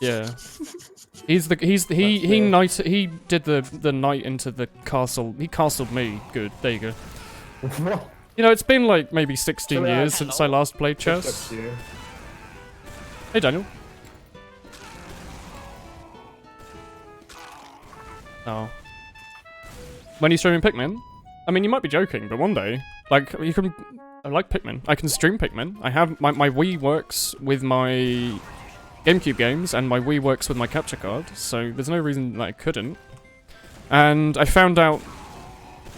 Yeah. He did the knight into the castle. He castled me. Good. There you go. What? You know, it's been like maybe 16 Chill out. years since I last played That's chess. you. Hey, Daniel. Oh. When are you streaming Pikmin? I mean, you might be joking, but one day, like, you can. I like Pikmin. I can stream Pikmin. I have my Wii works with my GameCube games, and my Wii works with my capture card, so there's no reason that I couldn't. And I found out,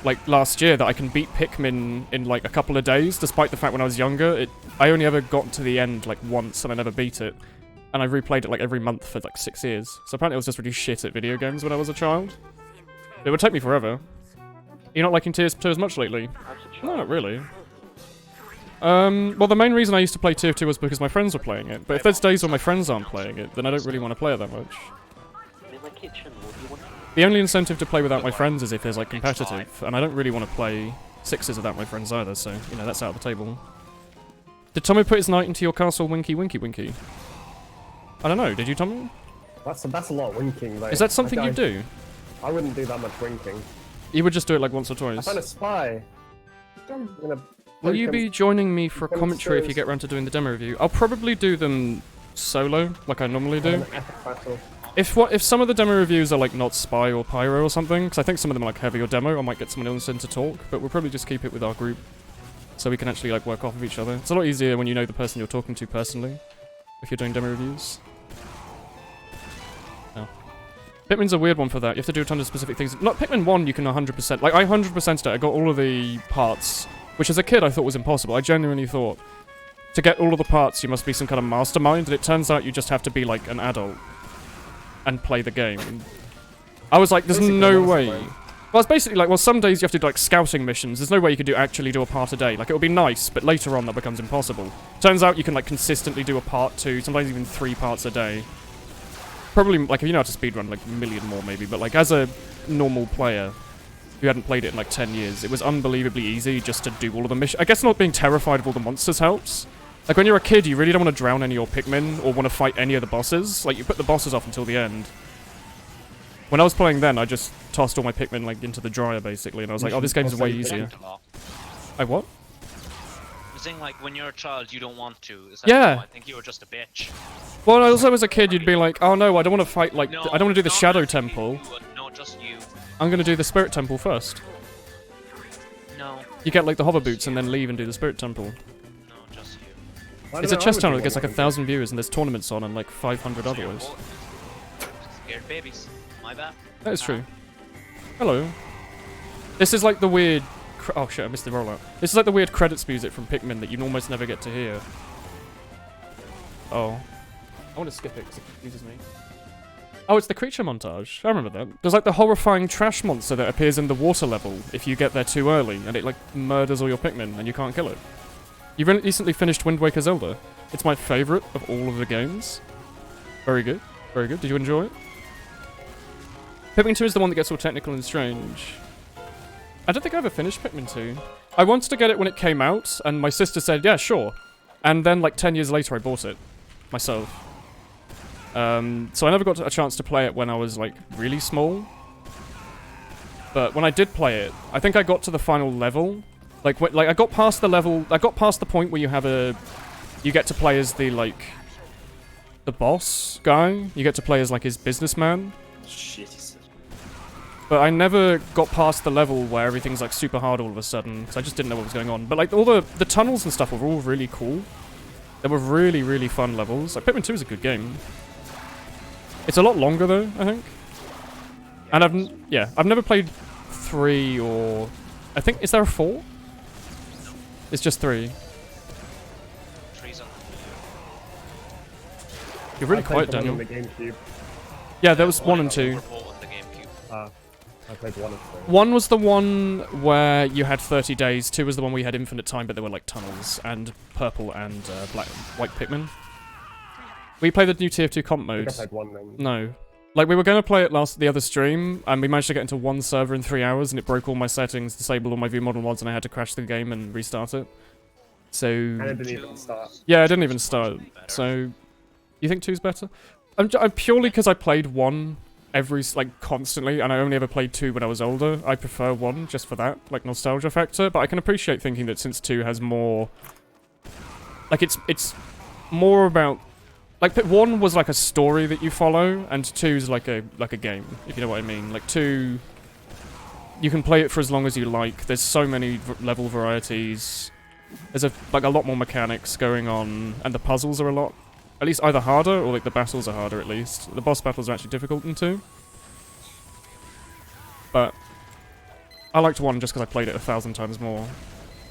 like, last year that I can beat Pikmin in, like, a couple of days, despite the fact when I was younger, I only ever got to the end, like, once, and I never beat it. And I replayed it, like, every month for, like, 6 years. So apparently I was just really shit at video games when I was a child. It would take me forever. You're not liking TF2 as much lately? No, not really. Well, the main reason I used to play TF2 was because my friends were playing it. But if there's days when my friends aren't playing it, then I don't really want to play it that much. I'm in my kitchen. What do you want? The only incentive to play without my friends is if there's, like, competitive. And I don't really want to play 6s without my friends either, so, you know, that's out of the table. Did Tommy put his knight into your castle, Winky Winky Winky? I don't know, did you, Tommy? That's a lot of winking, though. Is that something you do? I wouldn't do that much winking. You would just do it, like, once or I twice? found a spy. I'm gonna Will you be joining me for a Come commentary if you upstairs. get around to doing the demo review? I'll probably do them solo, like I normally do. an epic battle. If some of the demo reviews are like not Spy or Pyro or something, because I think some of them are like heavy or demo, I might get someone else in to talk, but we'll probably just keep it with our group, so we can actually like work off of each other. It's a lot easier when you know the person you're talking to personally, if you're doing demo reviews. Oh. Pikmin's a weird one for that. You have to do a ton of specific things. Not Pikmin 1, you can 100%. Like I 100%'d it. I got all of the parts, which as a kid I thought was impossible. I genuinely thought to get all of the parts you must be some kind of mastermind, and it turns out you just have to be like an adult and play the game. And I was like, there's Basically no a way. mastermind. Well, it's basically like, well, some days you have to do like scouting missions. There's no way you could actually do a part a day. Like, it would be nice, but later on that becomes impossible. Turns out you can like consistently do a part 2, sometimes even 3 parts a day. Probably, like, if you know how to speedrun, like a million more maybe, but like as a normal player who hadn't played it in like 10 years, it was unbelievably easy just to do all of the missions. I guess not being terrified of all the monsters helps. Like, when you're a kid, you really don't want to drown any of your Pikmin or want to fight any of the bosses. Like, you put the bosses off until the end. When I was playing then, I just tossed all my Pikmin, like, into the dryer, basically, and I was like, oh, this game's way easier. I what? The thing, like, when you're a child, you don't want to. Is that Yeah. no, I think you were just a bitch. Well, also as a kid, you'd be like, oh no, I don't want to fight, like, No, I don't want to do the not Shadow just you, Temple. no, just you. I'm going to do the Spirit Temple first. No, You get, like, the hover boots and then leave and do the Spirit Temple. no, just you. I It's don't a know, chess I would tournament that do gets like one 1,000 viewers and there's tournaments on and like 500 So you're otherwise. both scared babies. My bad. That is true. Hello. This is like the weird... oh shit, I missed the rollout. This is like the weird credits music from Pikmin that you almost never get to hear. Oh. I want to skip it because it confuses me. Oh, it's the creature montage. I remember that. There's like the horrifying trash monster that appears in the water level if you get there too early, and it like murders all your Pikmin and you can't kill it. You recently finished Wind Waker Zelda. It's my favourite of all of the games. Very good. Very good. Did you enjoy it? Pikmin 2 is the one that gets all technical and strange. I don't think I ever finished Pikmin 2. I wanted to get it when it came out, and my sister said, yeah, sure. And then like 10 years later I bought it. Myself. So I never got a chance to play it when I was like really small. But when I did play it, I think I got to the final level. Like I got past the level, I got past the point where you have you get to play as the like, the boss guy. You get to play as like his businessman. Shit, he said. But I never got past the level where everything's like super hard all of a sudden, because I just didn't know what was going on. But like all the tunnels and stuff were all really cool. They were really, really fun levels. Like Pikmin 2 is a good game. It's a lot longer though, I think. And I've never played 3 or... I think, is there a 4? It's just 3. Trees on You're really I played quiet, the one Daniel. on the GameCube. Yeah, there was 1 and 2. We're both on the GameCube. I played 1 and 2. 1 was the one where you had 30 days. 2 was the one where you had infinite time, but there were like tunnels and purple and white Pikmin. We played the new TF2 comp I mode. think I played 1 then. No. Like, we were going to play it the other stream, and we managed to get into 1 server in 3 hours, and it broke all my settings, disabled all my view model mods, and I had to crash the game and restart it. So... And it didn't even start. yeah, it didn't even start. So... you think 2's better? I'm purely because I played 1 like, constantly, and I only ever played 2 when I was older. I prefer 1 just for that, like, nostalgia factor, but I can appreciate thinking that since 2 has more... Like, it's more about... Like, 1 was like a story that you follow, and 2's like a game, if you know what I mean. Like, 2... You can play it for as long as you like. There's so many level varieties. There's like a lot more mechanics going on, and the puzzles are a lot... At least either harder, or like the battles are harder at least. The boss battles are actually difficult in 2. But I liked 1 just because I played it 1,000 times more.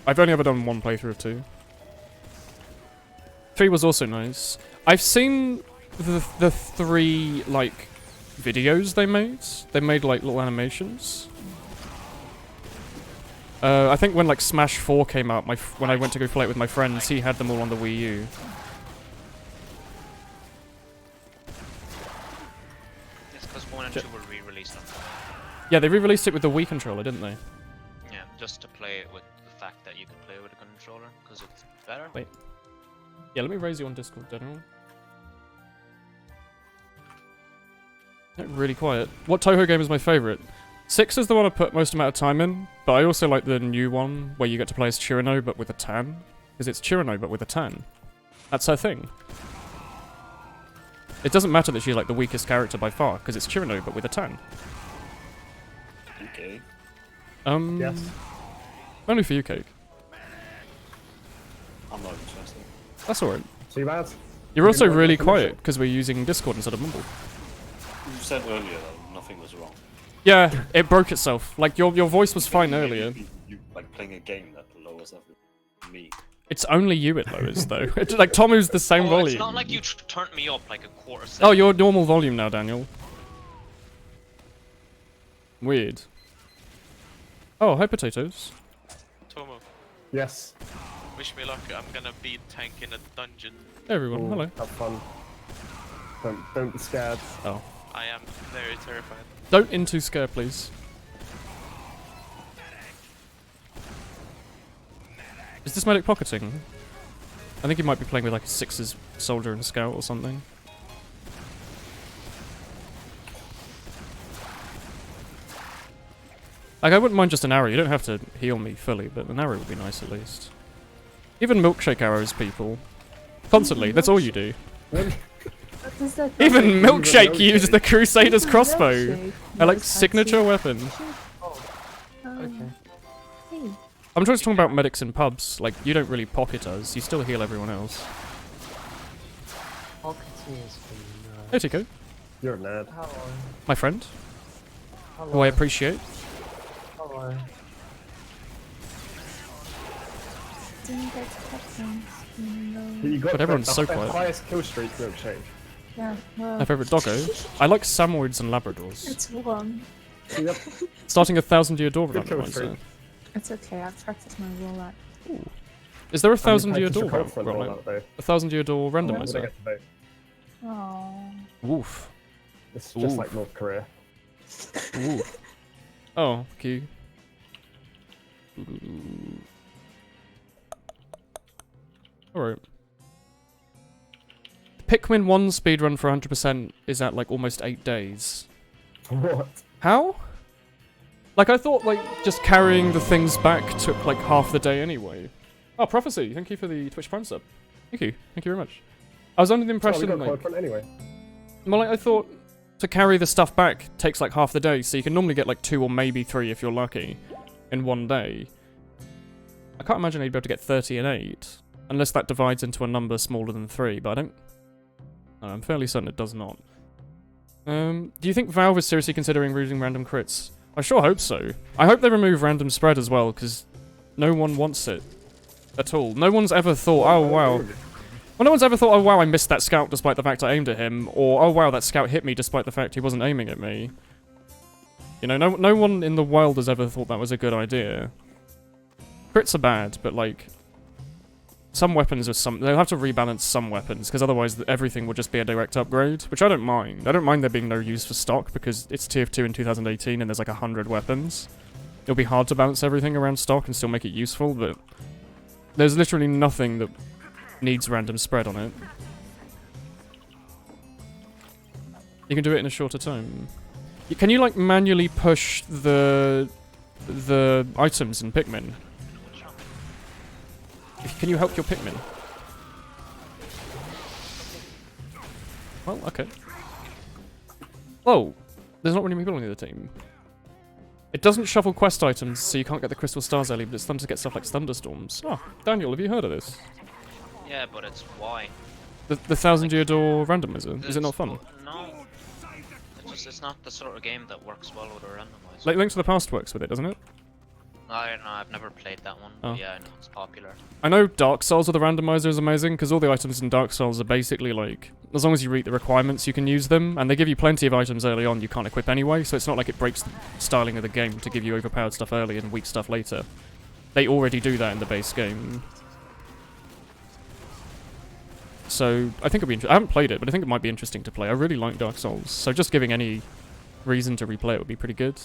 I've only ever done 1 playthrough of 2. 3 was also nice. I've seen the 3, like, videos they made. They made, like, little animations. I think when, like, Smash 4 came out, when I went to go play it with my friends, he had them all on the Wii U. Because 1 and 2 were re-released on. Yeah, they re-released it with the Wii controller, didn't they? Yeah, just to play it with the fact that you can play with a controller, because it's better. Wait. Yeah, let me raise you on Discord, General. Really quiet. What Touhou game is my favourite? 6 is the one I put most amount of time in, but I also like the new one, where you get to play as Chirino, but with a tan. Because it's Chirino, but with a tan. That's her thing. It doesn't matter that she's like the weakest character by far, because it's Chirino, but with a tan. Okay. Yes. Only for you, Cake. I'm not interested. That's alright. Too bad. You're also Didn't like really the connection. quiet, because we're using Discord instead of Mumble. You said earlier that nothing was wrong. Yeah, it broke itself. Like, your voice was fine earlier. You like playing a game that lowers me. It's only you it lowers, though. It's like, Tomu's the same volume. It's not like you turned me up like a quarter Oh, second. your normal volume now, Daniel. Weird. Oh, hi, potatoes. Tomo, Yes. wish me luck. I'm gonna be tank in a dungeon. Hey, everyone. Ooh, Hello. Have fun. Don't be scared. Oh. I am very terrified. Don't into scare, please. Is this medic pocketing? I think he might be playing with like a 6's soldier and scout or something. Like, I wouldn't mind just an arrow. You don't have to heal me fully, but an arrow would be nice at least. Even milkshake arrows, people. Constantly. That's all you do. Even milkshake used the Crusader's crossbow. A like signature weapon. I'm just talking about medics in pubs. Like, you don't really pocket us. You still heal everyone else. Hey, Tico. You're a nerd. My friend. Who I appreciate. You got But everyone's so the quiet. highest kill streak milkshake. Yeah, well, My favourite doggo. I like Samoyeds and Labradors. it's one. Yep. Starting a 1,000-year door Good kill randomizer. streak. It's okay, I've practiced my roll out. Is there a How many 1,000-year packages door your girlfriend roll rolling? out, though? A 1,000-year door What did I randomizer? get today? Aww. Woof. It's just Ooh. like North Korea. Ooh. Oh, Q. Alright. Pikmin 1 speedrun for 100% is at like almost 8 days. What? How? Like, I thought, like, just carrying the things back took like half the day anyway. Oh, Prophecy, thank you for the Twitch Prime sub. Thank you very much. I was under the Oh, we impression, got like, quite fun anyway. well, like, I thought to carry the stuff back takes like half the day, so you can normally get like 2 or maybe 3 if you're lucky in one day. I can't imagine you'd be able to get 30 in 8, unless that divides into a number smaller than 3, but I don't... I'm fairly certain it does not. Do you think Valve is seriously considering removing random crits? I sure hope so. I hope they remove random spread as well, because no one wants it at all. No one's ever thought, oh wow. Well, no one's ever thought, oh wow, I missed that scout despite the fact I aimed at him, or oh wow, that scout hit me despite the fact he wasn't aiming at me. You know, no one in the world has ever thought that was a good idea. Crits are bad, but like, some weapons are they'll have to rebalance some weapons, because otherwise everything will just be a direct upgrade, which I don't mind. I don't mind there being no use for stock, because it's tier 2 in 2018 and there's like 100 weapons. It'll be hard to balance everything around stock and still make it useful, but there's literally nothing that needs random spread on it. You can do it in a shorter time. Can you like manually push the items in Pikmin? Can you help your Pikmin? Well, okay. Oh, there's not really people on the other team. It doesn't shuffle quest items, so you can't get the crystal stars early, but it's fun to get stuff like thunderstorms. Oh, Daniel, have you heard of this? Yeah, but it's why. The 1000-year door randomizer. Is it not fun? No. It's not the sort of game that works well with a randomizer. Like Link to the Past works with it, doesn't it? I don't know, I've never played that one, Oh. but yeah, I know it's popular. I know Dark Souls with the randomizer is amazing, because all the items in Dark Souls are basically like, as long as you read the requirements, you can use them, and they give you plenty of items early on you can't equip anyway, so it's not like it breaks the styling of the game to give you overpowered stuff early and weak stuff later. They already do that in the base game. So, I think it'll be interesting. I haven't played it, but I think it might be interesting to play. I really like Dark Souls, so just giving any reason to replay it would be pretty good.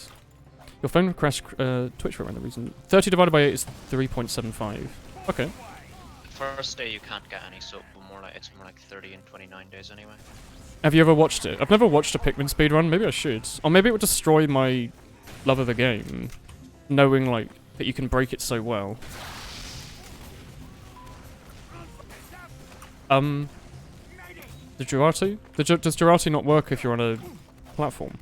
Your phone would crash Twitch for a random reason. 30 divided by 8 is 3.75. Okay. First day you can't get any, so it's more like 30 and 29 days anyway. Have you ever watched it? I've never watched a Pikmin speedrun. Maybe I should. Or maybe it would destroy my love of the game, knowing like that you can break it so well. The Jurati? Does Jurati not work if you're on a platform?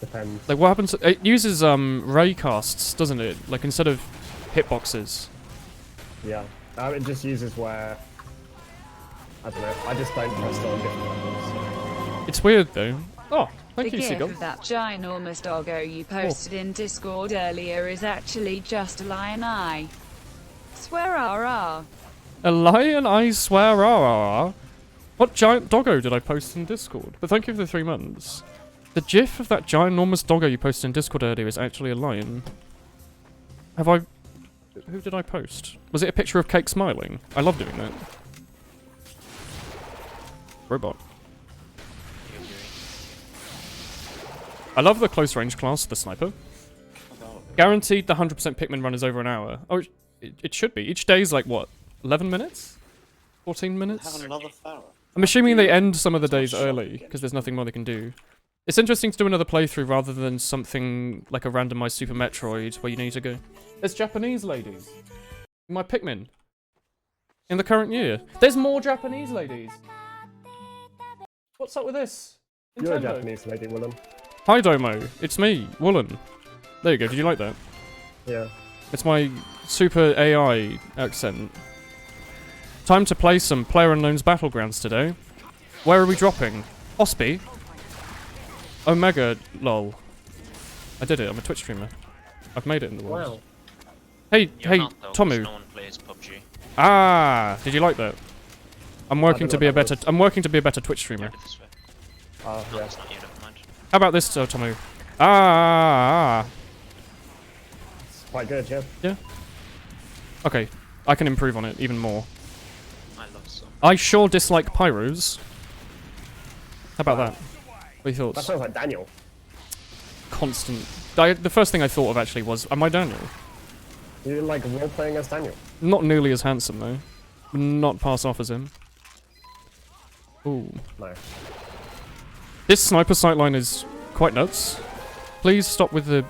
Depends. Like what happens? It uses raycasts, doesn't it? Like instead of hitboxes. Yeah. It just uses where... I don't know. I just don't trust it on different levels. It's weird though. Oh, thank The you, gif Seagull. of that ginormous doggo you posted in Discord earlier is actually just a lion eye. Swear rah. A lion, I swear. What giant doggo did I post in Discord? But thank you for the 3 months. The gif of that ginormous doggo you posted in Discord earlier is actually a lion. Have I... Who did I post? Was it a picture of Cake smiling? I love doing that. Robot. I love the close range class, the sniper. Guaranteed the 100% Pikmin run is over an hour. Oh, it should be. Each day is like, what, 11 minutes? 14 minutes? Have another Pharaoh. I'm assuming they end some of the days early, because there's nothing more they can do. It's interesting to do another playthrough rather than something like a randomized Super Metroid where you need to go. There's Japanese ladies. My Pikmin. In the current year. There's more Japanese ladies. What's up with this? You're a Nintendo. Japanese lady, Woolen. Hi Domo, it's me, Woolen. There you go, did you like that? Yeah. It's my super AI accent. Time to play some PlayerUnknown's Battlegrounds today. Where are we dropping? Ospie? Omega, lol. I did it, I'm a Twitch streamer. I've made it in the world. Wow. Hey, You're hey, not, though, 'cause Tomu. No one plays PUBG. Ah, did you like that? I'm working don't to know be a what that better. was. I'm working to be a better Twitch streamer. Heard it this way. Oh, No, yeah. it's not you, never mind. How about this, Tomu? Ah. It's quite good, yeah. Okay, I can improve on it even more. I love some. I sure dislike pyros. How about that? What are your That thoughts? sounds like Daniel. Constant. The first thing I thought of actually was, am I Daniel? You didn't like role-playing as Daniel. Not nearly as handsome though. Would not pass off as him. Ooh. No. This sniper sightline is quite nuts. Please stop with the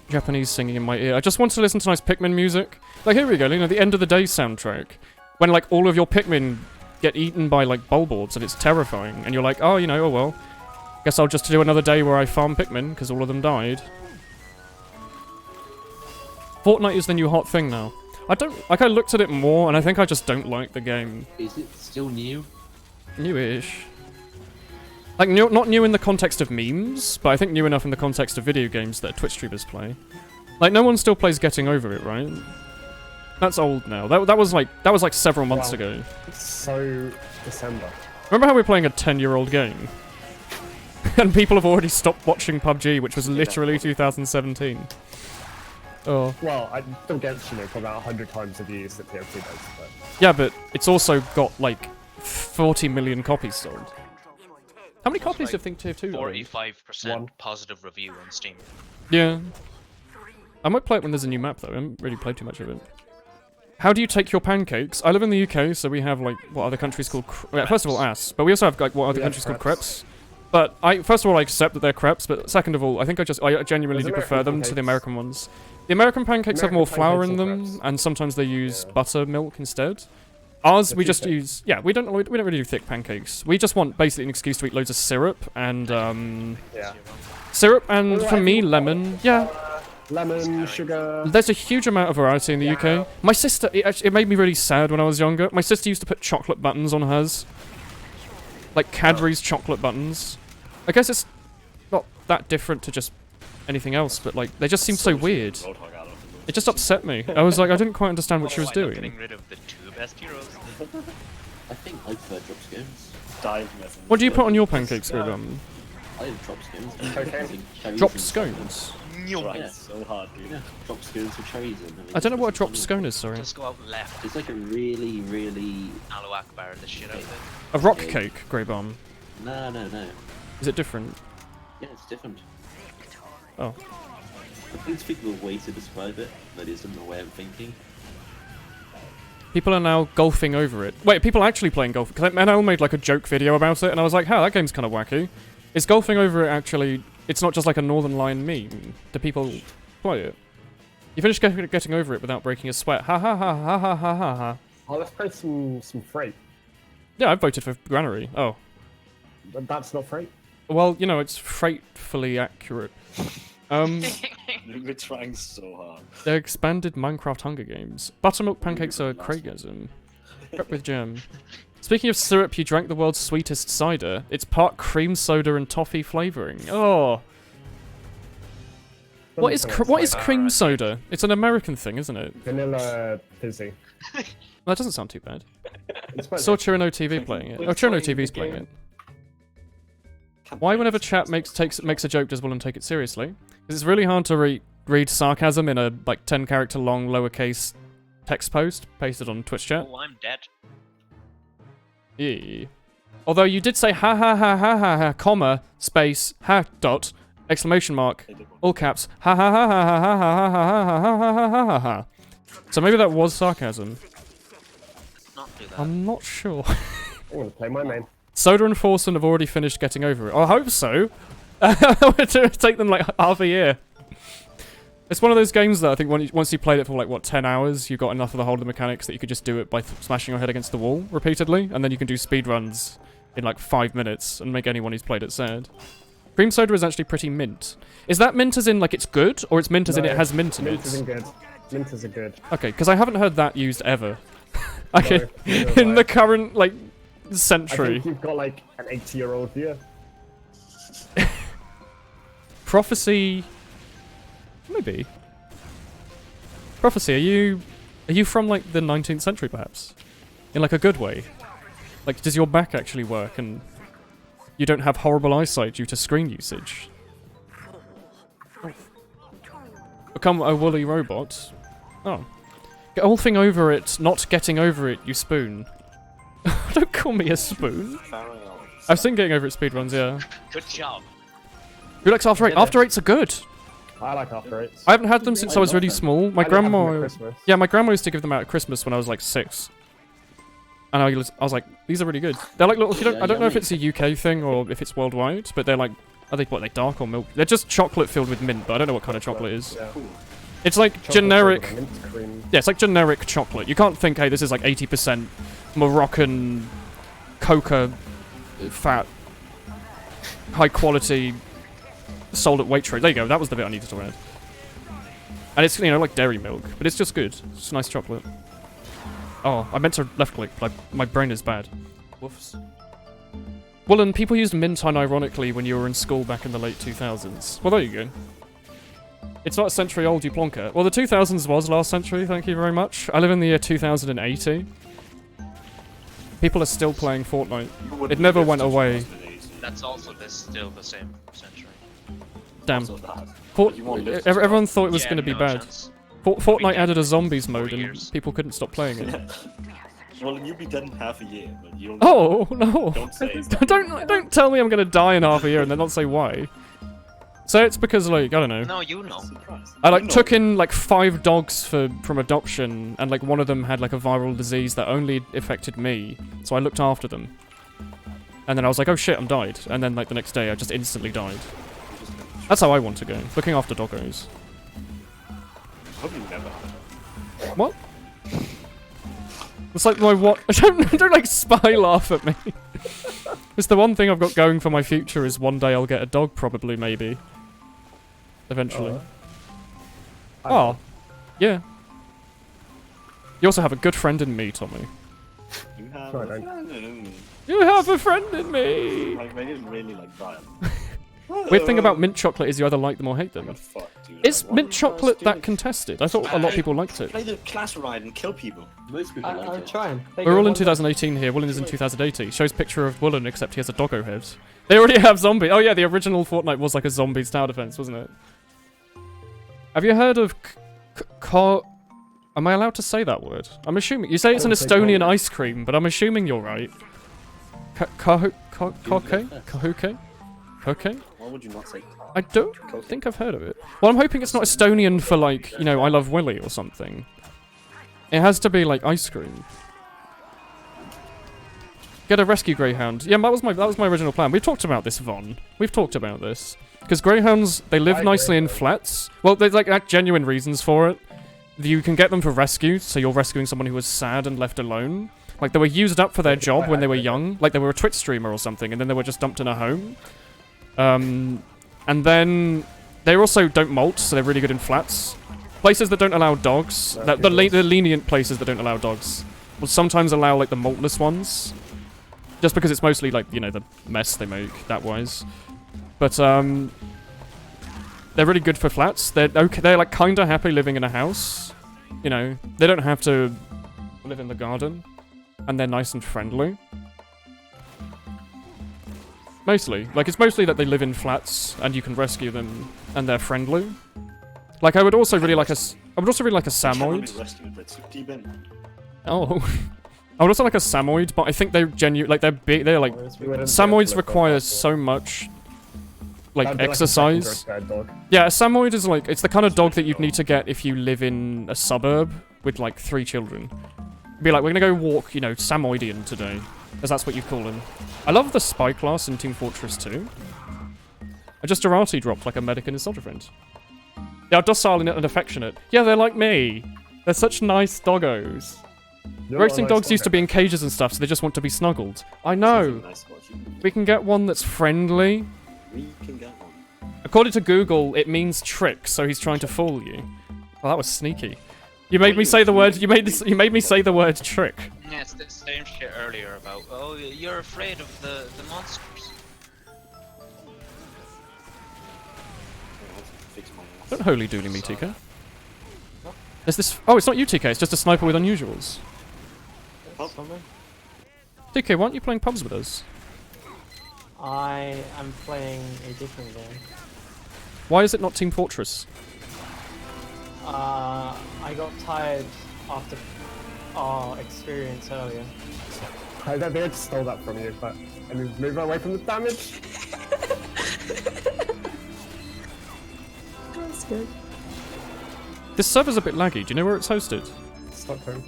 Japanese singing in my ear. I just want to listen to nice Pikmin music. Like, here we go, you know, the end of the day soundtrack. When, like, all of your Pikmin get eaten by, like, bulbords and it's terrifying. And you're like, oh, you know, oh well. Guess I'll just do another day where I farm Pikmin, because all of them died. Fortnite is the new hot thing now. I don't... Like, I looked at it more, and I think I just don't like the game. Is it still new? Newish. Like, new, not new in the context of memes, but I think new enough in the context of video games that Twitch streamers play. Like, no one still plays Getting Over It, right? That's old now. That was like several months Wow. ago. It's so December. Remember how we were playing a 10-year-old game? And people have already stopped watching PUBG, which was literally 2017. Oh. Well, I still get, you know, probably about 100 times the views that POC does, but... Yeah, but it's also got, like, 40 million copies sold. How many copies do you think Tier 2 got? 45% One. positive review on Steam. Yeah. I might play it when there's a new map, though. I haven't really played too much of it. How do you take your pancakes? I live in the UK, so we have like what other countries called. First of all, ass. But we also have like what other countries called crepes. But first of all, I accept that they're crepes. But second of all, I think I genuinely do prefer them to the American ones. The American pancakes have more flour in them, and sometimes they use buttermilk instead. Ours, we just use we don't really do thick pancakes. We just want basically an excuse to eat loads of syrup and syrup and for me lemon. Lemon, sugar. There's a huge amount of variety in the UK. My sister, it made me really sad when I was younger. My sister used to put chocolate buttons on hers. Like Cadbury's chocolate buttons. I guess it's not that different to just anything else, but like, they just seem so weird. It just upset me. I was like, I didn't quite understand what she was doing. Getting rid of the 2 best heroes. I think I prefer drop skins. What do you put on your pancakes, Gridum? I have drop skins. Drop scones? Yeah. So hard, dude. Yeah, drop skins with cherries in. I don't know what a drop scone is, sorry. Just go out left. It's like a really, really... Aloe Akbar the shit out of it. A rock cake, Grey Bomb. No. Is it different? Yeah, it's different. Oh. I think it's people a way to describe it, that isn't the way I'm thinking. People are now golfing over it. Wait, people are actually playing golf? Because Manel made like a joke video about it, and I was like, huh, that game's kind of wacky. Is golfing over it actually... It's not just like a Northern Line meme. Do people play it? You finished getting over it without breaking a sweat. Ha ha ha ha ha ha ha ha. Oh, let's play some Freight. Yeah, I voted for Granary. Oh. But that's not Freight. Well, you know, it's frightfully accurate. We're trying so hard. They're expanded Minecraft Hunger Games. Buttermilk pancakes are Craigism. Prep with jam. Speaking of syrup, you drank the world's sweetest cider. It's part cream soda and toffee flavoring. Oh. What is cream soda? It's an American thing, isn't it? Vanilla fizzy. Well, that doesn't sound too bad. Saw Chirino TV playing it. Oh, Chirino TV's playing it. Why whenever chat makes a joke does Woolen take it seriously? Because it's really hard to read sarcasm in a like 10-character long lowercase text post pasted on Twitch chat. Oh, I'm dead. Yeah. Although you did say ha ha ha ha ha ha, comma, space, ha dot, exclamation mark, all caps, ha ha ha ha ha ha ha ha ha ha ha ha ha ha. So maybe that was sarcasm. Not do that. I'm not sure. I want to play my main. Soda and Forsen have already finished getting over it. I hope so. It would take them like half a year. It's one of those games that I think once you played it for like, what, 10 hours, you got enough of the hold of the mechanics that you could just do it by smashing your head against the wall repeatedly, and then you can do speedruns in like 5 minutes and make anyone who's played it sad. Cream soda is actually pretty mint. Is that mint as in like it's good, or it's mint as in it has mint in it? Mint isn't good. Mint is good. Okay, because I haven't heard that used ever. Okay, No, in the current like century. I think you've got like an 80-year-old here. Prophecy... Maybe. Prophecy, are you from like the 19th century perhaps? In like a good way? Like does your back actually work and you don't have horrible eyesight due to screen usage? Become a woolly robot? Oh. Golfing over it, not getting over it, you spoon. Don't call me a spoon. I've seen getting over it speedruns, yeah. Good job. Who likes After 8? After 8's are good. I like After 8s. I haven't had them since I was really small. My grandma... Yeah, my grandma used to give them out at Christmas when I was like 6. And I was like, these are really good. They're like little... I don't know if it's a UK thing or if it's worldwide, but they're like... Are they what, like dark or milk? They're just chocolate filled with mint, but I don't know what kind of chocolate it is. Yeah. It's like Chocolate generic... cream. Yeah, it's like generic chocolate. You can't think, hey, this is like 80% Moroccan coca fat, high quality, sold at Waitrose. There you go, that was the bit I needed to add. And it's, you know, like dairy milk, but it's just good. It's nice chocolate. Oh, I meant to left click, but my brain is bad. Woofs. Woolen, people used mint unironically when you were in school back in the late 2000s. Well, there you go. It's not a century old, you plonker. Well, the 2000s was last century, thank you very much. I live in the year 2080. People are still playing Fortnite. It never went away. That's also still the same century. Damn. Everyone thought it was going to be bad. Fortnite added a zombies mode and people couldn't stop playing it. Well, you'll be dead in half a year, but you don't... Oh, no! Don't say. Don't tell me I'm going to die in half a year and then not say why. So it's because, like, I don't know. No, you know. I, like, took in, like, 5 dogs from adoption, and, like, one of them had, like, a viral disease that only affected me, so I looked after them. And then I was like, oh shit, I'm died. And then, like, the next day, I just instantly died. That's how I want to go. Looking after doggos. I hope you never have. What? It's like my what? Don't like spy laugh at me. It's the one thing I've got going for my future is one day I'll get a dog, probably, maybe. Eventually. Oh. Yeah. You also have a good friend in me, Tommy. You have Sorry, a don't. friend in me. You have a friend in me! Like, they didn't really like Brian. Weird thing about mint chocolate is you either like them or hate them. Fuck, dude. Is Like, mint what chocolate do that you contested? I thought a lot of people liked it. play the class ride and kill people? Most people like I'm it. trying. We're all in 2018 here. Woolen is in 2080. Shows picture of Woolen, except he has a doggo head. They already have zombie. Oh yeah, the original Fortnite was like a zombies tower defense, wasn't it? Have you heard of Am I allowed to say that word? I'm assuming. You say it's an Estonian ice cream, but I'm assuming you're right. Kahuke? Koke? Why would you not say? I don't think I've heard of it. Well, I'm hoping it's not Estonian for, like, you know, I love Willy or something. It has to be, like, ice cream. Get a rescue greyhound. Yeah, that was my original plan. We've talked about this, Von. We've talked about this. Because greyhounds, they live nicely in flats. Well, there's, like, genuine reasons for it. You can get them for rescue, so you're rescuing someone who was sad and left alone. Like, they were used up for their job when they were young. Like, they were a Twitch streamer or something, and then they were just dumped in a home. And then they also don't molt, so they're really good in flats. Places that don't allow dogs, the lenient places that don't allow dogs, will sometimes allow, like, the moltless ones. Just because it's mostly, like, you know, the mess they make, that wise. But, they're really good for flats. They're okay. They're, like, kinda happy living in a house. You know, they don't have to live in the garden. And they're nice and friendly. Mostly. Like, it's mostly that they live in flats, and you can rescue them, and they're friendly. Like, I would also really like a Samoyed. Oh. I would also like a Samoyed, but I think they're genuine. Like, they're big. They're like. Samoyeds require so much, like, exercise. Yeah, a Samoyed is like. It's the kind of dog that you'd need to get if you live in a suburb with, like, 3 children. Be like, we're gonna go walk, you know, Samoyedian today. As that's what you call him. I love the spy class in Team Fortress 2. I just Durati dropped like a medic and his soldier friend. They are docile and affectionate. Yeah, they're like me. They're such nice doggos. Racing dogs used to be in cages and stuff, so they just want to be snuggled. I know. We can get one that's friendly. We can get one. According to Google, it means trick, so he's trying to fool you. Oh, that was sneaky. You made me say the word. You made me say the word trick. Yeah, it's the same shit earlier about, oh, you're afraid of the monsters. Don't holy dooly me, TK. Is this? Oh, it's not you, TK. It's just a sniper with unusuals. TK, why aren't you playing pubs with us? I am playing a different game. Why is it not Team Fortress? I got tired after our experience earlier. I don't think I just stole that from you, but I need to move away from the damage. That's good. This server's a bit laggy. Do you know where it's hosted? Stockholm.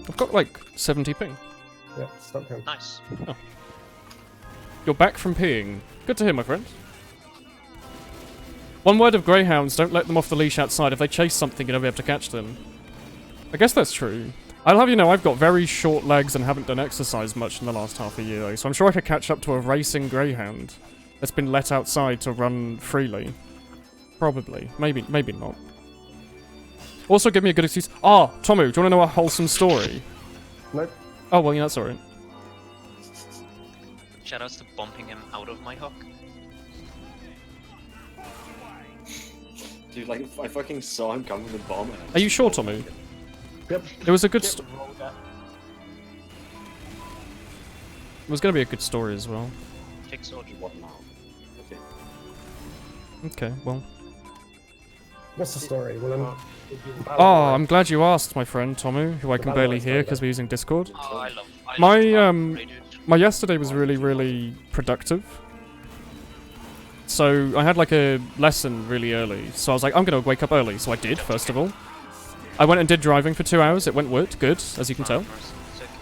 I've got like 70 ping. Yeah, Stockholm. Nice. Oh. You're back from peeing. Good to hear, my friend. One word of greyhounds, don't let them off the leash outside. If they chase something, you'll never be able to catch them. I guess that's true. I'll have you know, I've got very short legs and haven't done exercise much in the last half a year, though, so I'm sure I could catch up to a racing greyhound that's been let outside to run freely. Probably. Maybe not. Also, give me a good excuse. Ah, Tomu, do you want to know a wholesome story? Nope. Oh, well, yeah, that's alright. Shoutouts to bumping him out of my hook. Dude, like, I fucking saw him coming with the bomb. Are you sure, Tomu? Yep. It was a good It was going to be a good story as well. Kick soldier. What now? Okay. Okay, well. What's the story? Well, Oh, I'm glad you asked, my friend Tomu, who I can barely hear because we're using Discord. Oh, I love My yesterday was really, really productive. So I had like a lesson really early. So I was like, I'm going to wake up early. So I did, first of all. I went and did driving for 2 hours. It went good, as you can tell.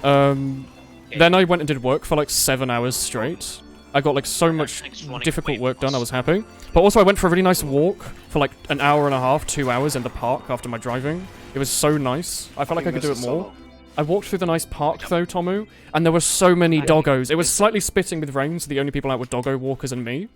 Then I went and did work for like 7 hours straight. I got like so much difficult work done, I was happy. But also I went for a really nice walk for like an hour and a half, 2 hours in the park after my driving. It was so nice. I felt like I could do it more. I walked through the nice park though, Tomu, and there were so many doggos. It was slightly spitting with rain, so the only people out were doggo walkers and me.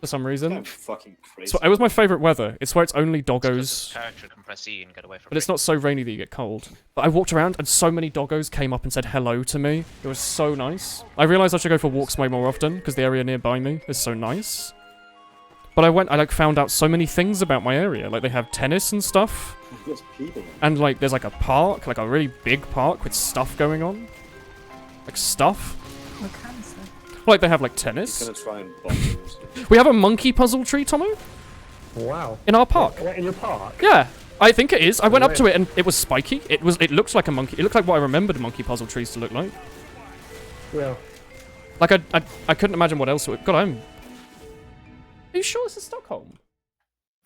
For some reason. Fucking crazy. So it was my favourite weather. It's where it's only doggos. Character can press E and get away from But it's not so rainy that you get cold. But I walked around and so many doggos came up and said hello to me. It was so nice. I realised I should go for walks way more often because the area nearby me is so nice. But I like found out so many things about my area. Like they have tennis and stuff. There's people. And like there's like a park, like a really big park with stuff going on. Like stuff. What kind of stuff? Like they have like tennis. Gonna try and bomb them. We have a monkey puzzle tree, Tomu, Wow. in our park. What, in your park? Yeah, I think it is. I went up to it and it was spiky. It looked like a monkey. It looked like what I remembered monkey puzzle trees to look like. Yeah. Like I couldn't imagine what else it would. God, are you sure this is Stockholm?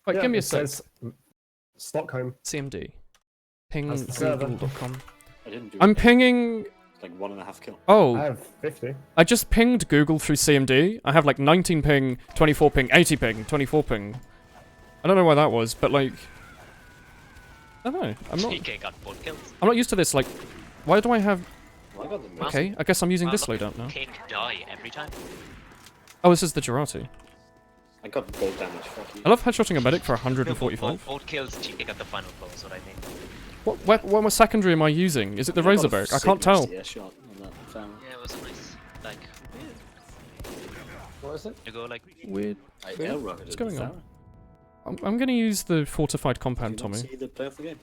Wait, Yeah, give me a it sec. says Stockholm. CMD. Ping That's the server. google.com. I didn't do I'm it. pinging. Like 1.5 kill. Oh, I have 50. I just pinged Google through CMD. I have like 19 ping, 24 ping, 80 ping, 24 ping. I don't know why that was, but like, I don't know. TK got 4 kills. I'm not used to this. Like, why do I have? Well, I got the most. Okay, I guess I'm using this look, loadout now. Cake die every time. Oh, this is the Girati. I got bolt damage. Fuck you. I love headshotting a medic for 145. Both kills, TK got the final blow, is what I mean. What secondary am I using? Is it the Razorback? I can't tell. Yeah, shot on that family. Yeah, it was a nice, like, What is it? you go like, Weird. I Weird. L-rocketed What's going the on? tower. I'm gonna use the fortified compound, Do you not Tommy. see the play of the game?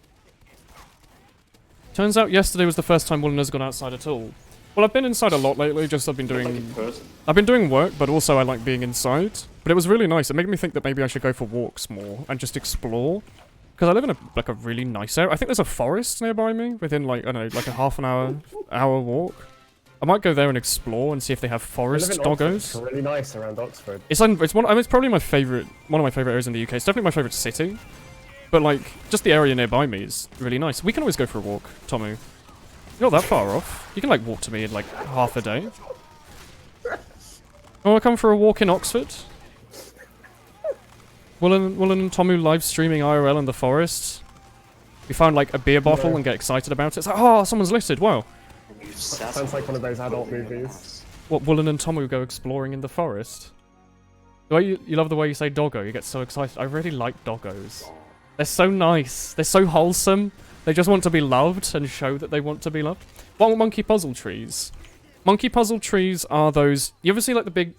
Turns out yesterday was the first time Woolen has gone outside at all. Well, I've been inside a lot lately, just I've been Like doing... in person. I've been doing work, but also I like being inside. But it was really nice. It made me think that maybe I should go for walks more and just explore. Because I live in a really nice area. I think there's a forest nearby me, within like, I don't know, like a half an hour walk. I might go there and explore and see if they have forest doggos. It's really nice around Oxford. It's probably my favorite, one of my favorite areas in the UK. It's definitely my favorite city. But like, just the area nearby me is really nice. We can always go for a walk, Tomu. You're not that far off. You can like walk to me in like half a day. Want to come for a walk in Oxford? Woolen and Tomu live streaming IRL in the forest. We found like a beer bottle and get excited about it. It's like, oh, someone's listed. Wow. Sounds like one of those adult movies. What, Woolen and Tomu go exploring in the forest? The way you love the way you say doggo. You get so excited. I really like doggos. They're so nice. They're so wholesome. They just want to be loved and show that they want to be loved. What are monkey puzzle trees? Monkey puzzle trees are those... You ever see like the big...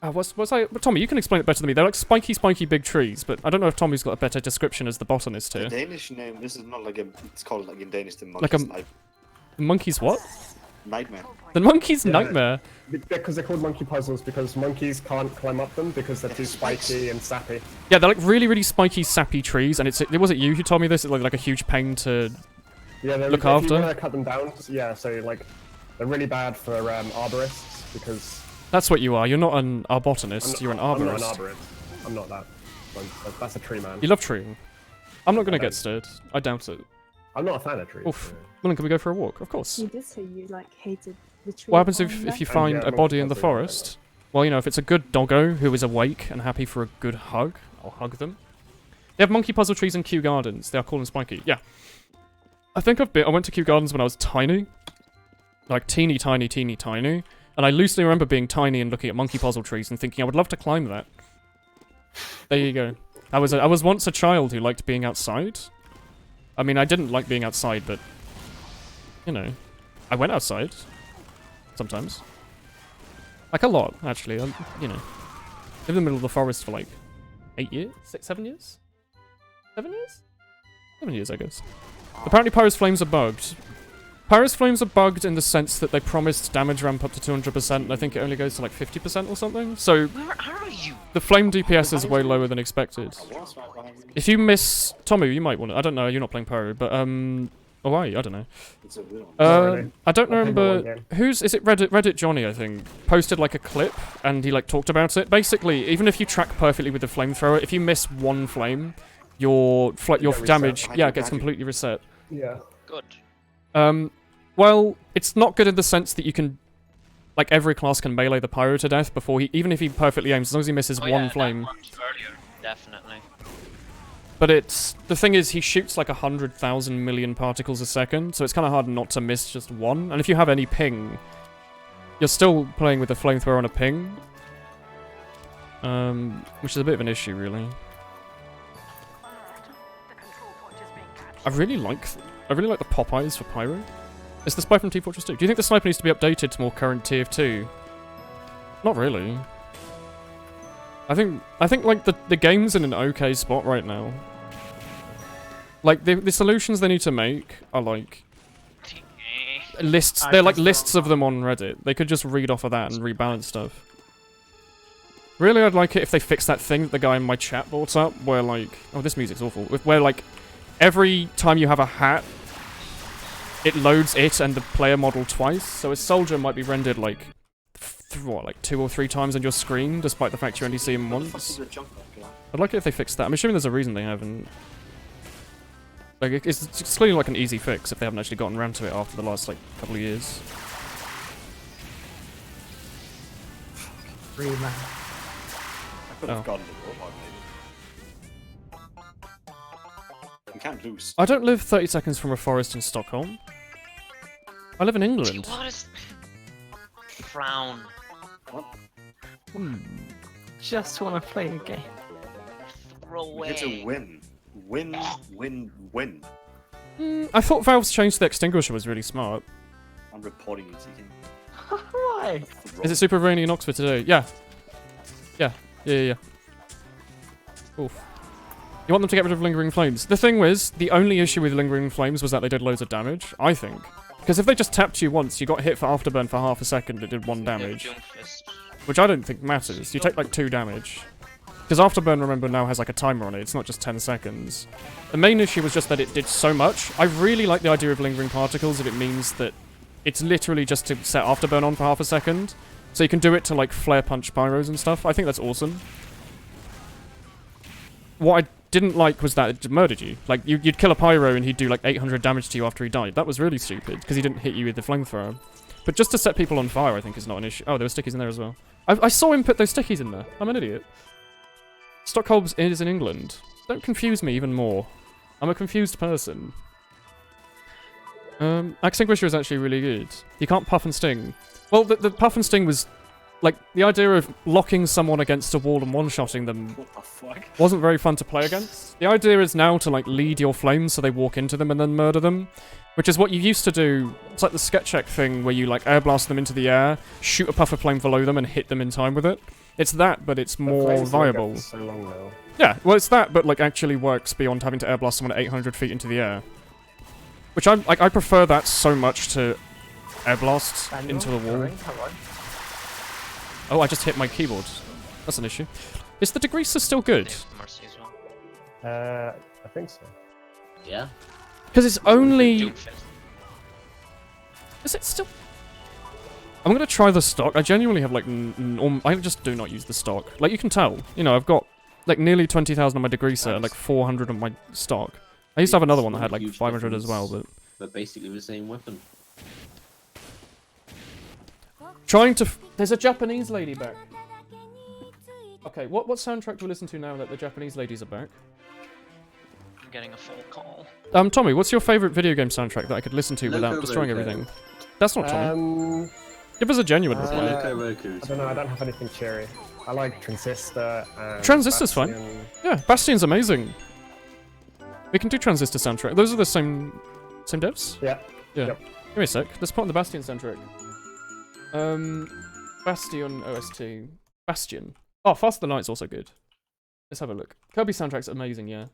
Tommy, you can explain it better than me. They're like spiky big trees, but I don't know if Tommy's got a better description as the botanist The here. Danish name, this is not like a... It's called like in Danish the Like a- monkey's Monkey's what? nightmare. The monkey's Yeah. nightmare. Because they're called monkey puzzles, because monkeys can't climb up them because they're too spiky and sappy. Yeah, they're like really spiky, sappy trees, and was it you who told me this? It's like a huge pain to... Yeah, they're, Look if after? you want to cut them down, yeah, so like, they're really bad for arborists, because... That's what you are. You're not an arbotanist. You're an I'm not arborist. an arborist. I'm not that. That's a tree man. You love treeing. I'm not gonna I get don't. stirred. I doubt it. I'm not a fan of trees. Oof. so- Well, then can we go for a walk? Of course. You did say you like hated the tree. What happens on if that. you find yeah, a body in the monkey puzzle, forest? Well, you know, if it's a good doggo who is awake and happy for a good hug, I'll hug them. They have monkey puzzle trees in Kew Gardens. They are cool and spiky. Yeah. I went to Kew Gardens when I was tiny. Like teeny tiny. And I loosely remember being tiny and looking at monkey puzzle trees and thinking I would love to climb that. There you go. I was once a child who liked being outside. I mean, I didn't like being outside, but... You know. I went outside. Sometimes. Like a lot, actually. You know. Lived in the middle of the forest for like 8 years? 7 years? 7 years? 7 years, I guess. Apparently Pyro's Flames are bugged. Pyro's Flames are bugged in the sense that they promised damage ramp up to 200%, and I think it only goes to like 50% or something. So, where are you? the flame DPS is way lower than expected. I was right behind you. If you miss... Tommy, you might want to... I don't know, you're not playing Pyro, but, or Oh, I don't know. It's a real really. I don't I'll play the one remember game. is it Reddit Johnny, I think, posted like a clip and he like talked about it. Basically, even if you track perfectly with the flamethrower, if you miss one flame, your get damage reset. gets completely reset. Yeah. Good. Well, it's not good in the sense that you can, like, every class can melee the pyro to death before even if he perfectly aims, as long as he misses Oh, one yeah, flame. that worked earlier. Definitely. But the thing is, he shoots like 100,000 million particles a second, so it's kind of hard not to miss just one. And if you have any ping, you're still playing with the flamethrower on a ping, which is a bit of an issue, really. I really like the Popeyes for pyro. It's the spy from Team Fortress 2. Do you think the sniper needs to be updated to more current TF2? Not really. I think like the game's in an okay spot right now. Like the solutions they need to make are like lists. They're like lists of them on Reddit. They could just read off of that and rebalance stuff. Really, I'd like it if they fixed that thing that the guy in my chat brought up, where like, oh, this music's awful. Where like every time you have a hat, it loads it and the player model twice. So a soldier might be rendered like like 2 or 3 times on your screen, despite the fact you only see him once. I'd like it if they fixed that. I'm assuming there's a reason they haven't. Like, it's clearly like an easy fix if they haven't actually gotten around to it after the last like couple of years. Free man. I could have gotten the robot, maybe. You can't lose. I don't live 30 seconds from a forest in Stockholm. I live in England. What is... Frown. Just want to play a game. Throw away. It's a win. Win, win, win. I thought Valve's change to the extinguisher was really smart. I'm reporting you, Tegan. Why? Is it super rainy in Oxford today? Yeah. Yeah. Oof. You want them to get rid of Lingering Flames. The thing was, the only issue with Lingering Flames was that they did loads of damage, I think. Because if they just tapped you once, you got hit for Afterburn for half a second, it did 1 damage. Which I don't think matters. You take like 2 damage. Because Afterburn, remember, now has like a timer on it. It's not just 10 seconds. The main issue was just that it did so much. I really like the idea of Lingering Particles if it means that it's literally just to set Afterburn on for half a second. So you can do it to like flare punch pyros and stuff. I think that's awesome. What I didn't like was that it murdered you. Like, you'd kill a pyro and he'd do like 800 damage to you after he died. That was really stupid, because he didn't hit you with the flamethrower. But just to set people on fire, I think, is not an issue. Oh, there were stickies in there as well. I saw him put those stickies in there. I'm an idiot. Stockholm is in England. Don't confuse me even more. I'm a confused person. Extinguisher is actually really good. You can't puff and sting. Well, the puff and sting was... Like, the idea of locking someone against a wall and one-shotting them What the fuck? wasn't very fun to play against. The idea is now to, like, lead your flames so they walk into them and then murder them. Which is what you used to do. It's like the Sketchek thing where you, like, air blast them into the air, shoot a puff of flame below them and hit them in time with it. It's that, but it's more viable. So long now. Yeah, well, it's that, but, like, actually works beyond having to air blast someone at 800 feet into the air. Which I prefer that so much to air blast into the wall. Oh, I just hit my keyboard. That's an issue. Is the degreaser still good? Mercy as well. I think so. Yeah. Because it's only... Doomfist. Is it still... I'm going to try the stock. I genuinely have, like, I just do not use the stock. Like, you can tell. You know, I've got, like, nearly 20,000 on my degreaser and, like, 400 on my stock. I used to have another one that had, like, 500 as well, but... But basically the same weapon. Trying to... There's a Japanese lady back. Okay, what soundtrack do we listen to now that the Japanese ladies are back? I'm getting a phone call. Tommy, what's your favourite video game soundtrack that I could listen to without destroying everything? That's not Tommy. Give us a genuine reply. I don't know, I don't have anything cheery. I like Transistor and Transistor's fine. Bastion. Yeah, Bastion's amazing. We can do Transistor soundtrack. Those are the same devs? Yeah. Yeah. Yep. Give me a sec. Let's put on the Bastion soundtrack. Bastion OST. Bastion. Oh, Faster Than Light's also good. Let's have a look. Kirby soundtrack's amazing, yeah.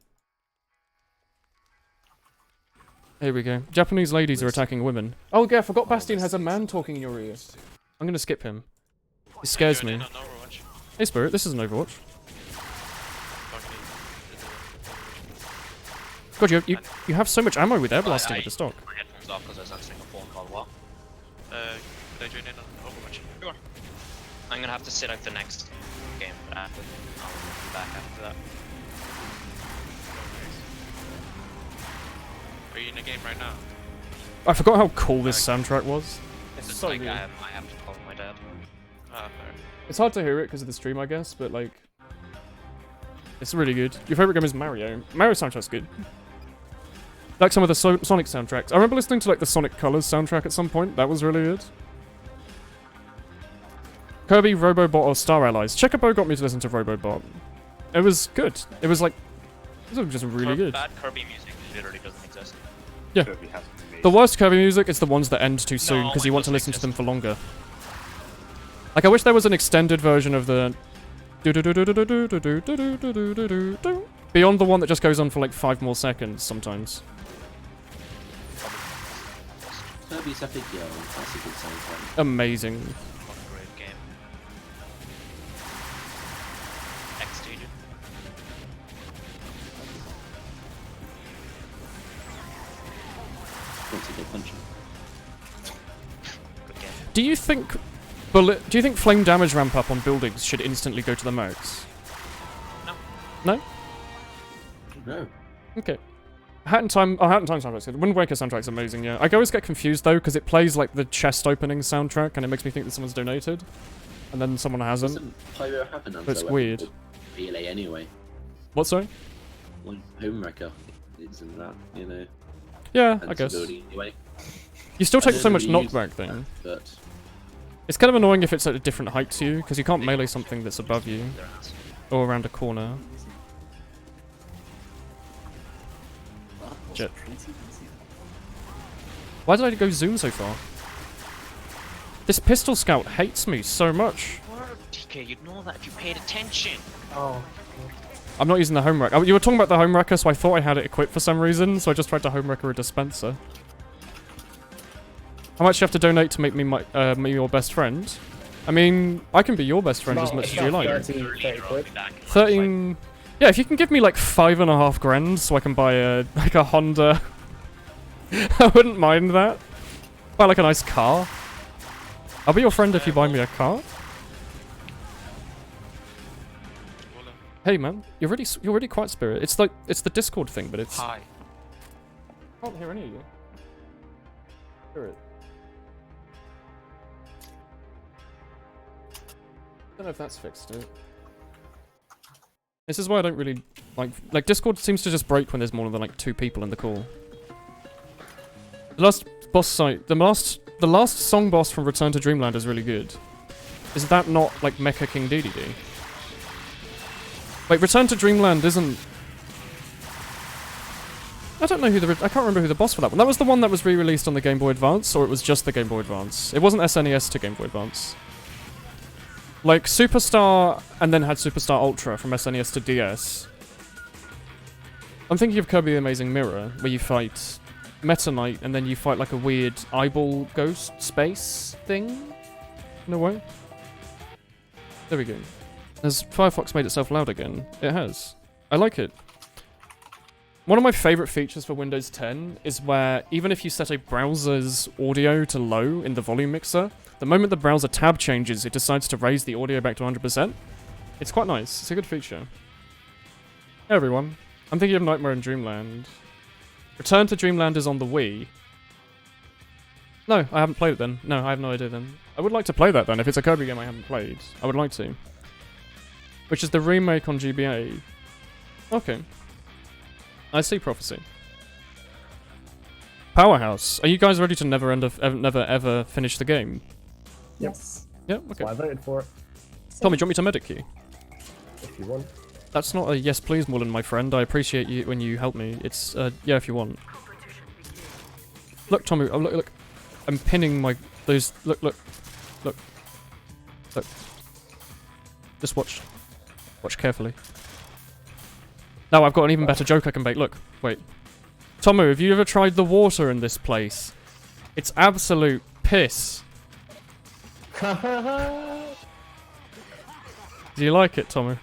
Here we go. Japanese ladies are attacking women. Oh yeah, I forgot Bastion has a man talking in your ear. I'm gonna skip him. He scares me. Hey Spirit, this is an Overwatch. God, you have so much ammo with air blasting with the stock. My headphones off because I was answering a phone call. What? Could I join in on Overwatch? Sure. I'm gonna have to sit out the next game, but I'll be back after that. Are you in a game right now? I forgot how cool this soundtrack was. It's so like good. I have to call my dad. Ah, fair. It's hard to hear it because of the stream, I guess, but like, it's really good. Your favorite game is Mario. Mario soundtrack's good. Like some of the Sonic soundtracks. I remember listening to like the Sonic Colors soundtrack at some point. That was really good. Kirby, Robobot, or Star Allies. Checkerbo got me to listen to Robobot. It was good. It was like, it was just really good. Bad Kirby music literally doesn't exist. Yeah. Kirby has an amazing- The worst Kirby music is the ones that end too soon No, because it you want to doesn't listen to them exist. for longer. Like I wish there was an extended version of the beyond the one that just goes on for like 5 more seconds sometimes. Kirby's Epic Yarn, that's a good soundtrack. Amazing. What a great game. X-Stages. Once you go punching. Good game. Do you think flame damage ramp up on buildings should instantly go to the max? No. No? No. Okay. Hat in Time soundtrack's good. Wind Waker soundtrack's amazing, yeah. I always get confused though, because it plays like the chest opening soundtrack and it makes me think that someone's donated. And then someone hasn't. Doesn't Pyro have an It's weird. relay anyway? What, sorry? Like Homewrecker, isn't that, you know? Yeah, I guess. sensibility Anyway. You still I take don't so much really use knockback that, thing. But It's kind of annoying if it's at a different height to you, because you can't melee something that's above you. Their ass. Or around a corner. Shit. Why did I go zoom so far? This pistol scout hates me so much. TK, you'd know that if you paid attention. Oh. I'm not using the home wreck. Oh, you were talking about the home wrecker, so I thought I had it equipped for some reason, so I just tried to home wrecker a dispenser. How much do you have to donate to make me me your best friend? I mean, I can be your best friend as much as you like. 30 quid. 13... Yeah, if you can give me like 5.5 grand so I can buy a Honda, I wouldn't mind that. Buy like a nice car. I'll be your friend if you buy me a car. Hey man, you're really quiet, Spirit. It's like it's the Discord thing, but it's. Hi. I can't hear any of you. Spirit. I don't know if that's fixed it. This is why I don't really like Discord seems to just break when there's more than like 2 people in the call. The last boss site, the last song boss from Return to Dreamland is really good. Is that not like Mecha King Dedede? Wait, Return to Dreamland isn't. I don't know who I can't remember who the boss for that one. That was the one that was re-released on the Game Boy Advance, or it was just the Game Boy Advance. It wasn't SNES to Game Boy Advance. Like Superstar, and then had Superstar Ultra from SNES to DS. I'm thinking of Kirby the Amazing Mirror, where you fight Meta Knight, and then you fight like a weird eyeball ghost space thing. In a way. There we go. Has Firefox made itself loud again? It has. I like it. One of my favorite features for Windows 10 is where even if you set a browser's audio to low in the volume mixer, the moment the browser tab changes, it decides to raise the audio back to 100%. It's quite nice. It's a good feature. Hey everyone. I'm thinking of Nightmare in Dreamland. Return to Dreamland is on the Wii. No, I haven't played it then. No, I have no idea then. I would like to play that then. If it's a Kirby game I haven't played, I would like to. Which is the remake on GBA. Okay. I see Prophecy. Powerhouse. Are you guys ready to never ever finish the game? Yes. Yeah, That's okay. why I voted for it, Tommy, do you want me to medic you? if you want. That's not a yes please, Woolen, my friend. I appreciate you when you help me. It's, yeah, if you want. Look, Tommy, oh, look. I'm pinning my, look. Just watch. Watch carefully. Now I've got an even better joke I can make. Look, wait. Tomu, have you ever tried the water in this place? It's absolute piss. Do you like it, Tomu?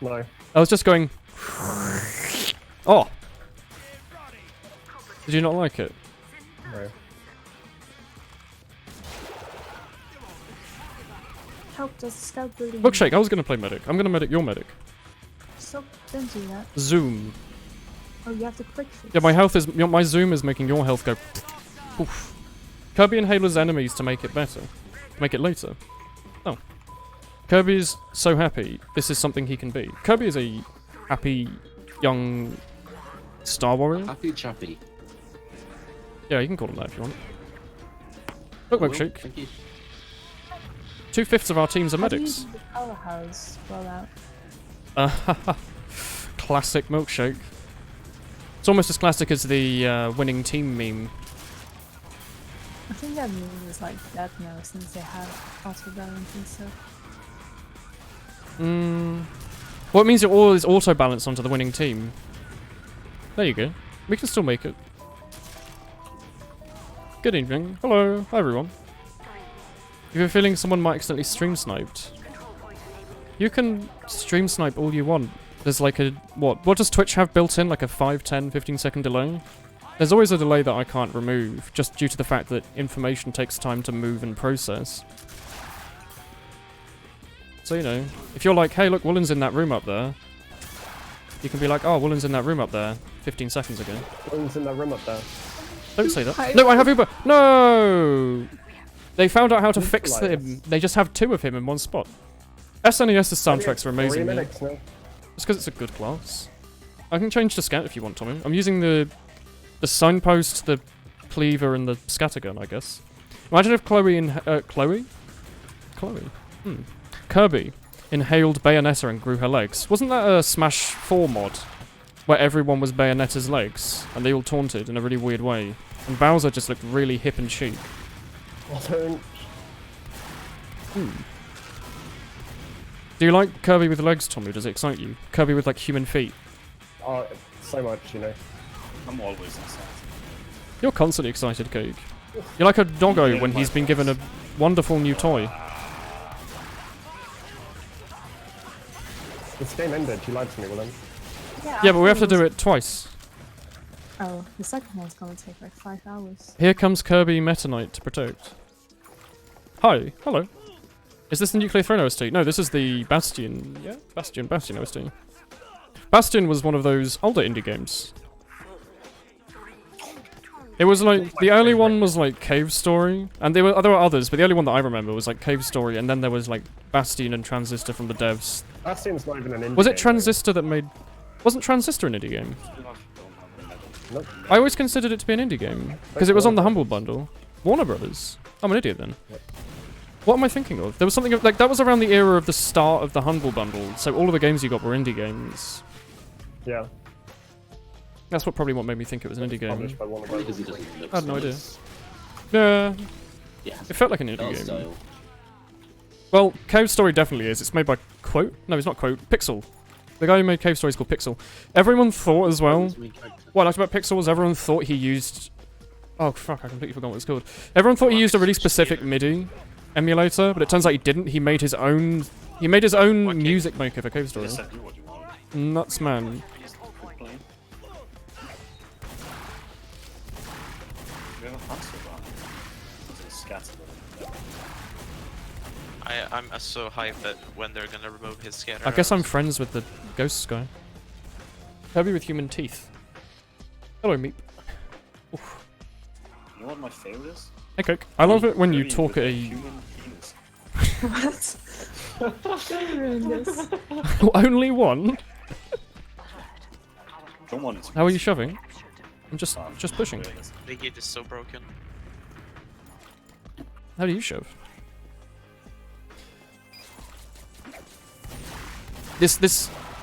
No. I was just going... Oh. Did you not like it? No. Help, does the scout building. Milkshake, I was gonna play medic. I'm gonna medic your medic. Stop, don't do that. Zoom. Oh, you have to quick fix. Yeah, my health is my zoom is making your health go. Oof. Kirby inhalers enemies to make it better. Make it later. Oh. Kirby's so happy. This is something he can be. Kirby is a happy young Star Warrior. Happy chappy. Yeah, you can call him that if you want. Look, Milkshake. Thank you. 2/5 of our teams are How do you medics. do the powerhouse rollout? Classic Milkshake. It's almost as classic as the winning team meme. I think that meme is like dead now since they have auto balance and stuff. Well, it means you're always auto-balanced onto the winning team. There you go. We can still make it. Good evening. Hello. Hi, everyone. If you're feeling someone might accidentally stream sniped, you can stream snipe all you want. There's like a... What does Twitch have built in? Like a 5, 10, 15 second delay? There's always a delay that I can't remove, just due to the fact that information takes time to move and process. So, you know, if you're like, hey, look, Woolen's in that room up there, you can be like, oh, Woolen's in that room up there 15 seconds ago. Woolen's in that room up there. Don't say that. No, I have Uber. No! They found out how to fix Like him. They just have 2 of him in one spot. SNES's soundtracks are amazing. Yeah. Minutes now. Just because it's a good class. I can change to scat if you want, Tommy. I'm using the signpost, the cleaver, and the scattergun, I guess. Imagine if Kirby inhaled Bayonetta and grew her legs. Wasn't that a Smash 4 mod? Where everyone was Bayonetta's legs, and they all taunted in a really weird way. And Bowser just looked really hip and chic. I don't... Do you like Kirby with legs, Tommy? Does it excite you? Kirby with, like, human feet? Oh, so much, you know. I'm always excited. You're constantly excited, Cake. You're like a doggo when he's been given a wonderful new toy. This game ended. You lied to me, Woolen. Yeah, but we have to do it twice. Oh, the second one's gonna take like 5 hours. Here comes Kirby Meta Knight to protect. Hi, hello. Is this the Nuclear Throne OST? No, this is the Bastion. Yeah, Bastion OST. Bastion was one of those older indie games. It was like, the early one was like Cave Story, and there were others, but the only one that I remember was like Cave Story, and then there was like Bastion and Transistor from the devs. Bastion's not even an indie Was it game, Transistor that made... Wasn't Transistor an indie game? Nope. I always considered it to be an indie game, because it was on the Humble Bundle. Warner Brothers. I'm an idiot then. Yep. What am I thinking of? There was something like, that was around the era of the start of the Humble Bundle, so all of the games you got were indie games. Yeah. That's what made me think it was an indie game. Published by Warner Brothers. Because it doesn't look I had no idea. nice. Yeah, Yeah. it felt like an indie Art game. style. Well, Cave Story definitely is. It's made by Quote? No, it's not Quote. Pixel. The guy who made Cave Story is called Pixel. Everyone thought as well... What I liked about Pixel was everyone thought he used... Oh, fuck, I completely forgot what it's called. Everyone thought he used a really specific MIDI emulator, but it turns out he didn't. He made his own... He made his own music maker for Cave Story. Yes, I do what you want. Nuts, man. Please don't quit playing. We have a answer about it. It's scattered. I'm so hyped that when they're gonna remove his scatter. I guess I'm arrows. friends with the ghost guy. Kirby with human teeth. Hello, Meep. Oof. You know what my favorite is? Hey, Coke. I love it when you Kirby talk with at a... human penis. What? Don't ruin this. Only one? Don't want it to How are you shoving? I'm just pushing. The gate is so broken. How do you shove? This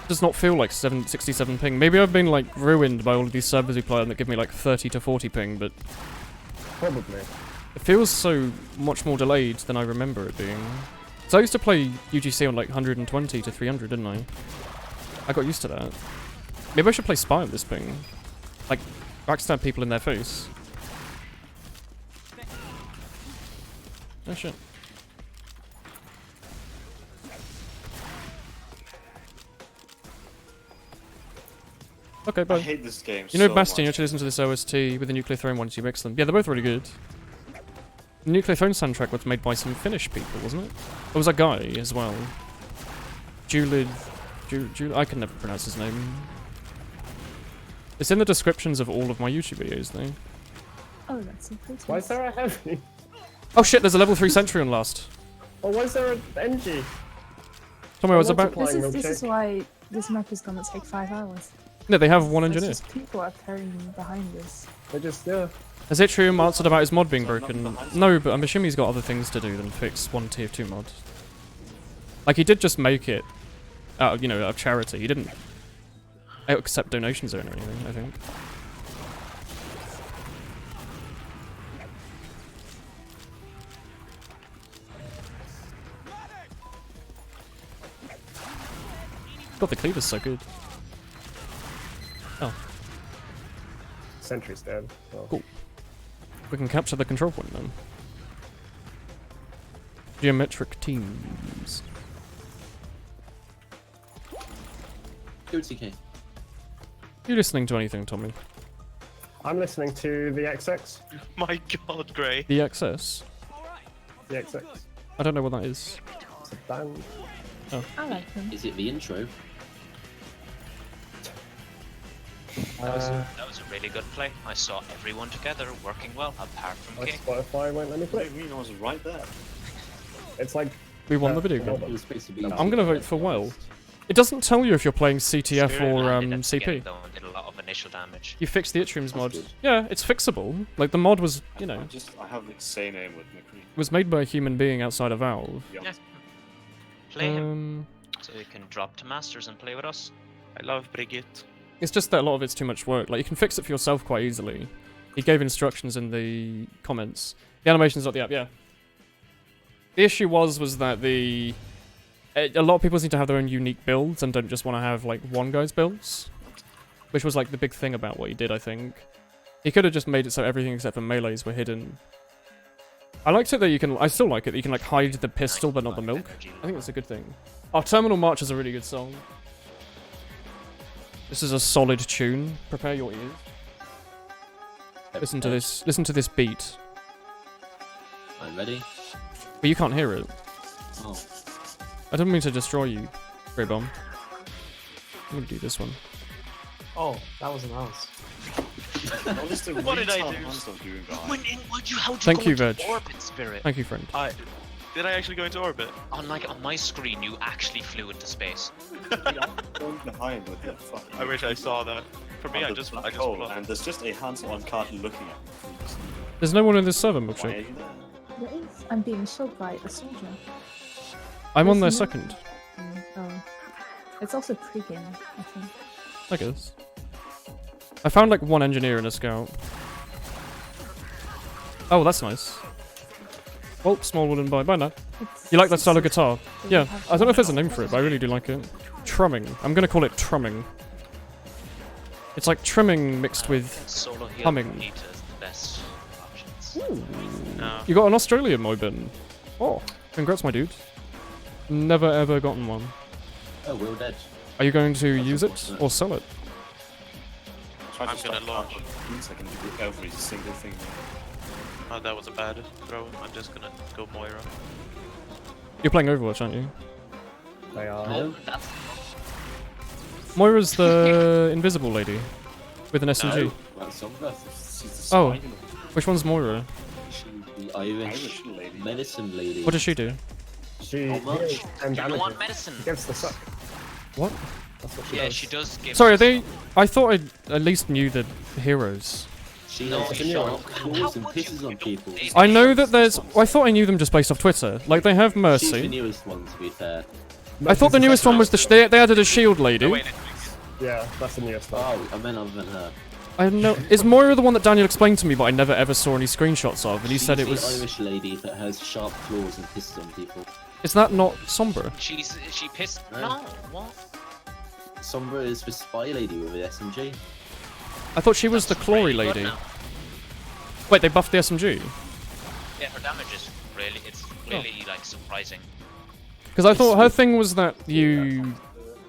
does not feel like 67 ping. Maybe I've been like ruined by all of these servers we play on that give me like 30 to 40 ping, but Probably. it feels so much more delayed than I remember it being. So I used to play UGC on like 120 to 300, didn't I? I got used to that. Maybe I should play Spy on this ping. Like, backstab people in their face. Oh shit. Okay, I bye. hate this game You know, so Bastion, you much. actually listen to this OST with the Nuclear Throne ones, you mix them. Yeah, they're both really good. The Nuclear Throne soundtrack was made by some Finnish people, wasn't it? There was a guy as well. Julid... I can never pronounce his name. It's in the descriptions of all of my YouTube videos, though. Oh, that's so pretty. Why is there a heavy? Oh shit, there's a level 3 sentry on last. Oh, why is there an NG? Tell me what it's about. This is why this map is gonna take 5 hours. No, they have one It's engineer. just people are carrying behind this. They just, yeah. Has Itrium answered about his mod being broken? No, but I'm assuming he's got other things to do than fix one tier 2 mod. Like, he did just make it out of, out of charity. He didn't accept donations or anything, I think. God, the cleaver's so good. Oh. Sentry's dead. Oh. Cool. We can capture the control point then. Geometric teams. Go TK. You listening to anything, Tommy? I'm listening to the XX. My god, Gray. The XS? The XX. I don't know what that is. It's a band. Oh. I like them. Is it the intro? That was a really good play. I saw everyone together working well, apart from My King. Spotify won't let me What play. do you mean? I was right there. It's like We won the video hold game. It was supposed to be. I'm gonna vote for well. It doesn't tell you if you're playing CTF Spirit or landed at the CP. beginning, though, and did a lot of initial damage. You fixed the Itrium's mod. good. Yeah, it's fixable. Like, the mod was, I have the same aim with McCree. was made by a human being outside of Valve. Yeah. Play him, so you can drop to Masters and play with us. I love Brigitte. It's just that a lot of it's too much work. Like, you can fix it for yourself quite easily. He gave instructions in the comments. The animation's not the app, yeah. The issue was that a lot of people seem to have their own unique builds and don't just want to have, like, one guy's builds. Which was, like, the big thing about what he did, I think. He could have just made it so everything except for melees were hidden. I liked it that you can... I still like it that you can, like, hide the pistol but not the milk. I think that's a good thing. Oh, Terminal March is a really good song. This is a solid tune. Prepare your ears. Listen to this. Listen to this beat. I'm ready. But you can't hear it. Oh. I don't mean to destroy you, Grey Bomb. I'm gonna do this one. Oh, that was a mouse. What is the What did I retard do? monster doing behind? How'd you Thank go you, into Veg. orbit, Spirit? Thank you, friend. Did I actually go into orbit? On my screen, you actually flew into space. Going behind with your fucking... I wish I saw that. For me, I just black flopped. hole, and there's just a hands-on card looking at me. There's no one in this server, Why are Milkshake. you there? There is. I'm being shot by a soldier. I'm on their There's no- second, Oh. It's also pre-game, I think. I guess. I found like one engineer and a scout. Oh, that's nice. Well, small wooden boy. Bye now. You like that style of guitar? Yeah. I don't know if there's a name for it, but I really do like it. Trumming. I'm gonna call it trumming. It's like trimming mixed with Solo heal humming. Bonita is the best options. No. You got an Australian Moibin. Oh, congrats, my dude. Never ever gotten one. Oh, we're dead. Are you going to use it or sell it? Try to I'm gonna stop launch. card with keys, I can give you every single thing. Oh, that was a bad throw. I'm just gonna go Moira. You're playing Overwatch, aren't you? They are. No. That's Moira's the invisible lady with an SMG. No. That's Sombra. She's the Oh. spy, Which one's Moira? She's the Irish Irish lady. medicine lady. What does she do? She How much? heals and you don't want damages. medicine. Gives the suck. What? That's what she Yeah, does. she does give. Sorry, are they... I thought I at least knew the heroes. She No, has she sharp don't. claws and How would you? pisses You on don't people. need I know that there's... I thought I knew them just based off Twitter. Like, they have She's the Mercy. newest one, to be fair. I thought the newest one was the... They added a shield lady. No, wait, Yeah, that's the newest one. Oh, I meant other than her. I don't know... Is Moira the one that Daniel explained to me, but I never ever saw any screenshots of? And he said it She's was... the Irish lady that has sharp claws and pisses on people. Is that not Sombra? She pissed. No. No, what? Sombra is the spy lady with the SMG. I thought she was the That's Clory really good lady. now. Wait, they buffed the SMG? Yeah, her damage is really, it's really like surprising. Because I thought her thing was that you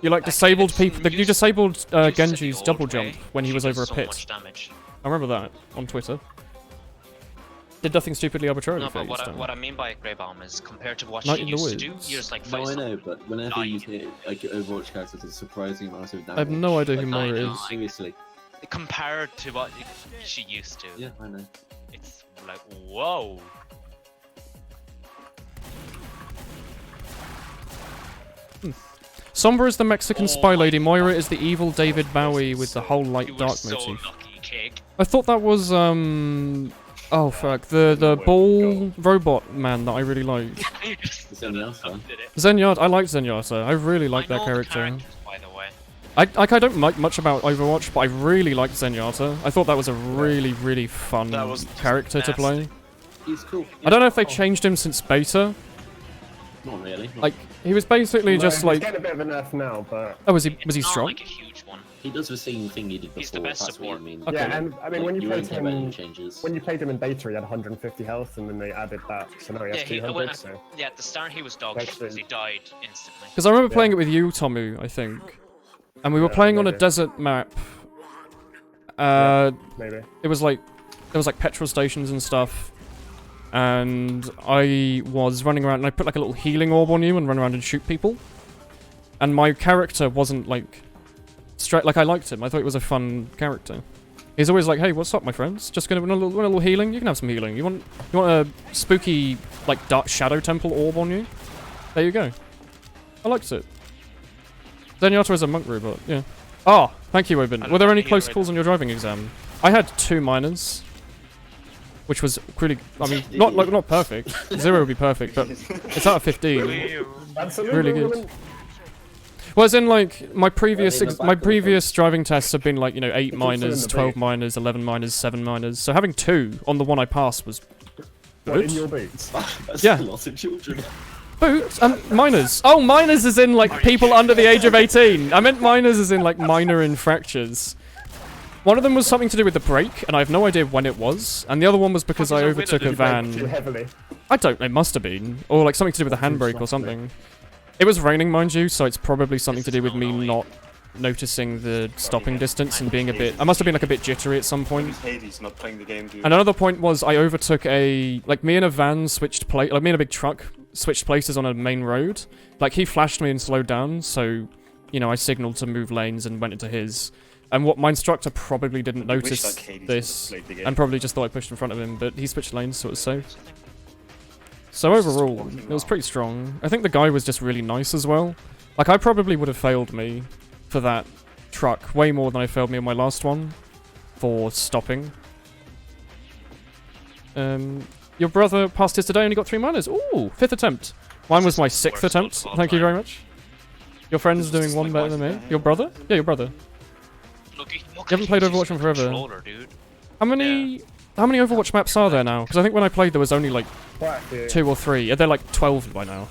You like That disabled kid people. You used- disabled used to Genji's the double old jump way. when he She was did over a so pit. much damage. I remember that on Twitter. Did nothing stupidly arbitrarily No, for but you. what I mean by Grey Bomb is compared to what Night she in the used to do, Woods. you're just like No, I fight know, but whenever you dying. hit like Overwatch characters, a surprising amount of damage. I have no idea who Like, Moira know. is. Seriously. Compared to what she used to. Yeah, I know. It's like, whoa. Sombra is the Mexican Oh spy my lady. Moira God. is the evil David Bowie with the whole light You were dark so motif. lucky, Cake. I thought that was oh fuck, the ball robot man that I really liked. You just It's only us, huh? did it. Zenyatta, I liked Zenyatta. I really liked I that know the character. characters, by the way. I don't like much about Overwatch, but I really liked Zenyatta. I thought that was a really fun That was just character to play. He's cool. I don't know if they changed him since beta. Not really. Like he was basically No, just he's like, getting a bit of a nerf now, but oh, was he It's not strong? like a huge one. He does the same thing he did before. He's the best that's what support. I mean. Okay. yeah, and I mean when you won't played care about any him, changes. when you played him in beta, he had 150 health, and then they added that, so now he has Yeah, he, 200. So yeah, at the start he was dog shit because he died instantly. Because I remember playing it with you, Tomu, I think, and we were Yeah, playing on a maybe. desert map. maybe. It was like there was like petrol stations and stuff, and I was running around and I put like a little healing orb on you and run around and shoot people. And my character wasn't like straight. Like I liked him. I thought he was a fun character. He's always like, "Hey, what's up, my friends? Just gonna want a little healing. You can have some healing. You want a spooky like dark shadow temple orb on you? There you go." I liked it. Zenyatta is a monk robot. Yeah. Oh, thank you, Obin. Were there any close calls on your driving exam? I had 2 minors, which was pretty. I mean, not perfect. 0 would be perfect, but it's out of 15. Absolutely. Really good. Well, as in like my previous driving tests have been like 8 also in minors, the 12 boot. minors, 11 minors, 7 minors. So having 2 on the one I passed was What, in good. your boots? That's Yeah. a lot of children. Boots and minors. Oh, minors is in like people under the age of 18. I meant minors as in like minor infractures. One of them was something to do with the brake, and I have no idea when it was. And the other one was because I overtook a Too van. heavily. I don't. It must have been, or like something to do with a handbrake or something. It was raining, mind you, so it's probably something to do with me not noticing the stopping distance and being a bit. I must have been like a bit jittery at some point. Hades not playing the game, dude. And another point was I overtook me and a van switched me and a big truck switched places on a main road. Like he flashed me and slowed down, so I signaled to move lanes and went into his. And what my instructor probably didn't I wish, notice like, Hades this, would've played the game. and probably just thought I pushed in front of him, but he switched lanes, so it was safe. So overall, it was pretty strong. I think the guy was just really nice as well. Like, I probably would have failed me for that truck way more than I failed me on my last one for stopping. Your brother passed his today and he got 3 minors. Ooh, 5th attempt. Mine was my 6th attempt. Thank you very much. Your friend's doing one better than me. Your brother? Yeah, your brother. Look, You haven't played Overwatch in forever. Dude. How many Overwatch maps are there now? Because I think when I played there was only like Quite a few. 2 or 3. Are there like 12 by now?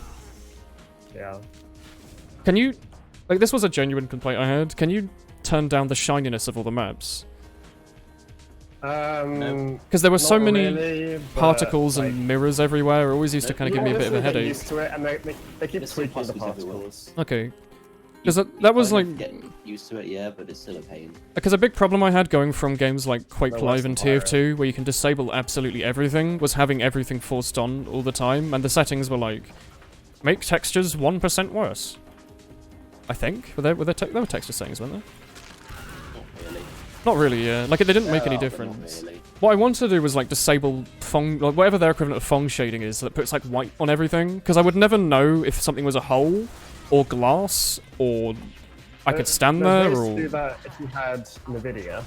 Yeah. Can you... Like, this was a genuine complaint I had. Can you turn down the shininess of all the maps? Because there were so Not many really, but, particles like, and mirrors everywhere. It always used to kind of give me a bit of a honestly, headache. Get used to it, and they keep There's still tweaking the particles everywhere. particles. Okay. Because that was Kind like... of getting used to it, yeah, but it's still a pain. Because a big problem I had going from games like Quake No, Live that's and fire. TF2, where you can disable absolutely everything, was having everything forced on all the time, and the settings were like, make textures 1% worse. I think. There were texture settings, weren't there? Not really. Not really, yeah. Like, they didn't make any Not difference. really. What I wanted to do was, like, disable Fong... Like, whatever their equivalent of Fong shading is, that puts, like, white on everything. Because I would never know if something was a hole, or glass, or I could stand there, There's ways or... to do that if you had NVIDIA.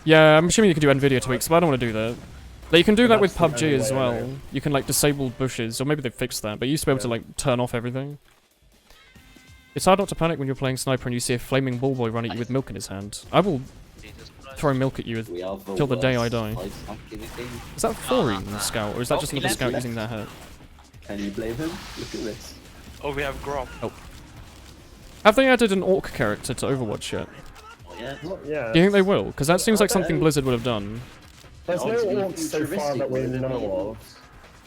Yeah, I'm assuming you can do NVIDIA tweaks, but I don't want to do that. Like, you can do that with That's the PUBG only as way I well. know. You can, like, disable bushes, or maybe they fixed that, but you used to be able to, like, turn off everything. It's hard not to panic when you're playing Sniper and you see a flaming ball boy run at you with milk in his hand. I will throw milk at you We are till the day I worst die. life activity. Is that Foreign Scout, or is that just another scout using their hat? Can you blame him? Look at this. Oh, we have Grom. Have they added an orc character to Overwatch yet? Oh, yeah. Not yet. Do you think they will? Because that seems like something know. Blizzard would have done. There's no Oh, it's orcs so far that we futuristic, know of.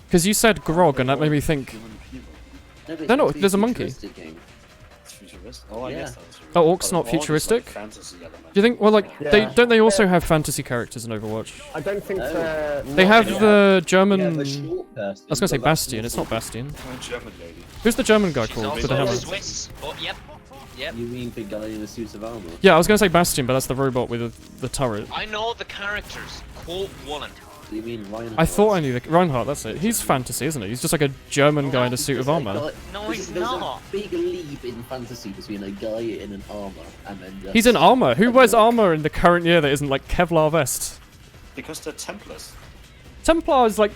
Because you said Grog, and that made me think... No, but No, no, it's there's a monkey. futuristic game. It's futuristic. futurist. Oh, I Yeah. guess that's true. Oh, Orc's But not Orc is, like, futuristic? fantasy element. Do you think? Well, like Yeah. they also have fantasy characters in Overwatch? I don't think Oh. They have the German. Yeah, I the was short person, gonna say but that's Bastion. It's not Bastion. Oh, German lady. Who's the German guy She's called with also the hammer? Swiss. Oh, yep. Yep. You mean the guy in a suit of armor? Yeah, I was gonna say Bastion, but that's the robot with the turret. I know the characters. Quote Woolen. You mean Reinhardt? I thought I knew the Reinhardt. That's it. He's fantasy, isn't he? He's just like a German guy in a suit of armor. No, There's- he's there's not. a big leap in fantasy between a guy in an armor and then just He's in armor. Who wears armor in the current year that isn't like Kevlar vest? Because they're Templars. Templar is like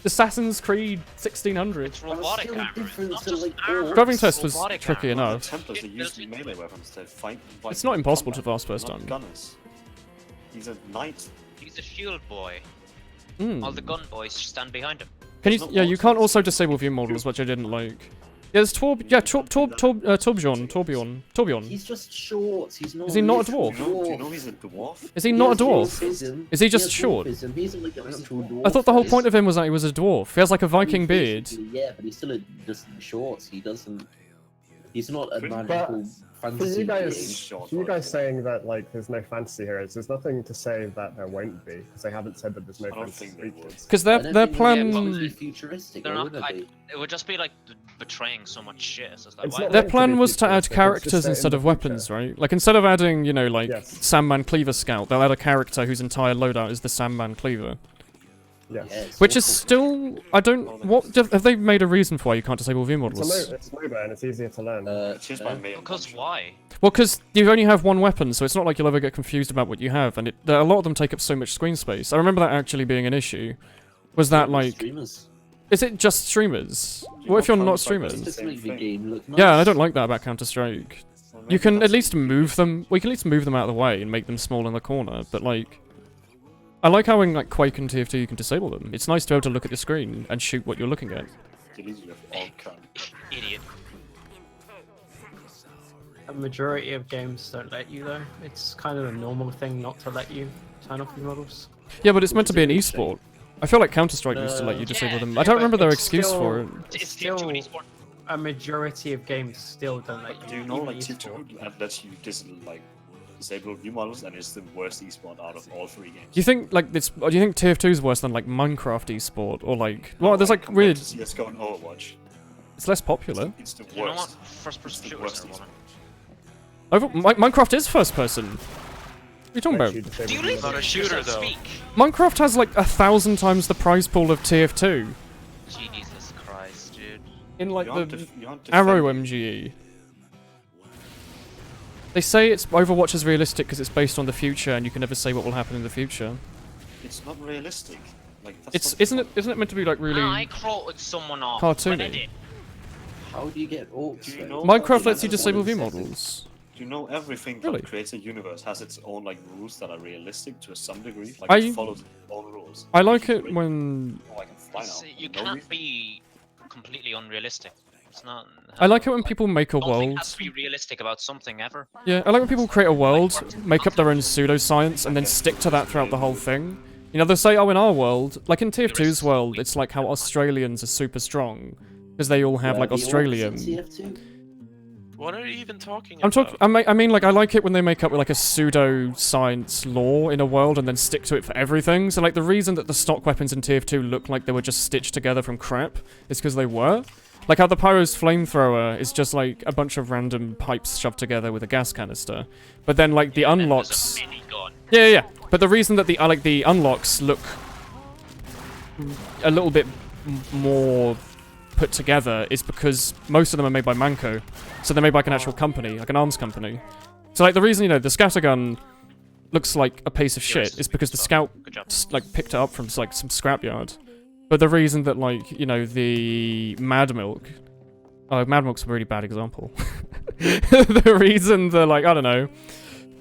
Assassin's Creed 1600. It's robotic still armor. It's different not to, just like, armor. orcs. Driving it's test was robotic tricky armor. enough. Templars, they It use builds melee weapons to fight. It's not impossible combat, to fast first not time. gunners. He's a knight. He's a shield boy. Mm. All the gun boys stand behind him. Can you? There's not Yeah, you orcs can't in also this. disable view models, which I didn't like. Yeah, there's Torbjorn. He's just short. He's not. Is he not a literal dwarf? Do you know he's a dwarf? Is he not a dwarf? dwarfism. Is he just has short? dwarfism. He's like an actual dwarf. I thought the whole face. point of him was that he was a dwarf. He has like a Viking beard. Yeah, but he's still just short. He doesn't. He's not a But magical For fantasy you guys, being. short for you guys version. saying that like there's no fantasy heroes, there's nothing to say that there won't be because they haven't said that there's no I don't fantasy think they would. creatures. Because I their don't think plan. they're probably futuristic. They're or not. would they be? It would just be like betraying so much shit. So it's like, It's why not Their meant to plan be was to add futuristic, it's just characters set in instead the of future. weapons, right? Like instead of adding, you know, like Yes. Sandman Cleaver Scout, they'll add a character whose entire loadout is the Sandman Cleaver. Yes. Yeah, it's Which is awful. still, I don't. What have they made a reason for why you can't disable view It's, models? it's MOBA and it's easier to learn. It's just my main Because function. why? Well, because you only have one weapon, so it's not like you'll ever get confused about what you have, and a lot of them take up so much screen space. I remember that actually being an issue. Was that like? Streamers. Is it just streamers? You What if you're know, not Counter-Strike streamers? does the Just same make the thing. game look nice. Yeah, and I don't like that about Counter-Strike. Well, You maybe can at that's least something move them. We can at least move them out of the way and make them small in the corner. But like, I like how in like Quake and TF2 you can disable them. It's nice to be able to look at the screen and shoot what you're looking at. deleted of all kind. Idiot. A majority of games don't let you though. It's kind of a normal thing not to let you turn off your models. Yeah, but it's meant to be an esport. I feel like Counter-Strike used to let you disable Yeah, them. I don't remember their it's excuse still- for it. It's still- still esport. A majority of games still don't let you. Do you know even like esport. TF2 lets you disable view models and it's the worst esport out of all three games? Do you think like this? Do you think TF2 is worse than like Minecraft esport or like? Well, there's like compared weird. to CS:GO and Overwatch. It's less popular. It's the worst. You know what? First person It's the shooters worst are woman. Minecraft is first person. What are you talking about? Do you listen Not a to shooter, yourself though. speak? Minecraft has like 1,000 times the prize pool of TF2 Jesus Christ, dude. in like You aren't the you aren't Arrow defending- MGE. They say it's Overwatch is realistic because it's based on the future and you can never say what will happen in the future. It's not realistic. Like that's It's not- isn't it meant to be like really? I quoted someone off. cartoony. When I did. How do you get orcs? Do you though? know- Minecraft lets you That's disable one view of the settings. models. You know, everything Really? that creates a universe has its own like rules that are realistic to some degree. Like I- it follows its own rules. I like it when Oh, I can fly now. You No can't reason. be completely unrealistic. It's not. I like it when people make a Nothing world. has to be realistic about something ever. Yeah, I like when people create a world, make up their own pseudoscience, and then stick to that throughout the whole thing. You know, they'll say, oh, in our world, like in TF2's world, it's like how Australians are super strong. Because they all have, Yeah, like, the orcs in Australian... CF2? What are you even talking I'm about? talking. I mean, like, I like it when they make up like a pseudo-science law in a world and then stick to it for everything. So, like, the reason that the stock weapons in TF2 look like they were just stitched together from crap is because they were. Like how the Pyro's flamethrower is just like a bunch of random pipes shoved together with a gas canister. But then, like, the And there's unlocks. a minigun. Yeah. But the reason that the unlocks look a little bit more put together is because most of them are made by Manco. So they're made by like an actual company, like an arms company. So like the reason, you know, the scattergun looks like a piece of shit is because the scout Good job. like picked it up from like some scrapyard. But the reason that, like, you know, the Mad Milk... Oh, Mad Milk's a really bad example. The reason the, like, I don't know,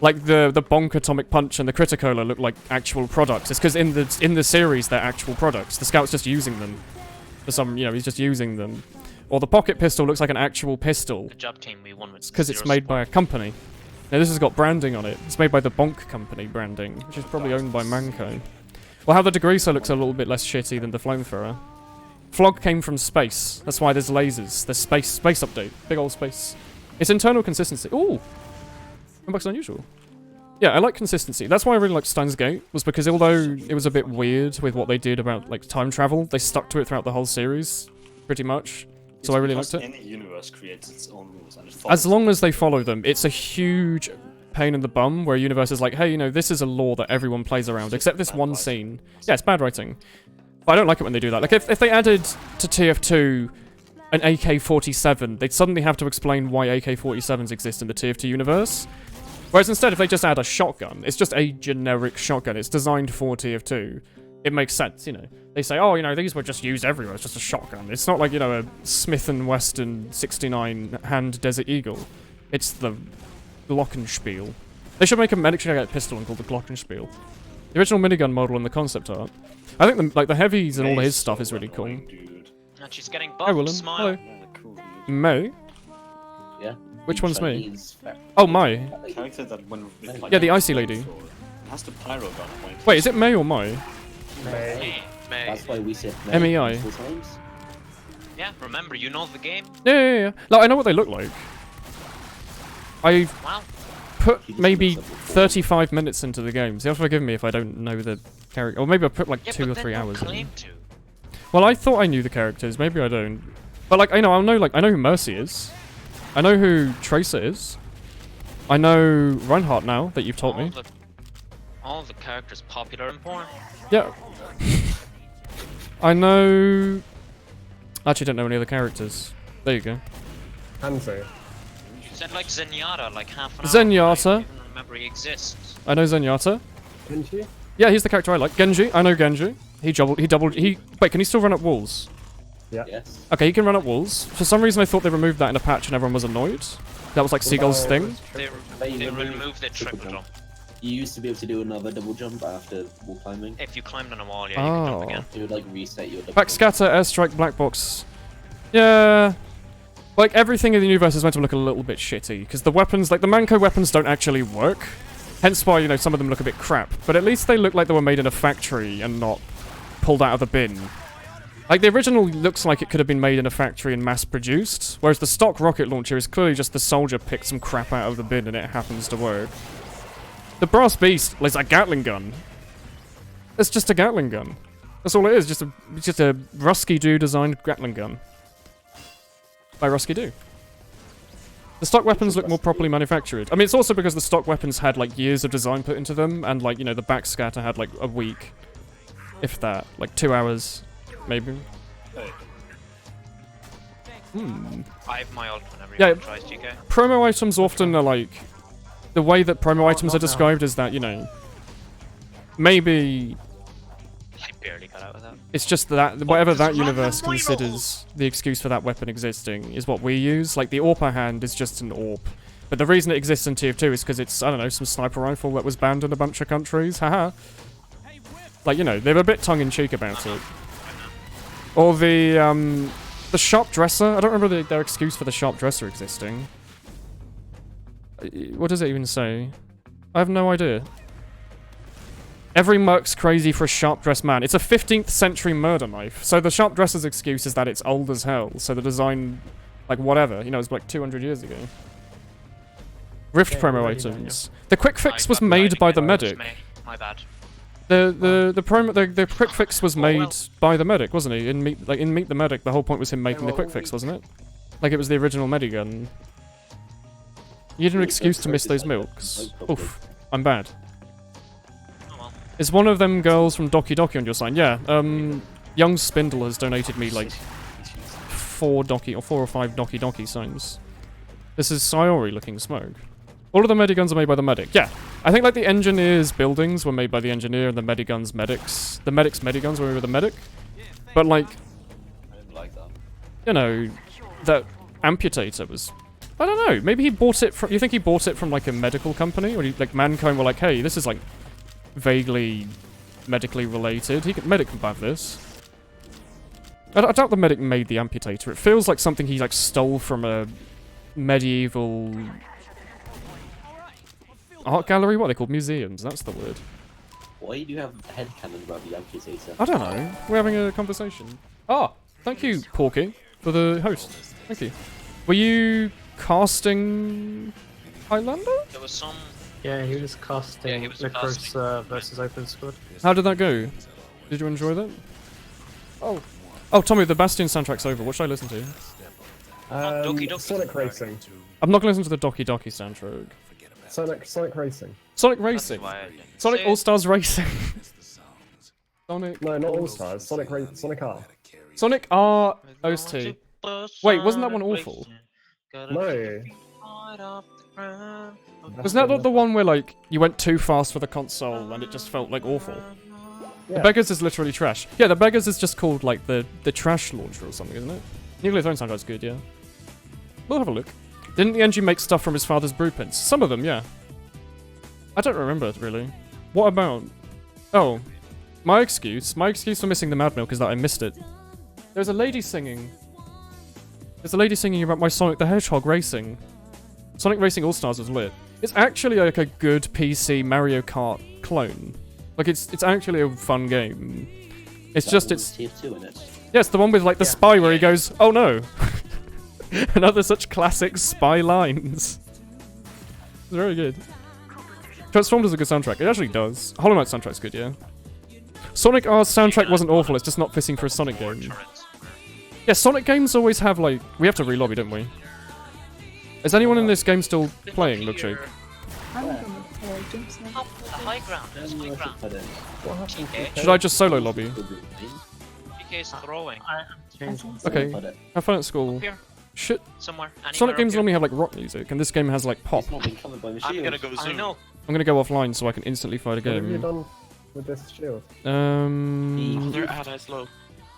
like the Bonk Atomic Punch and the Criticola look like actual products is because in the series they're actual products. The Scout's just using them. For some, you know, he's just using them. Or the Pocket Pistol looks like an actual pistol. Good job, team. We won with Because it's 0 made by a support. company. Now this has got branding on it. It's made by the Bonk Company branding, which is probably owned by Manco. Well, how the Degreaser looks a little bit less shitty than the Flamethrower. Flog came from space. That's why there's lasers. There's space update. Big old space. It's internal consistency. Ooh! Unbox unusual. Yeah, I like consistency. That's why I really liked Steins Gate, was because although it was a bit weird with what they did about, like, time travel, they stuck to it throughout the whole series, pretty much. So I really liked it. Any universe creates its own rules and it As long as they follow them, it's a huge pain in the bum where a universe is like, hey, you know, this is a law that everyone plays around, except this one scene. Yeah, it's bad writing. But I don't like it when they do that. Like, if they added to TF2 an AK-47, they'd suddenly have to explain why AK-47s exist in the TF2 universe. Whereas instead, if they just add a shotgun, it's just a generic shotgun. It's designed for TF2. It makes sense, you know. They say, oh, you know, these were just used everywhere. It's just a shotgun. It's not like, you know, a Smith & Wesson 69 hand Desert Eagle. It's the Glockenspiel. They should make a medic pistol called the Glockenspiel. The original minigun model and the concept art. I think the heavies and all of his stuff is really cool. And she's getting Hi, buffed. Woolen. Smile. Hello. May? Yeah. Which one's me? Chinese fa- Oh, Mai. character that when Yeah, the icy lady. has the pyro gun. When Wait, is it May or Mai? May. That's why we said MEI. multiple times. Yeah, remember, you know the game. Yeah. Like, I know what they look like. I've Wow. put maybe 35 minutes into the game, so you have to forgive me if I don't know the character. Or maybe I put like Yeah, 2 but or then 3 you hours in. claim to. Well, I thought I knew the characters, maybe I don't. But like, I know who Mercy is. I know who Tracer is. I know Reinhardt now that you've taught me. All the characters popular in porn. Yeah. I know... I actually don't know any other characters. There you go. Hanzo. You said like Zenyatta like half an hour. Zenyatta. I don't even remember he exists. I know Zenyatta. Genji? Yeah, he's the character I like. Genji. I know Genji. He doubled... Wait, can he still run up walls? Yeah. Yes. Okay, he can run up walls. For some reason I thought they removed that in a patch and everyone was annoyed. That was like Seagull's thing. They removed the triple jump. You used to be able to do another double jump after wall climbing. If you climbed on a wall, yeah, you can jump Oh. again. It would like reset your double Backscatter, airstrike, black box. Yeah. Like, everything in the universe is meant to look a little bit shitty, because the weapons, like, the Manco weapons don't actually work. Hence why, you know, some of them look a bit crap. But at least they look like they were made in a factory and not pulled out of the bin. Like, the original looks like it could have been made in a factory and mass-produced, whereas the stock rocket launcher is clearly just the soldier picked some crap out of the bin and it happens to work. The Brass Beast is a Gatling gun. It's just a Gatling gun. That's all it is, just a Rusky-Doo designed Gatling gun. By Rusky-Doo. The stock weapons look more properly manufactured. I mean, it's also because the stock weapons had, like, years of design put into them, and, like, you know, the backscatter had, like, a week. If that. Like, 2 hours. Maybe. I have my ult whenever Yeah, you tries GK. Promo items often are, like... The way that promo items are described is that, you know... Maybe... I barely got out of that. It's just that whatever that universe considers the excuse for that weapon existing is what we use. Like, the AWP hand is just an AWP. But the reason it exists in TF2 is because it's, I don't know, some sniper rifle that was banned in a bunch of countries. Haha. Like, you know, they're a bit tongue-in-cheek about it. Or the sharp dresser. I don't remember their excuse for the sharp dresser existing. What does it even say? I have no idea. Every merc's crazy for a sharp-dressed man. It's a 15th century murder knife. So the sharp dresser's excuse is that it's old as hell. So the design, like whatever, you know, it's like 200 years ago. Rift promo items. The quick fix was made by the medic. My bad. The quick fix was made by the medic, wasn't he? In Meet the Medic, the whole point was him making the quick fix, wasn't it? Like it was the original medigun. You had an excuse to miss those milks. Oof, I'm bad. Is one of them girls from Doki Doki on your sign? Yeah, Young Spindle has donated me like 4 or 5 Doki Doki signs. This is Sayori looking smoke. All of the mediguns are made by the medic. Yeah, I think like the engineer's buildings were made by the engineer and the mediguns medics. The medics mediguns were made by the medic. But like, I didn't like that. you know, that amputator was... I don't know, maybe he bought it from... You think he bought it from like a medical company? Or like Mankind were like, hey, this is like vaguely medically related. Medic can have this. I doubt the medic made the amputator. It feels like something he like stole from a medieval art gallery. What are they called? Museums. That's the word. Why do you have a headcanon about the amputator? I don't know. We're having a conversation. Ah, thank you, Porky, for the host. Thank you. Were you casting Highlander? There was some. Yeah, he was casting he was Licorice casting. versus Open Squad. How did that go? Did you enjoy that? Oh, Tommy, the Bastion soundtrack's over. What should I listen to? Doki Doki. Sonic Racing. I'm not gonna listen to the Doki Doki soundtrack. Sonic Racing. Sonic Racing. Sonic Say All Stars Racing. Sonic. No, not All Stars. Sonic R. Sonic R OST. Wait, wasn't that one awful? No. Was that not the one where like you went too fast for the console and it just felt like awful? The Yeah. Beggars is literally trash. Yeah, the Beggars is just called like the trash launcher or something, isn't it? Nuclear Throne soundtrack's good, yeah. We'll have a look. Didn't the engine make stuff from his father's blueprints? Some of them, yeah. I don't remember really. What about? Oh, my excuse for missing the Mad Milk is that I missed it. There's a lady singing. There's a lady singing about my Sonic the Hedgehog racing. Sonic Racing All Stars was lit. It's actually like a good PC Mario Kart clone. Like it's actually a fun game. It's just it's tier 2 in it. yeah, it's the one with like the spy where he goes, "Oh no," and other such classic spy lines. It's very good. Transformed is a good soundtrack. It actually does. Hollow Knight soundtrack's good, yeah. Sonic R's soundtrack wasn't awful. It's just not fitting for a Sonic game. Yeah, Sonic games always have like we have to re-lobby, don't we? Is anyone in this game still playing Milkshake? I'm gonna play Jinx now. Up the high ground. There's high ground. PK. Should I just solo lobby? PK is throwing. Okay. Have fun at school. Here. Shit. Somewhere. Sonic games here. normally have like rock music, and this game has like pop. It's not been covered by I'm machines. gonna go I zoom. know. I'm gonna go offline so I can instantly fight a What have you game. done with this shield? They're that's low.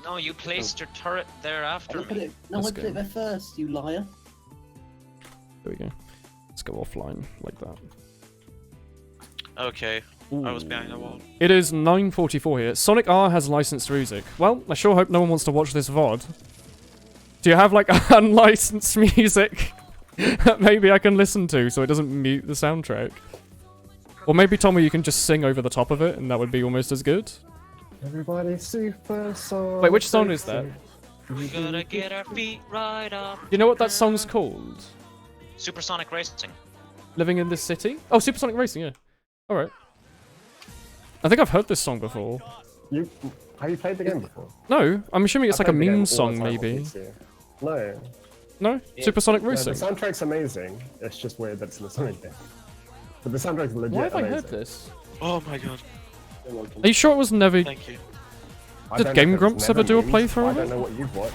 No, you placed your turret there after I put me. it, no, Let's I put go. it there first, you liar. There we go. Let's go offline like that. Okay, I was behind the wall. It is 9:44 here. Sonic R has licensed music. Well, I sure hope no one wants to watch this VOD. Do you have like unlicensed music that maybe I can listen to so it doesn't mute the soundtrack? Or maybe Tommy, you can just sing over the top of it and that would be almost as good. Everybody super Sonic. Wait, which song is that? We gotta get our feet right up. You know what that song's called? Supersonic Racing. Living in this City? Oh, Supersonic Racing, yeah. Alright. I think I've heard this song before. Have you played the game before? No, I'm assuming it's I like a played the game all meme the song, time on maybe. PC. No. No? Supersonic No, the Racing? soundtrack's amazing. It's just weird that it's in the Sonic game. But the soundtrack's legit Why have I amazing. heard this? Oh my god, You're welcome. Are you sure it was never... thank you. I Did don't know Game if it's Grumps never ever do a memes. playthrough I of don't it? know what you've watched.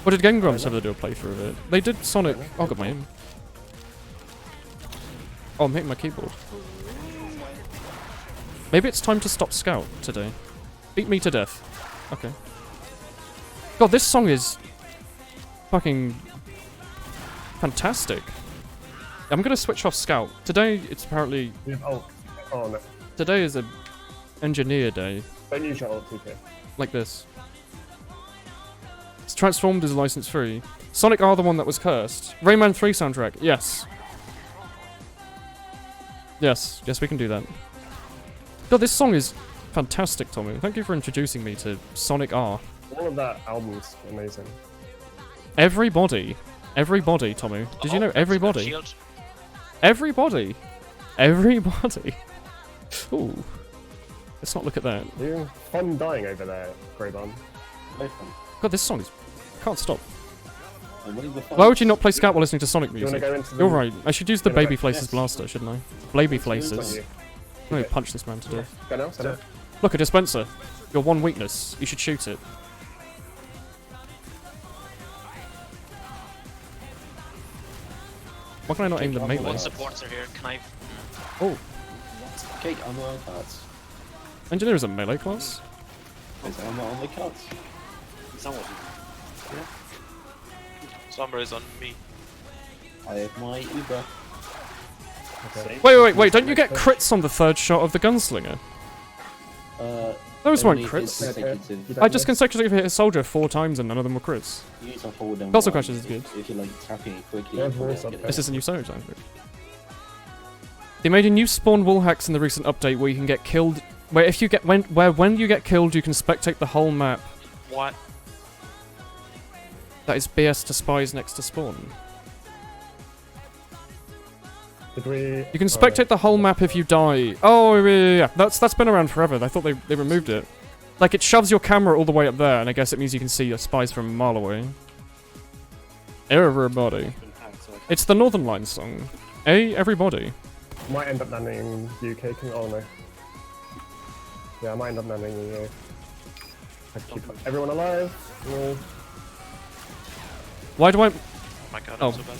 Or did Game Grumps ever do a playthrough of it? They did Sonic... Oh, I got my aim. Oh, I'm hitting my keyboard. Maybe it's time to stop Scout today. Beat me to death. Okay. God, this song is... fucking... fantastic. I'm gonna switch off Scout. Today, it's apparently... Oh no. Today is a... engineer day. Don't use your ult, TK. Like this. It's Transformed is license free. Sonic R, the one that was cursed. Rayman 3 soundtrack, yes. Yes, we can do that. God, this song is fantastic, Tommy. Thank you for introducing me to Sonic R. All of that album's amazing. Everybody, Tommy. Did you know everybody? Shield. Everybody. Ooh. Let's not look at that. You fun dying over there, Greybon. Very fun. God, this song is... Can't stop. And when the Why would you not play Scout while listening to Sonic You wanna music? go into the... You're right. I should use the You wanna Baby go- Places yes. blaster, shouldn't I? Baby It's Places. on you. I'm gonna punch this man to death. Go now, go now. Look, a dispenser. Your one weakness. You should shoot it. Why can I not aim the melee? What supports are here? Can I? Oh, Cake armor on cards. Engineer is a melee class? There's armor on the cards. Summer is on me. I have my Uber. Wait, don't you get crits on the third shot of the gunslinger? Those weren't Only crits. consecutive. I just consecutively hit a soldier 4 times and none of them were crits. Use a hold and Puzzle one crashes is good. If you're like tapping it quickly. Yeah, you probably voice get up it. This is a new Sonic soundtrack. They made a new spawn wall hacks in the recent update where you can get killed. Where if you get when you get killed, you can spectate the whole map. What? That is BS to spies next to spawn. Did we? You can spectate the whole map if you die. Oh, yeah. That's been around forever. I thought they removed it. Like, it shoves your camera all the way up there, and I guess it means you can see your spies from a mile away. Everybody. It's the Northern Line song. Hey, everybody. Might end up landing in UK. Oh no. Yeah, I might end up landing in UK. I keep everyone alive. Yeah. Why do I... Oh my god, I'm so bad.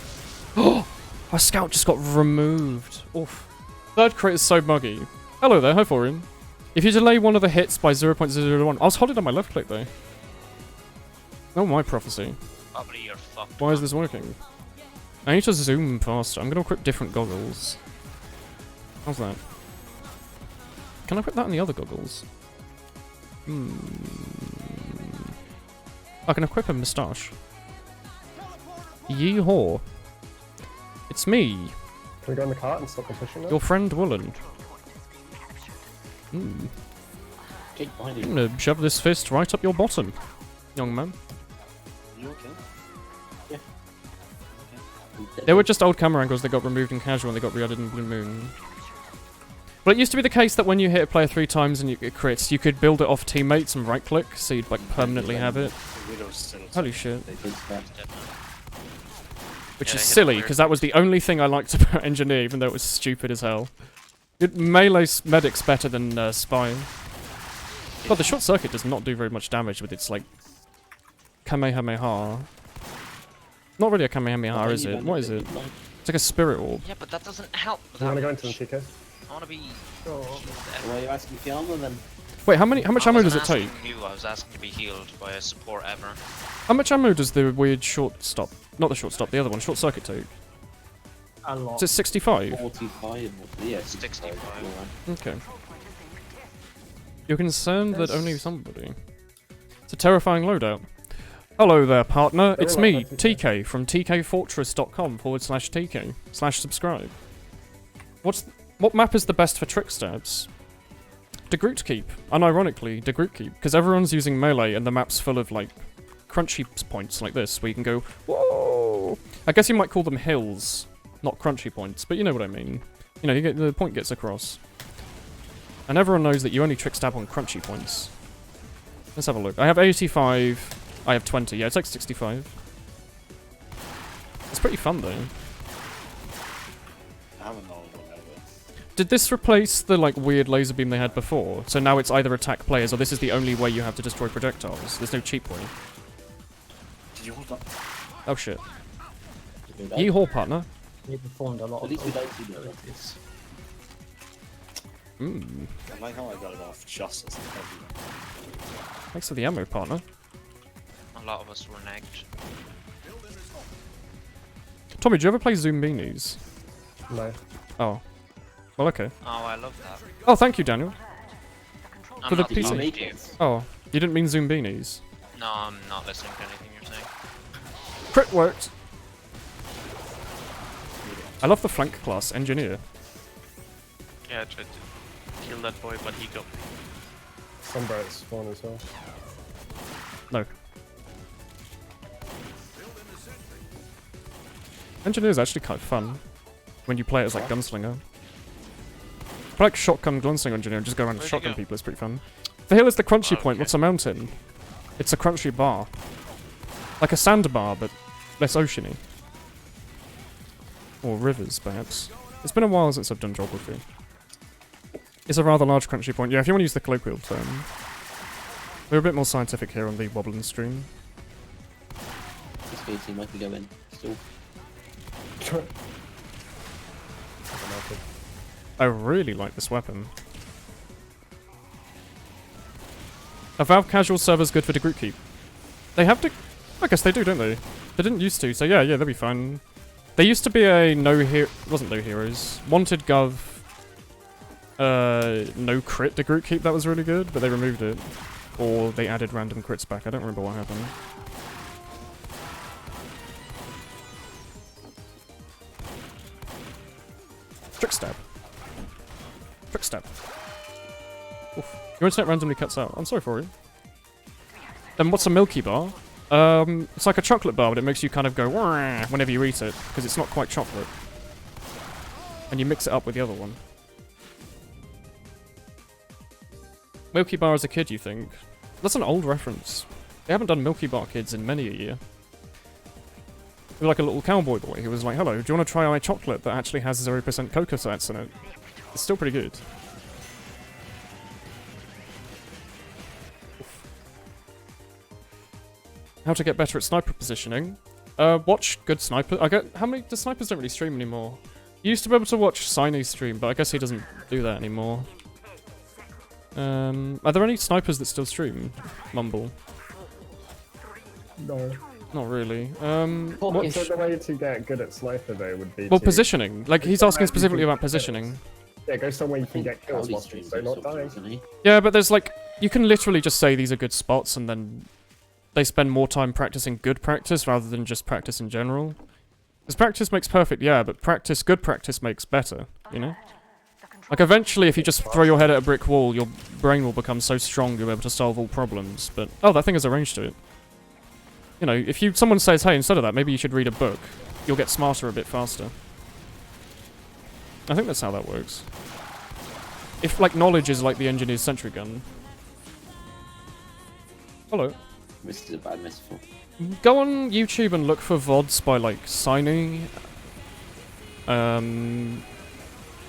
Oh! My scout just got removed. Oof. Third crit is so buggy. Hello there, hi Forian. If you delay one of the hits by 0.001... I was holding on my left click though. Oh my prophecy. Probably you're fucked. Why is this working? I need to zoom faster. I'm gonna equip different goggles. How's that? Can I put that on the other goggles? I can equip a moustache. Yee-haw. It's me, Can we go in the cart and stop them pushing your friend Woolen. Jake behind I'm you. gonna shove this fist right up your bottom, young man. You okay? They were just old camera angles that got removed in casual and they got re-added in Blue Moon. But it used to be the case that when you hit a player 3 times and it crits, you could build it off teammates and right-click, so you'd like permanently have it. Holy shit. They did that. Which Yeah, is hit silly, weird. because that was the only thing I liked about Engineer, even though it was stupid as hell. Melee medic's better than Spy. But the short circuit does not do very much damage with its, like, Kamehameha. Not really a Kamehameha, is it? What is it? It's like a spirit orb. Yeah, but that doesn't help. You want to go into them, TK? I want to be. Why are you asking for armor then? Wait, how much ammo does it take? I was asking to be healed by a support ever. How much ammo does the weird short stop, not the short stop, the other one, short circuit take? A lot. Is it 65? 45. Yeah, 65. Okay. You're concerned that only somebody... It's a terrifying loadout. Hello there, partner. It's me, TK, from tkfortress.com/TK/subscribe. What map is the best for trick stabs? De Groot Keep. Unironically, De Groot Keep, because everyone's using melee and the map's full of, like, crunchy points like this, where you can go, whoa! I guess you might call them hills, not crunchy points, but you know what I mean. You know, the point gets across. And everyone knows that you only trick stab on crunchy points. Let's have a look. I have 85, I have 20, yeah, it's like 65. It's pretty fun, though. I haven't known whatever. Did this replace the, like, weird laser beam they had before? So now it's either attack players, or this is the only way you have to destroy projectiles. There's no cheap way. Did you hold that? Oh shit. Yee-haw, partner. We performed a lot At of least we don't see that. abilities. I like how I got it off just as everyone. Thanks for the ammo, partner. A lot of us were negged. Tommy, do you ever play Zoom Beanies? No. Oh. Well, okay. Oh, I love that. Oh, thank you, Daniel. I'm For the not PC. talking to you. Oh, you didn't mean Zoom Beanies. No, I'm not listening to anything you're saying. Crit worked. I love the flank class, Engineer. Yeah, I tried to kill that boy, but he got me. Sunbright's spawn as well. No. Engineer is actually kind of fun when you play it as like Gunslinger. I like shotgun Gunslinger Engineer and just go around and Where'd you shotgun go? people, it's pretty fun. The hill is the crunchy point, Okay. what's a mountain? It's a crunchy bar. Like a sandbar, but less oceany. Or rivers, perhaps. It's been a while since I've done geography. It's a rather large crunchy point. Yeah, if you want to use the colloquial term. We're a bit more scientific here on the Wobbling stream. This game team I can go in. Still. I really like this weapon. Are Valve casual servers good for the group keep? They have to... I guess they do, don't they? They didn't used to, so yeah, they'll be fine. There used to be a wasn't no heroes. Wanted Gov... no crit to group keep, that was really good, but they removed it. Or they added random crits back, I don't remember what happened. Trick stab. Trick stab. Oof. Your internet randomly cuts out. I'm sorry for you. Then what's a Milky Bar? It's like a chocolate bar, but it makes you kind of go "Wah" whenever you eat it, because it's not quite chocolate. and you mix it up with the other one. Milky Bar as a kid, you think? That's an old reference. They haven't done Milky Bar Kids in many a year. They were like a little cowboy boy who was like, hello, do you want to try my chocolate that actually has 0% cocoa sats in it? It's still pretty good. How to get better at sniper positioning? Watch good sniper. The snipers don't really stream anymore. You used to be able to watch Signey stream, but I guess he doesn't do that anymore. Are there any snipers that still stream? Mumble. No. Not really. So the way to get good at sniper though would be positioning. Like, he's asking specifically about positioning. Yeah, go somewhere you can get kills whilst also not dying. Yeah, but there's like, you can literally just say these are good spots and then they spend more time practicing good practice rather than just practice in general. Because practice makes perfect, yeah, but good practice makes better, you know? Like, eventually, if you just throw your head at a brick wall, your brain will become so strong you'll be able to solve all problems, but... Oh, that thing has a range to it. You know, if someone says, hey, instead of that, maybe you should read a book, you'll get smarter a bit faster. I think that's how that works. If, like, knowledge is like the engineer's sentry gun... Hello. This is a bad metaphor. Go on YouTube and look for VODs by, like, Signey.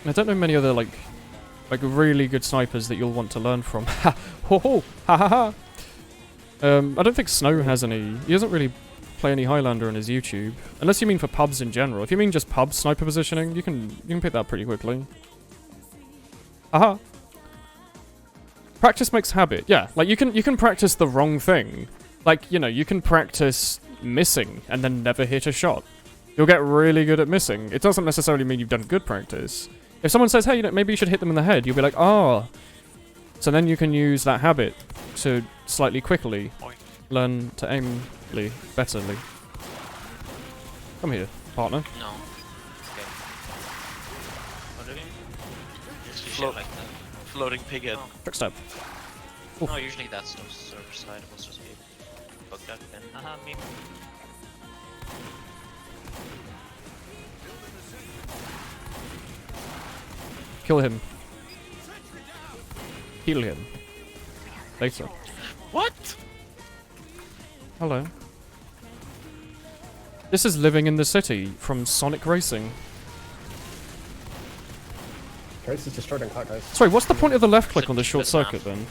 I don't know many other, like really good snipers that you'll want to learn from. Ha! Ho ho! Ha ha ha! I don't think Snow has any... He doesn't really play any Highlander on his YouTube. Unless you mean for pubs in general. If you mean just pub sniper positioning, you can pick that pretty quickly. Haha! Practice makes habit. Yeah, like, you can practice the wrong thing. Like, you know, you can practice missing and then never hit a shot. You'll get really good at missing. It doesn't necessarily mean you've done good practice. If someone says, hey, you know, maybe you should hit them in the head, you'll be like, oh. So then you can use that habit to slightly quickly learn to aim betterly. Come here, partner. No. Okay. What do you? Just Float. like that. Floating pig head. Trick stab. No, usually that's the server side. It was just me. Bugged out again. Haha, me. Kill him. Heal him. Later. What? Hello. This is Living in the City from Sonic Racing. Trace is destroyed in cut, guys. Sorry, what's the point of the left click on the It's a short defense circuit then?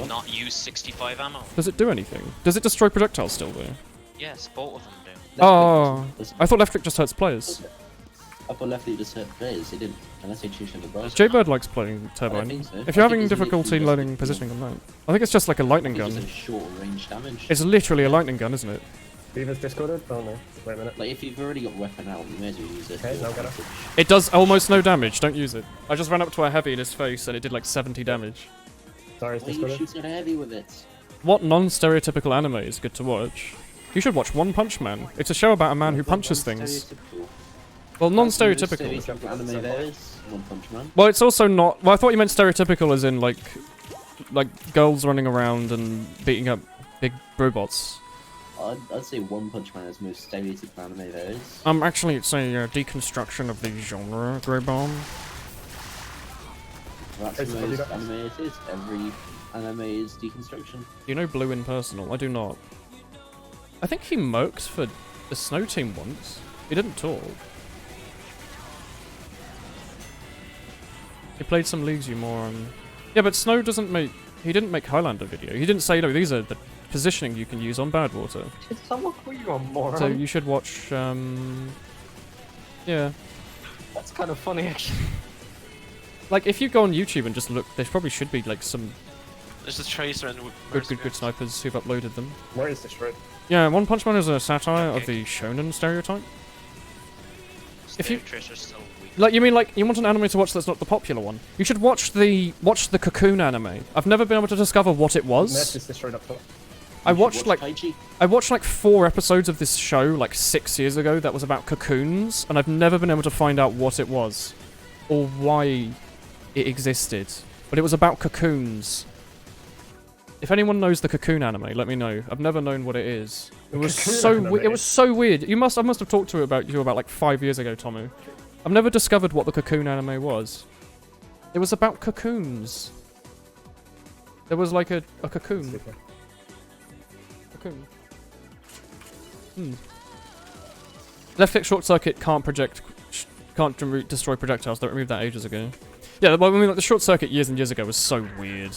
Not use 65 ammo. Does it do anything? Does it destroy projectiles still though? Yes, both of them do. Oh, I thought left click just hurts players. I thought left just hurt players, it didn't. Unless they choose the boss. Jaybird likes playing Turbine. think so. If you're I think having it's difficulty literally learning just- positioning on that, I think it's just like a lightning It's gun. just a short range damage. It's literally a lightning gun, isn't it? Beaver's discorded? Oh no. Wait a minute. Like, if you've already got weapon out, you may as well use it. Okay, now get up. It does almost no damage, don't use it. I just ran up to a heavy in his face and it did like 70 damage. Sorry, it's Why are you discorded. shooting heavy with it? What non-stereotypical anime is good to watch? You should watch One Punch Man. It's a show about a man who punches things. Stereotypical. Well, That's the most non-stereotypical. stereotypical anime there is. One Punch Man. Well, it's also not... Well, I thought you meant stereotypical as in, like girls running around and beating up big robots. I'd say One Punch Man is the most stereotypical anime there is. Actually, it's a deconstruction of the genre, Grey Bomb. That's the most anime it is. Every anime is deconstruction. You know Blue in personal? I do not. I think he murked for the Snow team once. He didn't talk. He played some leagues, you moron. Yeah, but Snow doesn't make... He didn't make Highlander video. He didn't say, no, these are the positioning you can use on Badwater. Did someone call you a moron? So you should watch, yeah. That's kind of funny, actually. Like, if you go on YouTube and just look, there probably should be, like, some There's a tracer and good snipers who've uploaded them. Where is destroyed? Yeah, One Punch Man is a satire of the shonen stereotype. If you... Tracer's so weak. Like, you mean, like, you want an anime to watch that's not the popular one? You should watch the Cocoon anime. I've never been able to discover what it was. Nest is destroyed up top. I watched, like, Kaiji. I watched, like, 4 episodes of this show, like, 6 years ago that was about cocoons, and I've never been able to find out what it was. Or why it existed. But it was about cocoons. If anyone knows the Cocoon anime, let me know. I've never known what it is. It was so it was so weird. I must have talked to you about like 5 years ago, Tomu. I've never discovered what the Cocoon anime was. It was about cocoons. There was like a cocoon. Super. Cocoon. Left click short circuit can't destroy projectiles. They removed that ages ago. Yeah, well, I mean, like, the short circuit years and years ago was so weird.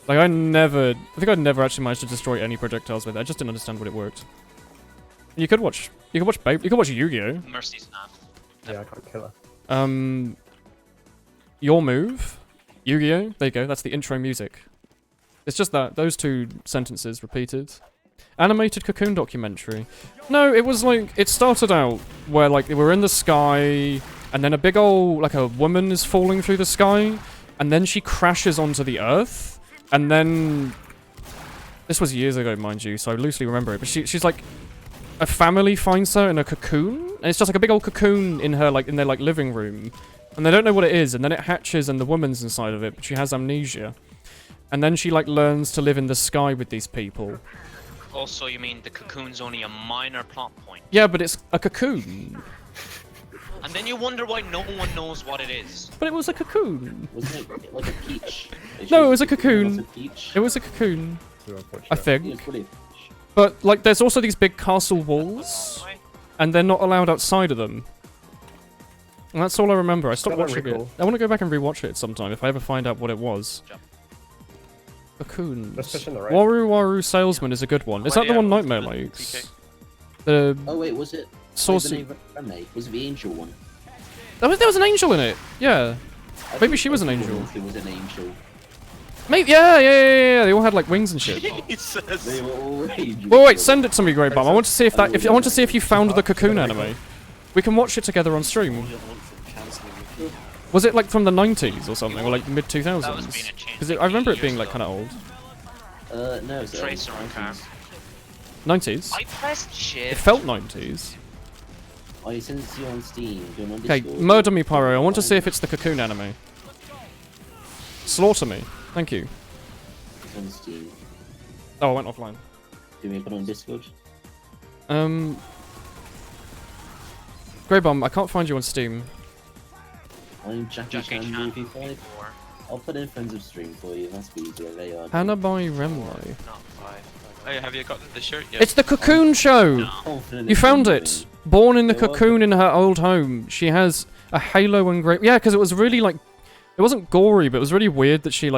Like I think I'd never actually managed to destroy any projectiles with it. I just didn't understand what it worked. You could watch Yu-Gi-Oh. Mercy snap. Yeah, I can't kill her. Your move, Yu-Gi-Oh. There you go. That's the intro music. It's just that those two sentences repeated. Animated Cocoon documentary. No, it was like it started out where like we're in the sky, and then a big old like a woman is falling through the sky, and then she crashes onto the earth, and then this was years ago, mind you, so I loosely remember it. But she's like a family finds her in a cocoon, and it's just like a big old cocoon in her in their living room, and they don't know what it is, and then it hatches and the woman's inside of it, but she has amnesia, and then she learns to live in the sky with these people. Also, you mean the cocoon's only a minor plot point? Yeah, but it's a cocoon. And then you wonder why no one knows what it is. But it was a cocoon. Wasn't it like a peach? No, it was a cocoon. Was a peach? It was a cocoon. Too unfortunate. I Yeah, think. it's really a peach. But there's also these big castle walls, and they're not allowed outside of them. And that's all I remember. I stopped Kinda watching it. recall. I want to go back and rewatch it sometime if I ever find out what it was. Cocoons. Let's fish in the rain. Waru Salesman is a good one. Is that the one Nightmare likes? The Oh wait, was it? saucy. Was it the angel one? There was an angel in it. Yeah. I Maybe think she was an everyone angel. else It was an angel. Maybe. Yeah. They all had wings and shit. Jesus. They were all angels. Wait, send it to me, Grey Bum. I want to see if that. I want to see if you found the Cocoon anime. We can watch it together on stream. Was it from the 90s or something, or mid 2000s? That was being a change. Because I remember it being kind of old. No, it's Tracer on car. 90s. I pressed shift. It felt 90s. I sent it to you on Steam. Do you want Okay, Discord? murder me, Pyro. I want to see if it's the Cocoon anime. Slaughter me. Thank you. It's on Steam. Oh, I went offline. Do we put it on Discord? Grey Bum, I can't find you on Steam. I'm Jackie Jackie Chan Chan Movie 5. I'll put in Friends of Stream for you. That's easier. They are. Hanabai Remlai. Not 5. Hey, have you gotten the shirt yet? It's the Cocoon show! Confident You it's found genuine. it! Born in the You're cocoon in her old home. She has a halo and great. Yeah, because it was really it wasn't gory, but it was really weird that she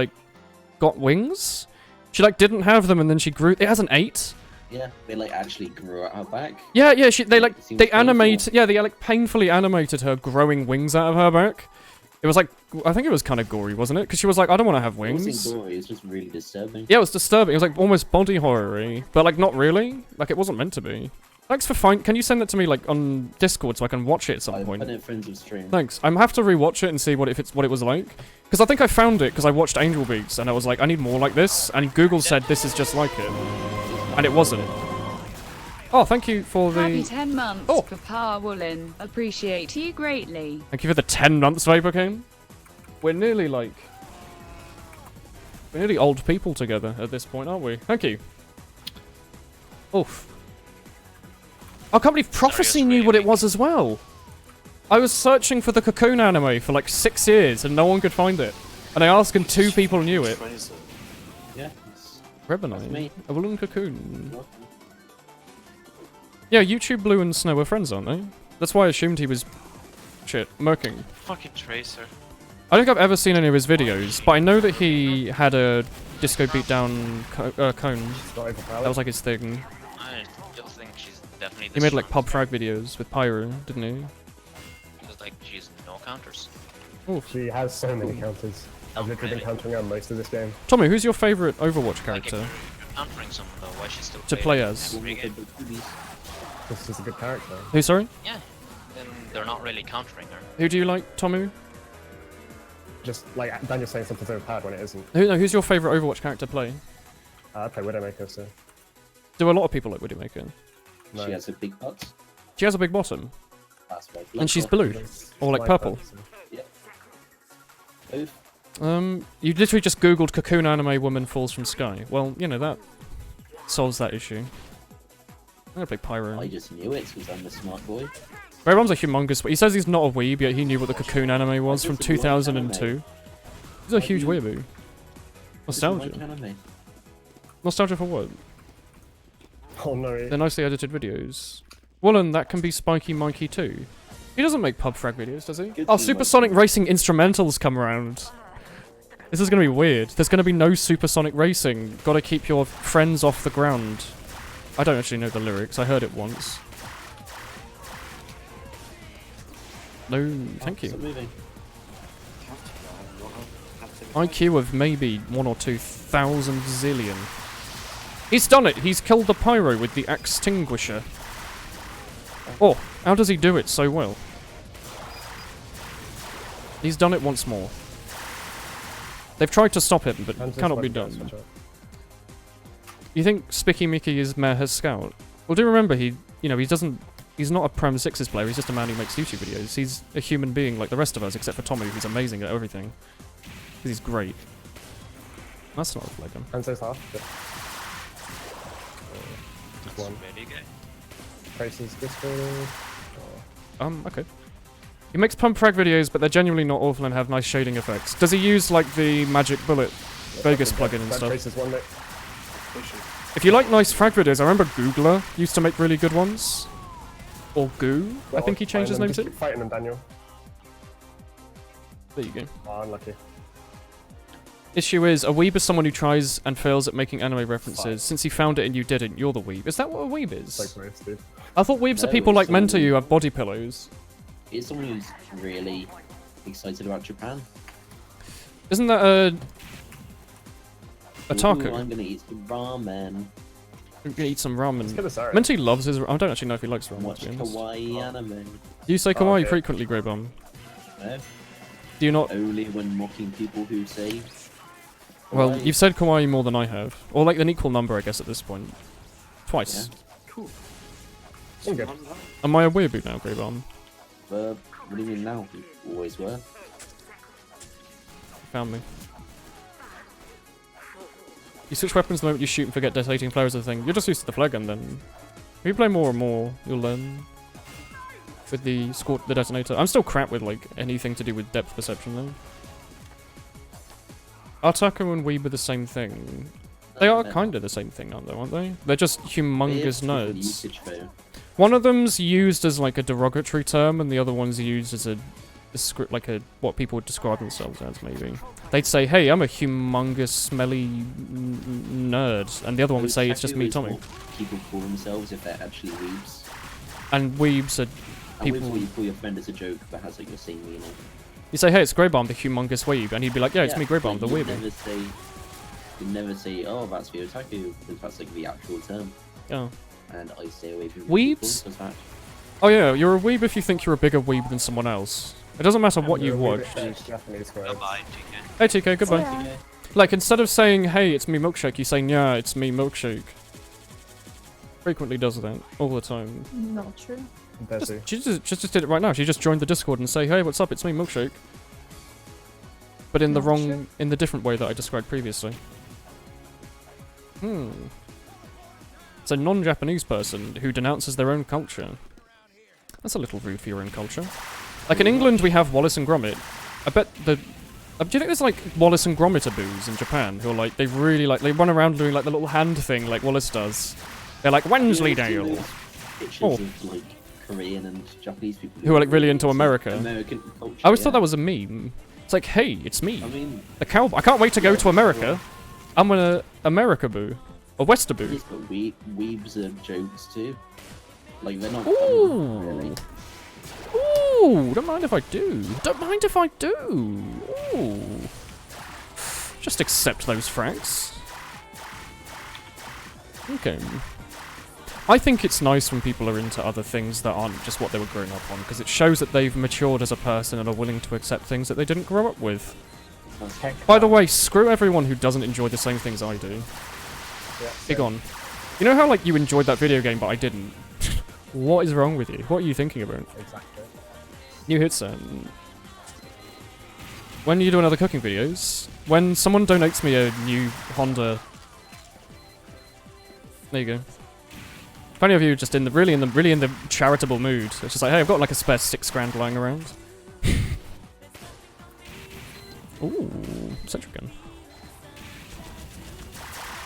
got wings. She didn't have them, and then she grew. It has an 8. Yeah, they actually grew out her back. Yeah. They It seems they painful. animated. Yeah, they painfully animated her growing wings out of her back. It was I think it was kind of gory, wasn't it? Because she was I don't want to have It wings. wasn't gory. It's just really disturbing. Yeah, it was disturbing. It was almost body horror-y, but not really. It wasn't meant to be. Thanks for Can you send that to me on Discord so I can watch it at some I point? put in Friends of Stream. Thanks. I'm have to rewatch it and see what it was like. Because I think I found it because I watched Angel Beats and I was I need more like this. And Google said this is just like it, and it wasn't. Oh, thank you for Happy the. 10 months, Oh. Papa Woolen. Appreciate you greatly. Thank you for the 10 months, Vapor King. We're nearly we're nearly old people together at this point, aren't we? Thank you. Oof. I can't believe Prophecy knew what it was as well. I was searching for the Cocoon anime for 6 years and no one could find it. And I asked and 2 people knew it. Tracer. Yeah. It's Rebonite. me. A Woolen Cocoon. welcome. Yeah, YouTube Blue and Snow are friends, aren't they? That's why I assumed he was... shit, murking. Fucking Tracer. I don't think I've ever seen any of his videos, but I know that he had a Disco Beatdown cone. It's not overpowered. That was his thing. I still think she's definitely the He made strongest. pub frag videos with Pyro, didn't he? Because she's no counters. She has so many counters. I've literally been countering her most of this game. Tommy, who's your favourite Overwatch Like if character you're countering someone though, why she's still to play as? Pretty good. This is a good character. Who, sorry? Yeah. Then they're not really countering her. Who do you like, Tommy? Just Daniel's saying something's overpowered when it isn't. Who's your favourite Overwatch character to play? I play Widowmaker, so Do a lot of people like Widowmaker? no. She has a big butt. She has a big bottom. That's right. And she's Like blue. It's Or like purple. that, so- both. You literally just googled Cocoon anime woman falls from sky. Well, that solves that issue. I'm gonna play Pyro. I just knew it because I'm a smart boy. Grey Bomb's a humongous. He says he's not a weeb, yet he knew what the Cocoon anime was from It's a good 2002. anime. He's a huge weeaboo. Like Nostalgia. anime. Nostalgia for what? Oh no. They're nicely edited videos. Woolen, that can be Spiky Mikey too. He doesn't make pub frag videos, does he? Good Oh, to Supersonic Racing instrumentals come around. This is gonna be weird. There's gonna be no Supersonic Racing. Gotta keep your friends off the ground. I don't actually know the lyrics. I heard it once. No, thank Stop you. moving. IQ of maybe 1 or 2,000 zillion. He's done it! He's killed the pyro with the extinguisher. Oh, how does he do it so well? He's done it once more. They've tried to stop him, but And just cannot like be that, done. switch up. You think Spicky Mickey is Mayor's scout? Well, do remember he doesn't. He's not a Prem Sixes player. He's just a man who makes YouTube videos. He's a human being like the rest of us, except for Tommy, who's amazing at everything. Because he's great. That's not a flag gun. And says half. Good. That's One. really good. Traces Discord. Okay. He makes pump frag videos, but they're genuinely not awful and have nice shading effects. Does he use like the Magic Bullet Vegas plugin and That stuff? Traces one, mate. If you like nice frag videos, I remember Googler used to make really good ones. Or Goo, I think he changed his name to. Keep fighting them, Daniel. There you go. Oh, unlucky. Issue is, a weeb is someone who tries and fails at making anime references. Since you found it and you didn't, you're the weeb. Is that what a weeb is? It's like most, dude. I thought weebs are No, people like someone- Menta who have body pillows. It's someone who's really excited about Japan. Isn't that a Ooh, taco? I'm gonna eat some ramen. I'm gonna eat some Let's get ramen. a Sarah. Menta loves his. I don't actually know if he likes ramen. Watch To be honest. kawaii anime. Do you say kawaii okay. frequently, Grey Bomb? No, Do you not? only when mocking people who say. Well, kawaii. you've said kawaii more than I have, or like an equal number, I guess, at this point. Twice. Cool. I'm good. Am I a weeaboo now, Grey Bomb? What do you mean now? You always were. Found me. You switch weapons the moment you shoot and forget detonating flares of the thing. You're just used to the flare gun then. If you play more and more, you'll learn. With the the detonator. I'm still crap with like anything to do with depth perception though. Are Taco and Weeb the same thing? They are kind of the same thing, aren't they? They're just humongous nerds. Usage, though. One of them's used as like a derogatory term, and the other one's used as a script, like a what people would describe themselves as. Maybe they'd say, "Hey, I'm a humongous, smelly nerd," and the other one would say, "It's just me, Tattoo is Tommy." what people call themselves if they're actually weebs. And weebs are And people. weebs what you call your friend as a joke, but has like the same meaning. You say, "Hey, it's Grey Bomb, the humongous weeb," and he'd be like, "Yeah, it's me, Grey Bomb, the but weeb." You never say, "Oh, that's the otaku," because that's like the actual term. Yeah. And I stay away from Weebs? people 'cause that. Oh yeah, you're a weeb if you think you're a bigger weeb than someone else. It doesn't matter what you've watched. Japanese words. Goodbye, TK. Hey TK, goodbye. Yeah. Like, instead of saying, "Hey, it's me, Milkshake," you say, "Yeah, it's me, Milkshake." Frequently does that, all the time. Not true. Desi. She just did it right now. She just joined the Discord and say, "Hey, what's up? It's me, Milkshake." But in the Not wrong, true. in the different way that I described previously. It's a non-Japanese person who denounces their own culture. That's a little rude for your own culture. Like in England, we have Wallace and Gromit. I bet the. Do you think there's like Wallace and Gromit-aboos in Japan who are like, they really like, they run around doing like the little hand thing like Wallace does? They're like, Wensleydale! Pictures Oh. of like Korean and Japanese people Who are like really into America. American culture. I always thought yeah. that was a meme. It's like, hey, it's me. I mean, A cowboy. I can't wait to go to America. I'm an America-boo. A Westerboo. yes, but weebs are jokes too. Like they're not. Ooh. Really. Ooh, don't mind if I do. Don't mind if I do. Ooh. Just accept those frags. Okay. I think it's nice when people are into other things that aren't just what they were growing up on, because it shows that they've matured as a person and are willing to accept things that they didn't grow up with. By the way, screw everyone who doesn't enjoy the same things I do. Yeah, Big same. on. You know how, like, you enjoyed that video game, but I didn't? What is wrong with you? What are you thinking about? Exactly. New hits. When are you doing other cooking videos? When someone donates me a new Honda... There you go. If any of you are just really in the charitable mood, it's just like, hey, I've got like a spare $6,000 lying around. Ooh, sentry gun.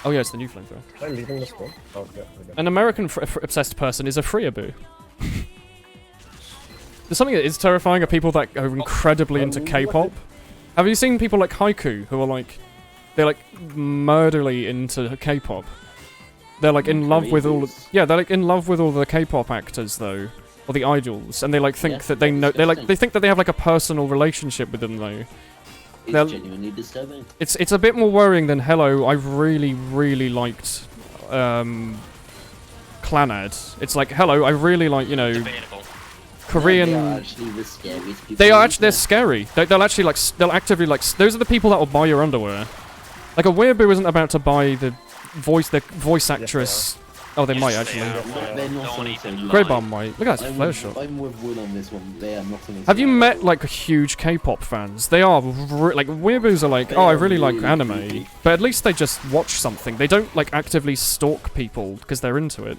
Oh yeah, it's the new flamethrower. Am I leaving this one? Oh, yeah, An American obsessed person is a freeaboo. There's something that is terrifying of people that are incredibly into K-pop. Have you seen people like Haiku who are like, they're like murderly into K-pop? They're like in love with all. Yeah, they're like in love with all the K-pop actors though, or the idols, and they like think that they know. They think that they have like a personal relationship with them though. It's genuinely disturbing. It's a bit more worrying than Hello. I've really liked Clanad. It's like Hello. I really like Debatable. Korean. They are actually the scariest people. They're scary. They'll actually like they'll actively like those are the people that will buy your underwear. Like a weeaboo isn't about to buy the voice actress. Oh, they might actually. They're not Grey Bomb might. Look at that flare shot. I'm with Will on this one. They are not. Have you met like huge K-pop fans? They are like weeaboos are like, oh, I really like anime, but at least they just watch something. They don't like actively stalk people because they're into it.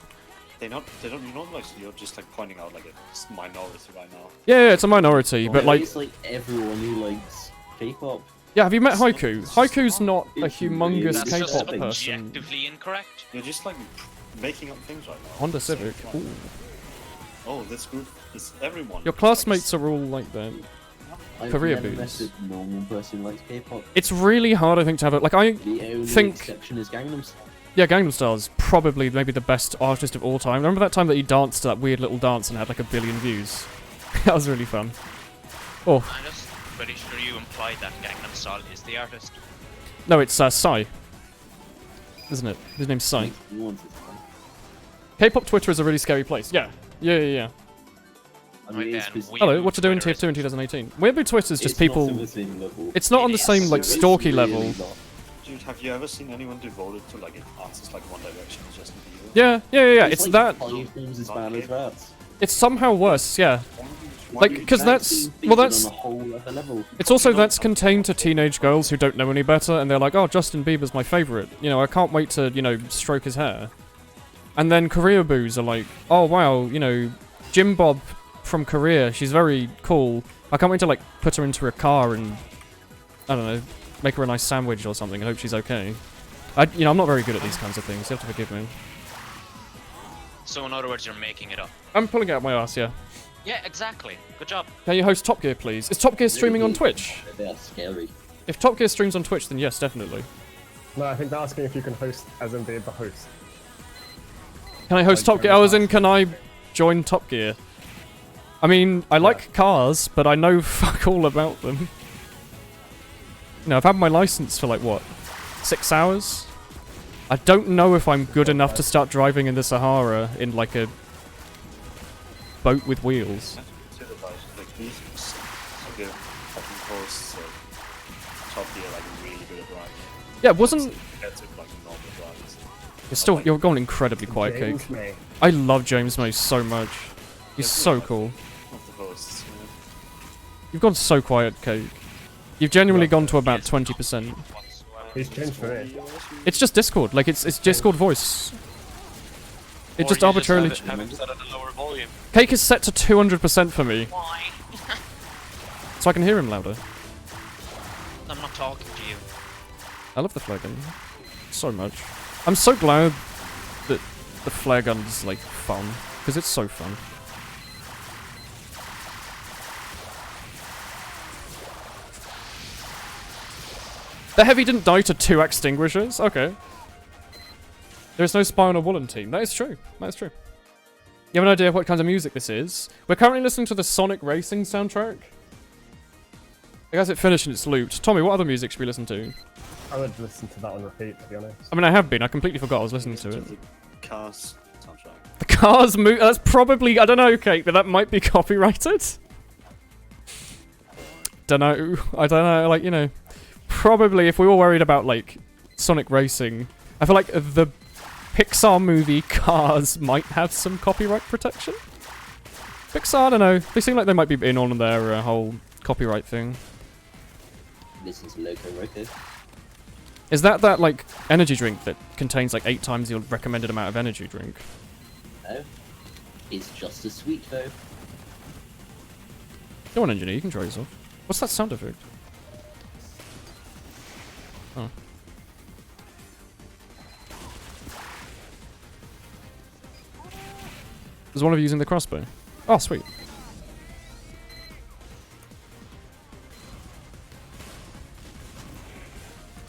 They don't. You're not like you're just like pointing out like a minority right now. Yeah, it's a minority, but like. It's like everyone who likes K-pop. Yeah, have you met Haiku? Haiku's not a humongous That's K-pop person. Objectively incorrect. You're just like making up things right now. Honda Civic. Ooh. Oh, this group is everyone. Your classmates are all like that. Korea never met boos. a normal person who likes K-pop. It's really hard, I think, to have it. Like I The only think. exception is Gangnam Style. Yeah, Gangnam Style's probably maybe the best artist of all time. Remember that time that he danced to that weird little dance and had like 1 billion views? That was really fun. Oh. I'm just pretty sure you implied that Gangnam Style is the artist. No, it's Psy. Isn't it? His name's Psy. You want it, right? K-pop Twitter is a really scary place. Yeah. Yeah. I mean, it's Hello, what you doing Tier 2 in 2018? Weeaboo Twitter's just people... Not on the same level. It's not on the same, like, It's stalky really level. not. Dude, have you ever seen anyone devoted to like an artist like One Direction or Justin Bieber? Yeah. It's like that. 5 times as bad as that. It's somehow worse, yeah. Like, because that's... Well, that's... On a whole other level. It's also that's contained to teenage girls who don't know any better, and they're like, oh, Justin Bieber's my favourite. You know, I can't wait to, stroke his hair. And then Korea boos are like, oh, wow, Jim Bob from Korea, she's very cool. I can't wait to, like, put her into a car and, I don't know, make her a nice sandwich or something. I hope she's okay. I'm not very good at these kinds of things. You have to forgive me. So in other words, you're making it up. I'm pulling it out my ass, yeah. Yeah, exactly. Good job. Can you host Top Gear, please? Is Top Gear streaming on Twitch? They are scary. If Top Gear streams on Twitch, then yes, definitely. No, I think they're asking if you can host as in be the host. Can I host Top Gear? Oh, as in, can I join Top Gear? I mean, I like cars, but I know fuck all about them. I've had my license for like, what, 6 hours? I don't know if I'm good enough to start driving in the Sahara in like a boat with wheels. Like these good fucking hosts Top Gear like really good at driving. Yeah, wasn't... Compared to like normal drivers. You're going incredibly quiet, James Cake. May. I love James May so much. He's so cool. Of the hosts, You've gone so quiet, Cake. You've genuinely gone to about 20%. He's changed for me. It's just Discord, like it's Discord voice. It just arbitrarily... have it set at a lower volume. Cake is set to 200% for me. Why? So I can hear him louder. I'm not talking to you. I love the flare gun so much. I'm so glad that the flare gun's like fun, because it's so fun. The Heavy didn't die to 2 extinguishers? Okay. There is no spy on a Woolen team. That is true. That is true. You have an idea of what kind of music this is? We're currently listening to the Sonic Racing soundtrack. I guess it finished and it's looped. Tommy, what other music should we listen to? I would listen to that on repeat, to be honest. I mean, I have been. I completely forgot I was listening to it. The Cars soundtrack. The Cars movie. That's probably... I don't know, Kate, but that might be copyrighted. Don't know. I don't know. Like, probably if we were worried about, like, Sonic Racing, I feel like the Pixar movie Cars might have some copyright protection. Pixar, I don't know. They seem like they might be in on their whole copyright thing. This is Loco Roco. Is that like energy drink that contains like 8 times your recommended amount of energy drink? No. It's just as sweet though. Go on, engineer, you can try yourself. What's that sound effect? Oh. Is one of you using the crossbow? Oh, sweet.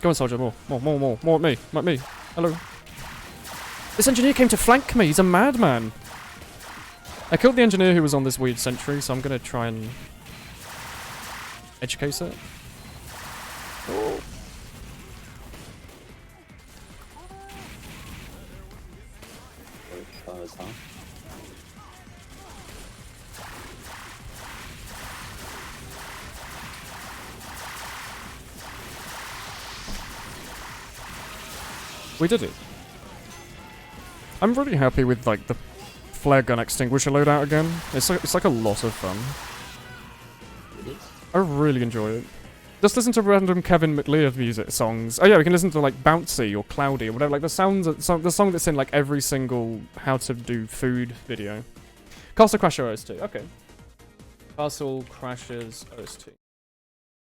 Go on, soldier, more at me, Hello. This engineer came to flank me, he's a madman. I killed the engineer who was on this weird sentry, so I'm gonna try and edge case it. Oh. We did it. I'm really happy with like the flare gun extinguisher loadout again. It's like a lot of fun. It is. I really enjoy it. Just listen to random Kevin McLeod music songs. Oh yeah, we can listen to like Bouncy or Cloudy or whatever. Like the song that's in like every single how to do food video. Castle Crasher OST. Okay. Castle Crashers OST.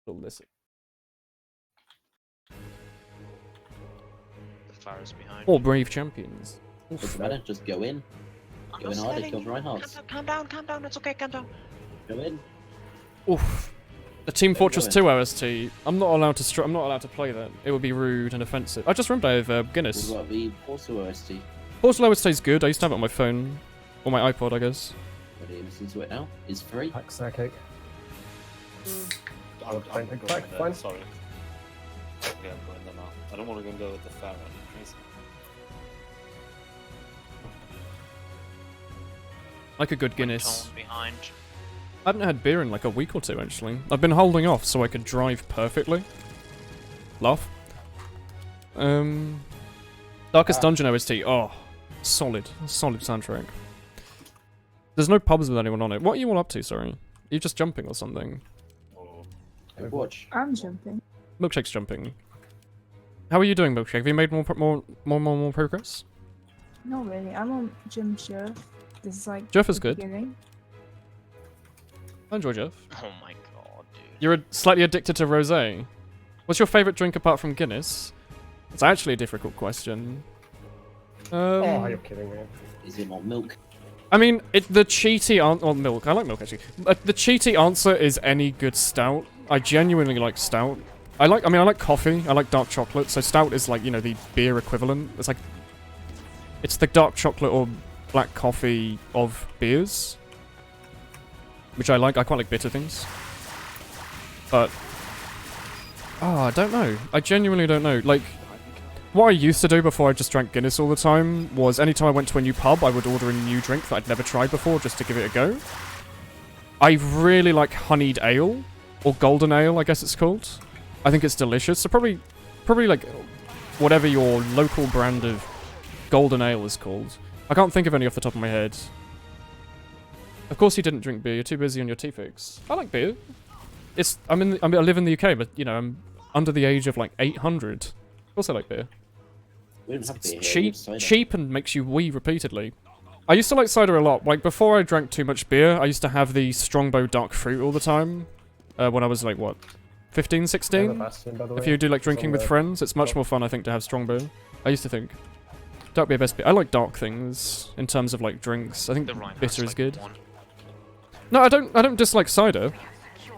Listen. The fire's behind. Or Brave Champions. Doesn't matter, just go in. Go in hard, it kills Reinhardt. Calm down, it's okay, calm down. Go in. Oof. The Team Fortress 2 OST. I'm not allowed to play that. It would be rude and offensive. I just remembered I have Guinness. What about the Portal OST? Portal OST is good. I used to have it on my phone. Or my iPod, I guess. What are you listening to it now? It's free. Pack snack cake. I'm Fine, going fine, there, fine. sorry. Okay, I'm going there now. I don't want to go with the Pharaoh. Crazy. Like a good Guinness. Tone behind. I haven't had beer in like a week or two, actually. I've been holding off so I could drive perfectly. Laugh. Darkest Dungeon OST. Oh, solid soundtrack. There's no pubs with anyone on it. What are you all up to, sorry? Are you just jumping or something? Overwatch. I'm jumping. Milkshake's jumping. How are you doing, Milkshake? Have you made more progress? Not really. I'm on Gym Jeff. This is like Jeff is the good. beginning. I enjoy Jeff. Oh my god, dude. You're slightly addicted to rosé. What's your favourite drink apart from Guinness? It's actually a difficult question. Oh, you're kidding me. Is it not milk? I mean, the cheaty answer... Oh, milk. I like milk, actually. The cheaty answer is any good stout. I genuinely like stout. I like coffee. I like dark chocolate. So stout is like, you know, the beer equivalent. It's like... It's the dark chocolate or black coffee of beers. Which I like. I quite like bitter things. But... Oh, I don't know. I genuinely don't know. Like... What I used to do before I just drank Guinness all the time was anytime I went to a new pub, I would order a new drink that I'd never tried before just to give it a go. I really like honeyed ale, or golden ale, I guess it's called. I think it's delicious. So probably like whatever your local brand of golden ale is called. I can't think of any off the top of my head. Of course you didn't drink beer. You're too busy on your T-Fix. I like beer. I live in the UK, but you know I'm under the age of like 800. Of course I like beer. We don't have beer here, we Cheap, have cider. cheap, and makes you wee repeatedly. I used to like cider a lot. Like before I drank too much beer, I used to have the Strongbow Dark Fruit all the time. When I was like what, 15, 16? If you do like drinking with friends, it's much more fun I think to have Strongbow. I used to think. Dark beer, best beer. I like dark things in terms of like drinks. I think bitter is good. No, I don't dislike cider.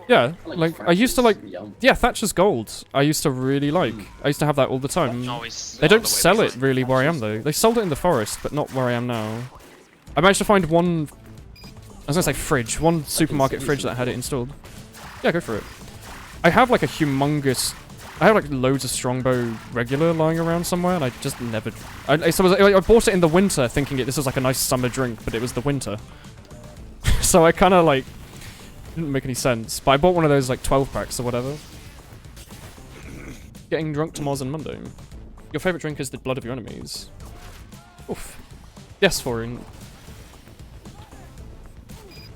Yeah, like I used to like. Yeah, Thatcher's Gold. I used to really like. I used to have that all the time. They don't sell it really where I am though. They sold it in the forest, but not where I am now. I managed to find one. I was gonna say fridge. One supermarket fridge that had it installed. Yeah, go for it. I have like a humongous. I have like loads of Strongbow regular lying around somewhere, and I just never. I bought it in the winter, thinking this was like a nice summer drink, but it was the winter. So I kind of like. Didn't make any sense, but I bought one of those like 12 packs or whatever. Getting drunk tomorrow's on Monday. Your favourite drink is the blood of your enemies. Oof. Yes, Foreign.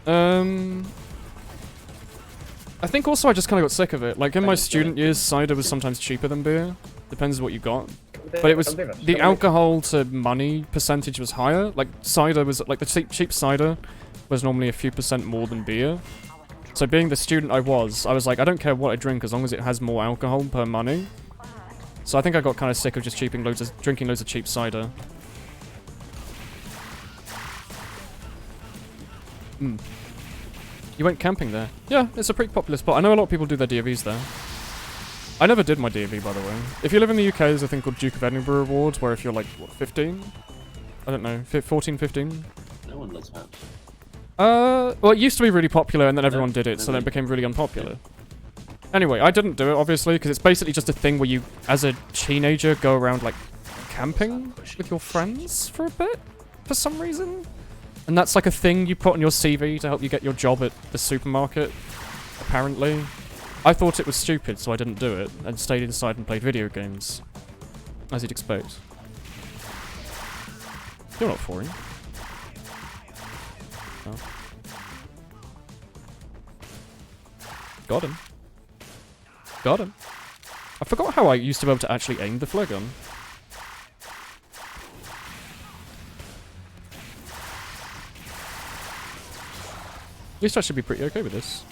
I think also I just kind of got sick of it. Like in my student years, cider was sometimes cheaper than beer. Depends what you got. but it was the alcohol to money percentage was higher. Like cider was like the cheap cider was normally a few percent more than beer. So being the student I was like, I don't care what I drink as long as it has more alcohol per money. So I think I got kind of sick of just drinking loads of cheap cider. You went camping there? Yeah, it's a pretty popular spot. I know a lot of people do their DOVs there. I never did my DOV, by the way. If you live in the UK, there's a thing called Duke of Edinburgh Awards, where if you're like, what, 15? I don't know, 14, 15? No one loves that. Well, it used to be really popular, and then everyone did it, so then it became really unpopular. Anyway, I didn't do it, obviously, because it's basically just a thing where you, as a teenager, go around, like, camping with your friends for a bit, for some reason. And that's like a thing you put on your CV to help you get your job at the supermarket, apparently. I thought it was stupid, so I didn't do it, and stayed inside and played video games. As you'd expect. You're not foreign. Oh. Got him. Got him. I forgot how I used to be able to actually aim the flare gun. At least I should be pretty okay with this.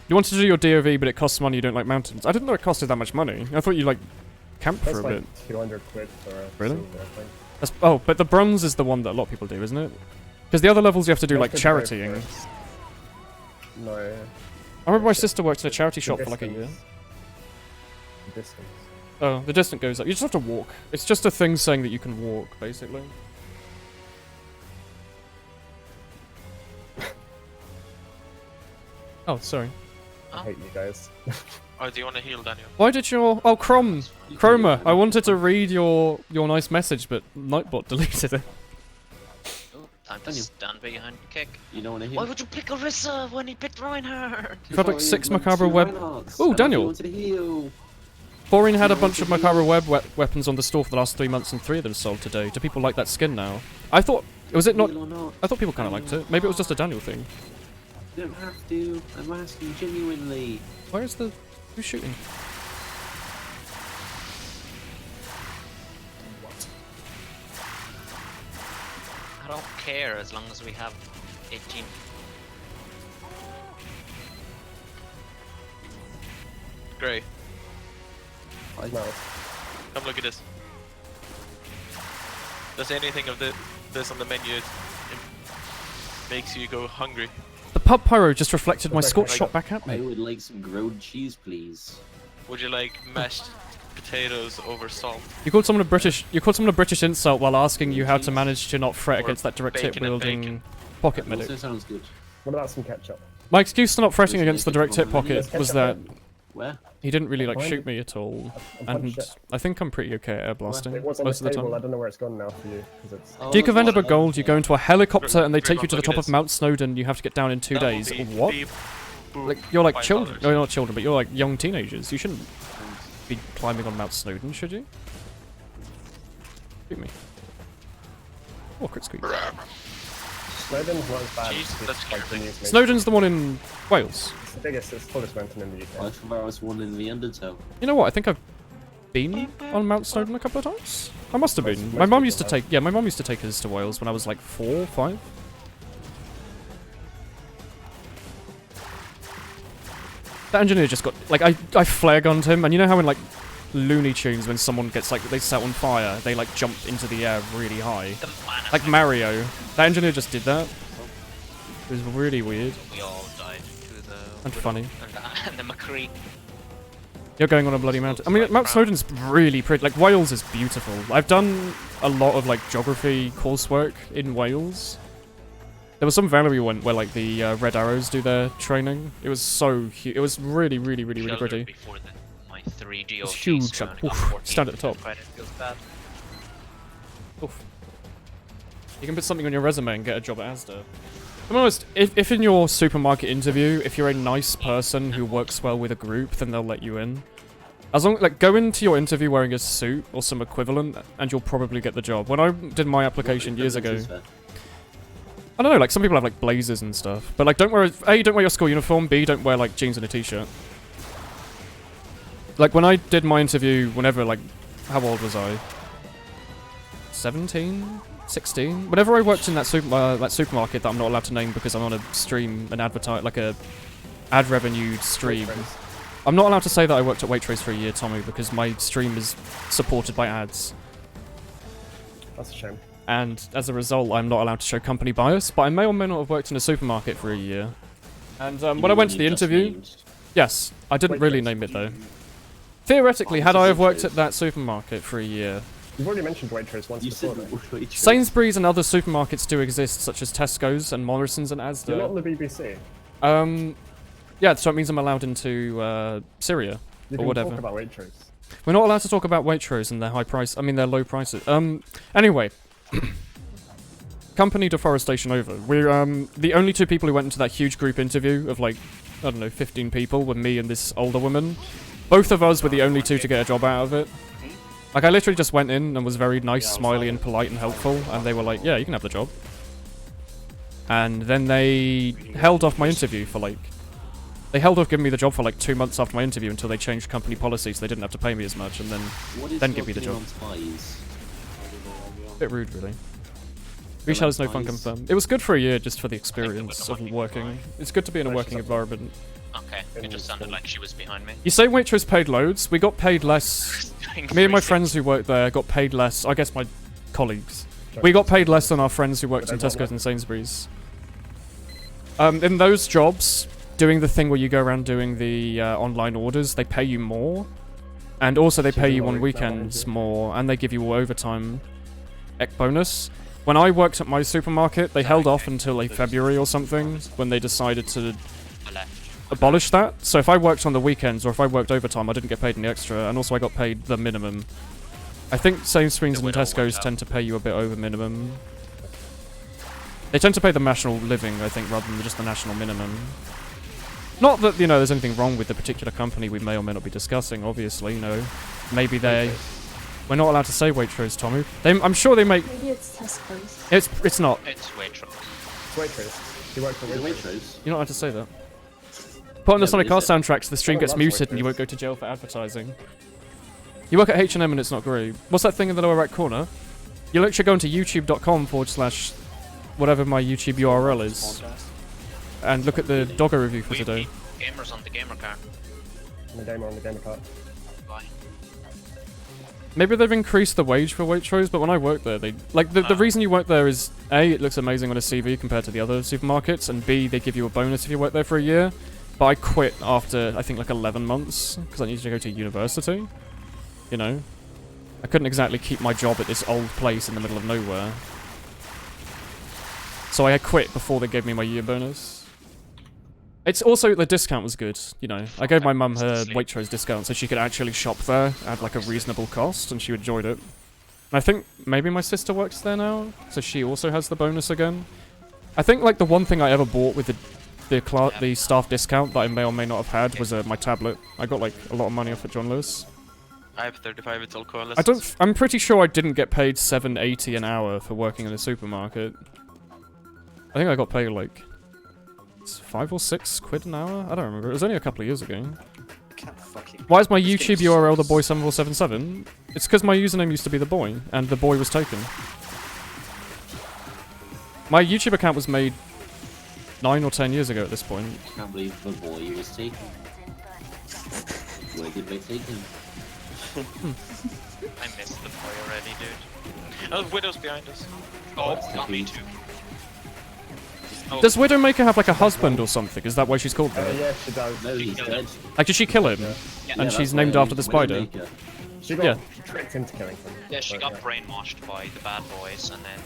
You wanted to do your DOV, but it costs money, you don't like mountains. I didn't know it costed that much money. I thought you like camp for a like bit. 200 quid for a Really? silver, I think. Oh, but the bronze is the one that a lot of people do, isn't it? Because the other levels you have to do like charitying. No. I remember my sister worked in a charity shop for like a year. Distance. Oh, the distance goes up. You just have to walk. It's just a thing saying that you can walk, basically. Oh, sorry. I hate you guys. Oh, do you want to heal, Daniel? Why did your... Oh, Chroma, I wanted to read your nice message, but Nightbot deleted it. Oh, time to stand behind the kick. You don't want to heal. Why would you pick Orisa when he picked Reinhardt? You've had like 6 Macabre web... Oh, Daniel! Foreign had a bunch of Macabre web weapons on the store for the last 3 months, and 3 of them sold today. Do people like that skin now? I thought... Was it not... I thought people kind of liked it. Maybe it was just a Daniel thing. You don't have to. I'm asking genuinely. Where is the... Who's shooting? I don't care as long as we have 18. Great. No. Come look at this. Does anything of this on the menu makes you go hungry? The pub pyro just reflected my scorch shot back at I me. would like some grilled cheese, please. Would you like mashed potatoes over salt? You called someone a British insult while asking you how to manage to not fret Or against that direct hit bacon and wielding bacon. pocket That medic. also sounds good. What about some ketchup? My excuse for not fretting There's against the direct hit pocket was that Where? he didn't really like Behind shoot you. me at all, I'm and punched it. I think I'm pretty okay at air blasting It was on most the of the table. I time. don't know where it's gone now for you because it's. Oh, Duke of that's Edinburgh awesome. Gold, you go into a helicopter and they take you to the Look at top of this. Mount Snowdon. You have to get down in 2 That will days. be What? beep, boop, Like you're like $5. children? No, you're not children, but you're like young teenagers. You shouldn't be climbing on Mount Snowdon, should you? Shoot me. Oh, crit squeak. Snowdon's not as bad. Jeez, as that's like the scary. news makes. Snowdon's the one in Wales. It's the biggest, it's the tallest mountain in the UK. I thought I was one in the Undertow. You know what? I think I've been on Mount Snowdon a couple of times. I must have been. Most My mum people used to have. take. Yeah, my mum used to take us to Wales when I was like 4 or 5. That engineer just got like I flare gunned him, and you know how in like Looney Tunes when someone gets like they set on fire, they like jump into the air really high, The man like Mario. That engineer just did that. It was really weird we all died to the and Widow funny. and the McCree. You're going on a bloody mountain. I mean, Mount Snowdon's really pretty. Like, Wales is beautiful. I've done a lot of, like, geography coursework in Wales. There was some Valerie one where, like, the Red Arrows do their training. It was so huge. It was really, really, really, really Sheltered pretty. Before my 3 DOTs, It's huge, so I like, only got oof, 14 stand at the top. credit, feels bad. Oof. You can put something on your resume and get a job at Asda. I'm honest, if in your supermarket interview, if you're a nice person who works well with a group, then they'll let you in. As long, like, go into your interview wearing a suit or some equivalent, and you'll probably get the job. When I did my application years ago, I don't know, like some people have like blazers and stuff, but like don't wear your school uniform, B, don't wear like jeans and a t-shirt. Like when I did my interview, whenever like, how old was I? 17? 16? Whenever I worked in that supermarket that I'm not allowed to name because I'm on a stream, an advertise, like a ad revenue stream. I'm not allowed to say that I worked at Waitrose for a year, Tommy, because my stream is supported by ads. That's a shame. And as a result, I'm not allowed to show company bias, but I may or may not have worked in a supermarket for a year. And when I went to the interview, yes, I didn't really name it though. Theoretically, had I have worked at that supermarket for a year... You've already mentioned Waitrose once before, though. Sainsbury's and other supermarkets do exist, such as Tesco's and Morrison's and Asda. You're not on the BBC. Yeah, so it means I'm allowed into Syria You or can whatever. talk about Waitrose. We're not allowed to talk about Waitrose and their high price. I mean, their low prices. Anyway, company deforestation over. We're the only two people who went into that huge group interview of like, I don't know, 15 people were me and this older woman. Both of us were the only two to get a job out of it. Like, I literally just went in and was very nice, smiley, and polite and helpful, and they were like, yeah, you can have the job. And then they held off my interview for like... They held off giving me the job for like 2 months after my interview until they changed company policy so they didn't have to pay me as much, and then give me the job. Bit rude, really. Retail is no fun confirmed. It was good for a year just for the experience of working. It's good to be in a working environment. Okay, it just sounded like she was behind me. You say Waitrose paid loads, we got paid less. Me and my friends who worked there got paid less. I guess my colleagues. We got paid less than our friends who worked in Tesco's and Sainsbury's. In those jobs, doing the thing where you go around doing the online orders, they pay you more. And also they pay you on weekends more, and they give you overtime bonus. When I worked at my supermarket, they held off until like February or something, when they decided to abolish that. So if I worked on the weekends or if I worked overtime, I didn't get paid any extra, and also I got paid the minimum. I think Sainsbury's and Tesco's tend to pay you a bit over minimum. They tend to pay the national living, I think, rather than just the national minimum. Not that, you know, there's anything wrong with the particular company we may or may not be discussing, obviously, you know. Maybe they... We're not allowed to say Waitrose, Tommy. I'm sure they make... Maybe it's Tesco's. It's not. It's Waitrose. It's Waitrose. You work for Waitrose. You're not allowed to say that. Put on the Sonic R soundtrack so the stream gets that's muted and you won't go to jail for advertising. You work at H&M and it's not great. What's that thing in the lower right corner? You literally go into youtube.com / whatever my YouTube URL is. And look at the Doggo review for today. Gamers on the gamer car. I'm a gamer on the gamer cart. Bye. Maybe they've increased the wage for Waitrose, but when I worked there, they... Like, the reason you work there is, A, it looks amazing on a CV compared to the other supermarkets, and B, they give you a bonus if you work there for a year. But I quit after, I think, like 11 months, because I needed to go to university. You know? I couldn't exactly keep my job at this old place in the middle of nowhere. So I quit before they gave me my year bonus. It's also, the discount was good, you know. I gave my mum her Waitrose discount so she could actually shop there at like a reasonable cost, and she enjoyed it. And I think maybe my sister works there now, so she also has the bonus again. I think like the one thing I ever bought with the staff discount that I may or may not have had was my tablet. I got like a lot of money off at John Lewis. I have 35, it's all coalesced. I'm pretty sure I didn't get paid $7.80 an hour for working in a supermarket. I think I got paid like 5 or 6 quid an hour? I don't remember. It was only a couple of years ago. Why is my YouTube URL theboy7477? It's because my username used to be the boy, and the boy was taken. My YouTube account was made 9 or 10 years ago at this point. I can't believe the boy was taken. Where did they take him? I missed the boy already, dude. Oh, Widow's behind us. Oh, not me too. Oh. Does Widowmaker have like a husband or something? Is that why she's called that? Yeah, she does. No, he's dead. Like, did she kill him? Yeah. And she's named after the spider? She got tricked into killing him. Yeah, she got brainwashed by the bad boys, and then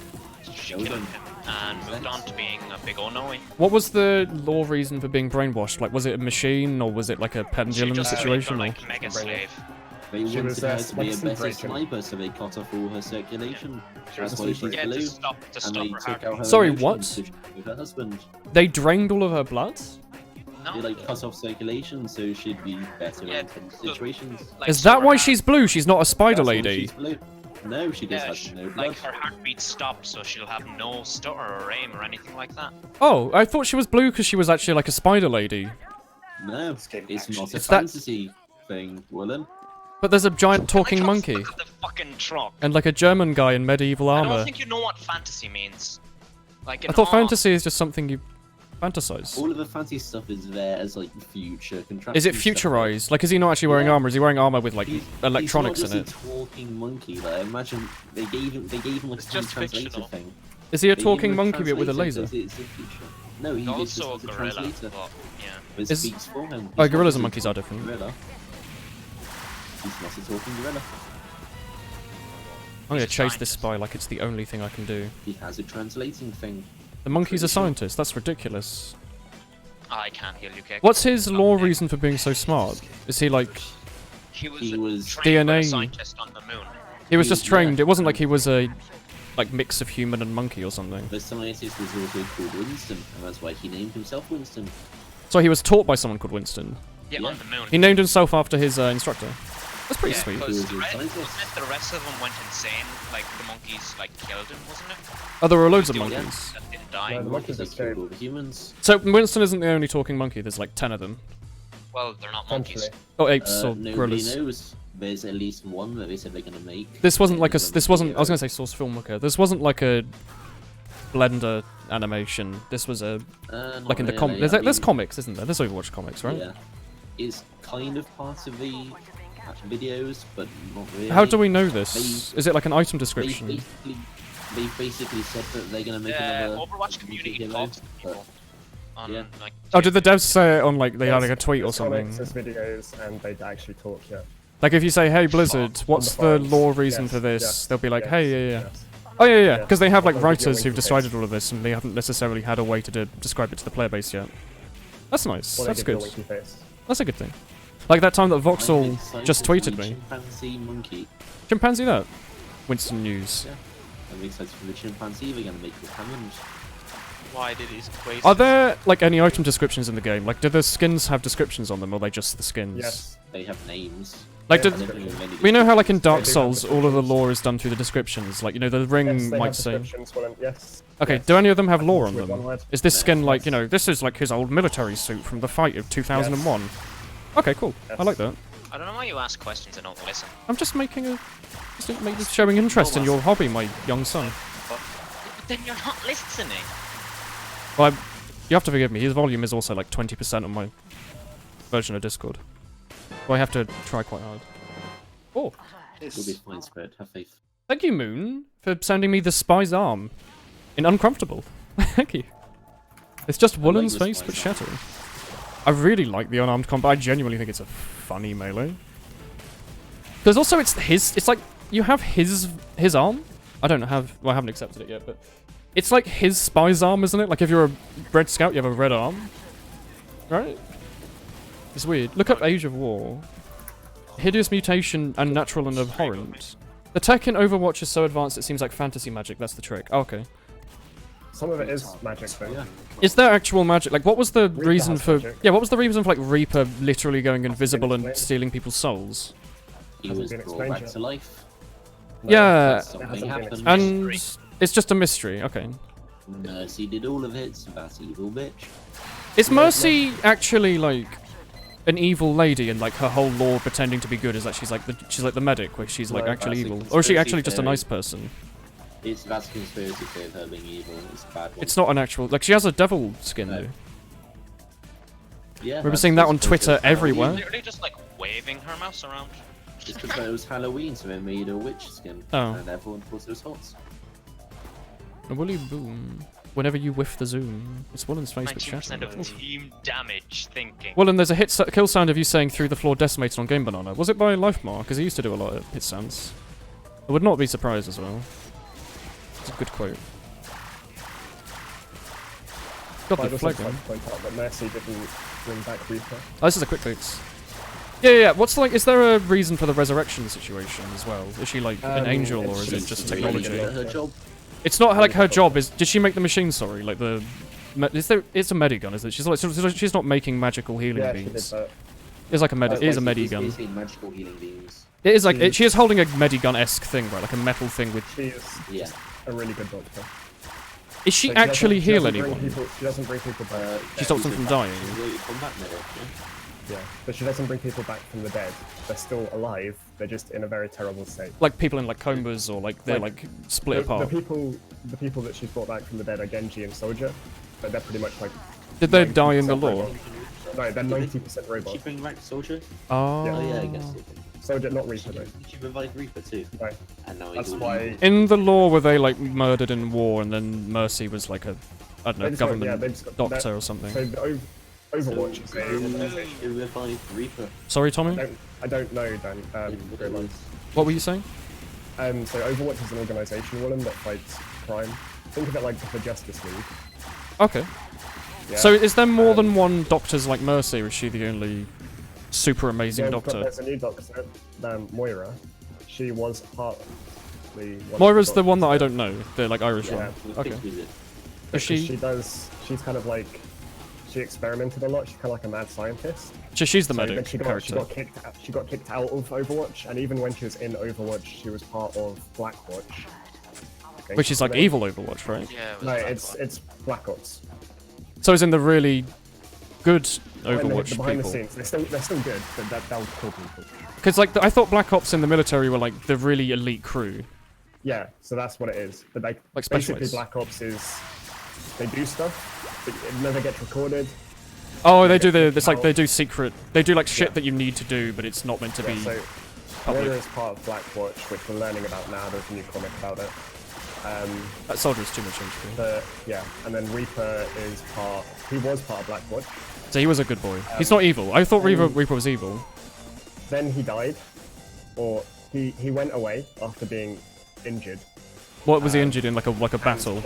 she killed him and moved on to being a big Onoi. What was the law reason for being brainwashed? Like, was it a machine, or was it like a pendulum situation? She just like mega slave. They wanted her to be a like better Sleevelet. sniper, so they cut off all her circulation. That's why she's Yeah, blue. to stop And they her took out her Sorry, emotions what? so she could be with her husband. They drained all of her blood? No. They like cut off circulation so she'd be better Yeah, in situations. Like, Is that why Silverhand. she's blue? She's not a spider That's why lady? she's blue. No, she does Yeah, have no blood. like her heartbeat stops, so she'll have no stutter or aim or anything like that. Oh, I thought she was blue because she was actually like a spider lady. No, game it's actually- not a It's that- fantasy thing, Woolen. But there's a giant talking Like, monkey. Look at the fucking truck. And like a German guy in medieval I armor. don't think you know what fantasy means. Like, in I thought all- fantasy is just something you fantasize. All of the fantasy stuff is there as like future contraption. Is it futurized? Like, is he not actually wearing Yeah. armor? Is he wearing armor with like He's electronics not in just it? a talking monkey. Like, imagine they gave him like It's a just translator fictional. thing. Is he a They gave talking him a monkey with a translator, laser? so it's a future. No, he He's is also a just a gorilla. translator. But, yeah. But Is- speaks for him. Oh, He's gorillas not and a monkeys are talking different. Gorilla. He's not a talking gorilla. I'm gonna He's a chase this scientist. spy like it's the only thing I can do. He has a translating thing. The monkey's a Pretty sure. scientist. That's ridiculous. I can't heal you, Kek. What's his law reason for being so smart? Is he like... He was, He was trained by a DNA. scientist on the moon. He was just Yeah. trained. It wasn't like he was a like mix of human and monkey or something. The scientist was also called Winston, and that's why he named himself Winston. So he was taught by someone called Winston. Yeah, Yeah. on the moon. He named himself after his instructor. That's pretty Yeah, sweet. because He was a scientist. wasn't it the rest of them went insane? Like, the monkeys, like, killed him, wasn't it? Oh, there were loads of The only monkeys. one that didn't die. No, the monkeys They escaped. killed all the humans. So Winston isn't the only talking monkey. There's like 10 of them. Well, they're not monkeys. Essentially. Or apes or Nobody gorillas. knows. There's at least one that they said they're gonna make. This wasn't like a. There's This wasn't. I was video. gonna say source filmmaker. This wasn't like a Blender animation. This was a Not like in the really, There's, I there's mean, comics, isn't there? There's Overwatch comics, right? Yeah. It's kind of part of the videos, but not really. How do we know this? They- Is it like an item They description? basically said that they're gonna make another Overwatch community hero, talks to but people. On, yeah. like, Oh, did the devs say it on like they had There's- like a tweet or there's something? comics, there's videos, and they actually talk, yeah. Like if you say, "Hey Blizzard, what's the forums. law reason Yes, for this?" yes, They'll be like, yes, "Hey, yeah, yeah." yes. Oh yeah, yeah, Yeah. because they have like They'll give you a writers link who've to decided this. all of this, and they haven't necessarily had a way to describe it to the player base yet. That's nice. Or they That's give you a good. winky face. That's a good thing. Like that time that I'm Voxel excited just for tweeted the me. Chimpanzee monkey. Chimpanzee that. Winston News. Yeah. I'm excited for the chimpanzee they're gonna make with Hammond. Why did he waste? Are there like any item descriptions in the game? Like, do the skins have descriptions on them, or are they just the skins? Yes. They have names. Like, They do, have I don't think many we know how like in Dark They do have Souls, all of the descriptions. lore is done through the descriptions. Like, you know, the ring Yes, they might have say. descriptions, well, yes. Okay, yes. do any of them have lore on With one them? word. Is this No. skin like, you know, this is like his old military suit from the fight of 2001? Okay, cool. I Yes. like that. I don't know why you ask questions and don't listen. I'm just making a. Just showing interest in your hobby, my young son. But then you're not listening. Well, you have to forgive me. His volume is also like 20% on my version of Discord. So I have to try quite hard. Oh, You'll be fine, Spirit. Have faith. thank you, Moon, for sending me the spy's arm in uncomfortable. Thank you. It's just Woolen's the face, but spy's arm. shattering. I really like the unarmed combat. I genuinely think it's a funny melee. Because also it's his. It's like you have his arm. I don't have. Well, I haven't accepted it yet, but it's like his spy's arm, isn't it? Like if you're a Red Scout, you have a red arm, right? It's weird. Look up Age of War. Hideous mutation and natural and abhorrent. The tech in Overwatch is so advanced it seems like fantasy magic. That's the trick. Oh, okay. Some of it is magic, though. Yeah. Is there actual magic? Like, what was the Reaper reason has for? magic. Yeah, what was the reason for like Reaper literally going invisible and explained. stealing people's souls? He Hasn't was been brought explained back yet. to life. No, Yeah, Something hasn't been happened. explained. and it's just a mystery. Okay. Mercy did all of it, that evil bitch. Is Mercy actually like an evil lady, and like her whole lore pretending to be good is that she's like the medic, where she's like No, actually that's a evil, or is she conspiracy actually just a theory. nice person? That's a conspiracy theory of her being evil. It's a bad one. It's not an actual like she has a devil skin No. though. Yeah, Remember that's seeing that on because Twitter it was everywhere? Halloween. Literally just like waving her mouse around. It's because it was Halloween, so they made a witch skin. Oh. And everyone thought it was hot. A woolly boom. Whenever you whiff the zoom, it's Woolen's face but 19% shattering. of team damage thinking. Woolen, there's a kill sound of you saying "through the floor decimated" on Game Banana. Was it by Lifemar? Because he used to do a lot of hit sounds. I would not be surprised as well. It's a good quote. God, I'd the also flag. like to point out that Mercy didn't bring back Reaper. Oh, this is a quick fix. Yeah. What's like? Is there a reason for the resurrection situation as well? Is she like an angel, or is it she's just really technology? good. Her job. It's not like her job. Did she make the machine? Sorry, like the. It's a medigun, is it? She's not making magical healing Yeah, she did beams. that. It's like a it is a medi It's gun. basically magical healing beams. It is like she is holding a medi gun-esque thing, right? Like a metal thing with. She is Yeah. a really good doctor. Is she Like, actually she heal doesn't bring anyone? She doesn't bring people back. She stops them from dying. Combat medic, yeah. Yeah, but she doesn't bring people back from the dead. They're still alive. They're just in a very terrible state. Like people in like comas or like they're like split apart. The people that she's brought back from the dead are Genji and Soldier, but they're pretty much like. Did they die in the 90% lore? robot. No, they're 90% robots. Did she bring back Soldier? Oh. Yeah. Oh yeah, I guess so. Soldier, not Reaper though. Did she revive Reaper too? Right. And now That's he's all why. evil. In the lore, were they like murdered in war, and then Mercy was like a, I don't know, They just got- government yeah, they just got- doctor that- or something? So the Overwatch is a organization. Who revived Reaper? Sorry, Tommy. I don't know, Dan. Greyman. What were you saying? So Overwatch is an organization, Woolen, that fights crime. Think of it like the Justice League. Okay. Yeah? So is there more than one doctors like Mercy, or is she the only super amazing yeah, doctor? There's a new doctor, Moira. She was part of the. Moira's the one that I don't know, the like Irish Yeah. one. Okay. Is Because she? She's kind of like. She experimented a lot. She's kind of like a mad scientist. She's the So then medic she character. got kicked out of Overwatch, and even when she was in Overwatch, she was part of Blackwatch. I think. Which is like And then- evil Overwatch, right? Yeah, it was No, Black it's Black Ops. So is in the really good Behind Overwatch the behind people. the scenes, they're still good, but they'll kill people. Because like I thought Black Ops in the military were like the really elite crew. Yeah, so that's what it is. But Like basically, specialists. Black Ops is they do stuff, but it never gets recorded. Oh, they do the. It's like How- they do secret. They do like shit Yeah. that you need to do, but it's not meant to Yeah, be so public. Moira is part of Blackwatch, which we're learning about now. There's a new comic about it. That soldier is too much entry. Yeah, and then Reaper is part. He was part of Blackwatch. So he was a good boy. He's not evil. I thought Reaper was evil. Then he died, or he went away after being injured. What was he injured in? Like a and battle?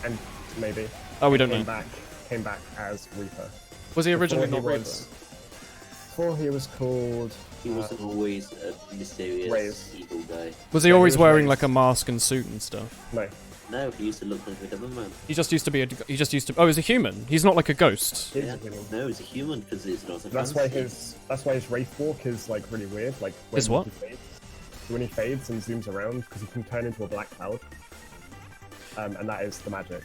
And maybe. Oh, we don't came know. Came back as Reaper. Was he originally Before not he Reaper? Before he was called. He wasn't always a mysterious Raze. evil guy. Was he Yeah, he always was wearing Raze. like a mask and suit and stuff? No. No, he used to look like a government. He just used to be a. He just used to. Oh, he's a human. He's not like a ghost. He's Yeah. a human. No, he's a human because he's not a That's why fantasy. his wraith walk is like really weird. Like when His what? He fades, when he fades and zooms around, because he can turn into a black cloud. And that is the magic.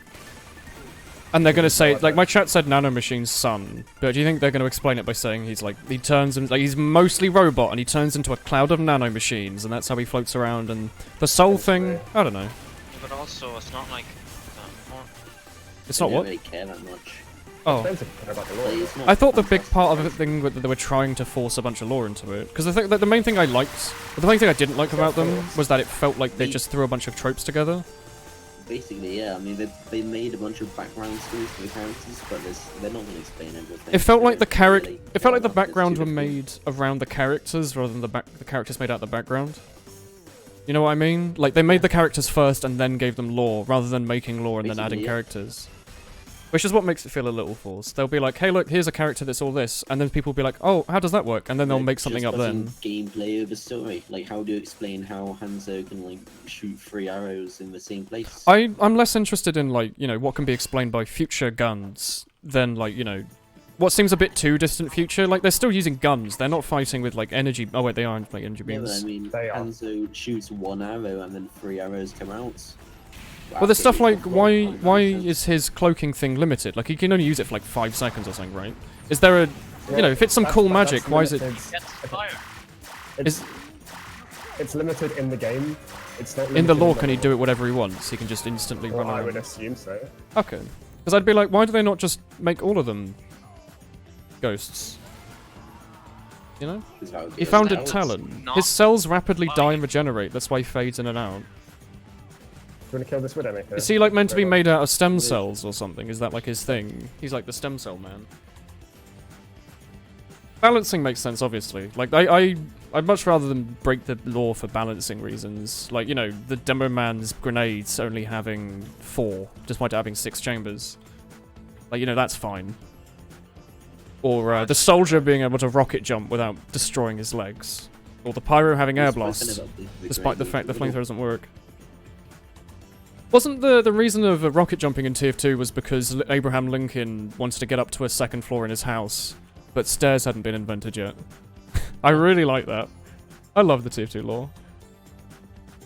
And they're gonna say, like, my chat said Nanomachine's son, but do you think they're gonna explain it by saying he's like, he turns him, like, he's mostly robot and he turns into a cloud of nanomachines and that's how he floats around and the soul thing, I don't know. But also, it's not like more. It's They not don't what? really care that much. Oh. Depends if you care about the Like, lore. it's not I thought the big part of the fantastic. thing that they were trying to force a bunch of lore into it, because I think that the main thing I liked, the main thing I didn't like about them was that it felt like they just threw a bunch of tropes together. Basically, yeah. I mean, they made a bunch of background stories for the characters, but they're not going to explain everything. It felt They like the don't character. really It felt like care the about background were two made around the characters rather than the characters made out the background. You know what I mean? Like they made the characters first and then gave them lore, rather than making lore and then adding Basically, yeah. characters. Which is what makes it feel a little forced. They'll be like, "Hey, look, here's a character that's all this," and then people will be like, "Oh, how does that work?" And then they'll Like, make something just up then. putting gameplay over story. Like, how do you explain how Hanzo can like shoot 3 arrows in the same place? I'm less interested in like what can be explained by future guns than like what seems a bit too distant future. Like they're still using guns. They're not fighting with like energy. Oh wait, they are like energy Yeah, but beams. I mean, They are. Hanzo shoots 1 arrow and then 3 arrows come out. Well, there's stuff like why is is his cloaking thing limited? Like he can only use it for like 5 seconds or something, right? Is there a if it's some That's- cool that's magic, why is it? limited- Gets fire. It's, it's limited in the game. It's not In the limited lore, can he do it whatever he wants? He can just instantly Well, run I around. would assume so. Okay. Because I'd be like, why do they not just make all of them ghosts? You know? He founded Talon. Not His cells rapidly die funny. and regenerate. That's why he fades in and out. Do you want to kill this Widowmaker? Is he like meant to be Very made out of stem cells or something? Is that like his thing? He's like the stem cell man. Balancing makes sense, obviously. Like I'd much rather than break the law for balancing reasons. Like the Demo Man's grenades only having 4, despite having 6 chambers. Like that's fine. Or the soldier being able to rocket jump without destroying his legs. Or the pyro having air blast, despite the fact the flamethrower doesn't work. Wasn't the reason of rocket jumping in TF2 was because Abraham Lincoln wanted to get up to a 2nd floor in his house, but stairs hadn't been invented yet. I really like that. I love the TF2 lore.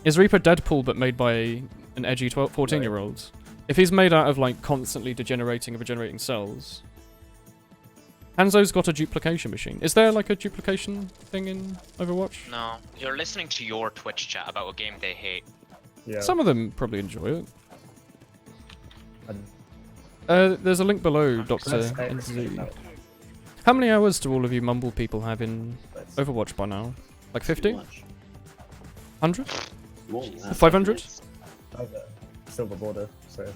Is Reaper Deadpool but made by an edgy 14-year-old? If he's made out of like constantly degenerating and regenerating cells. Hanzo's got a duplication machine. Is there like a duplication thing in Overwatch? No, you're listening to your Twitch chat about a game they hate. Yeah. Some of them probably enjoy it. There's a link below, Dr. NZ. How many hours do all of you mumble people have in Overwatch by now? Like 50? 100? 500? I have a silver border, so...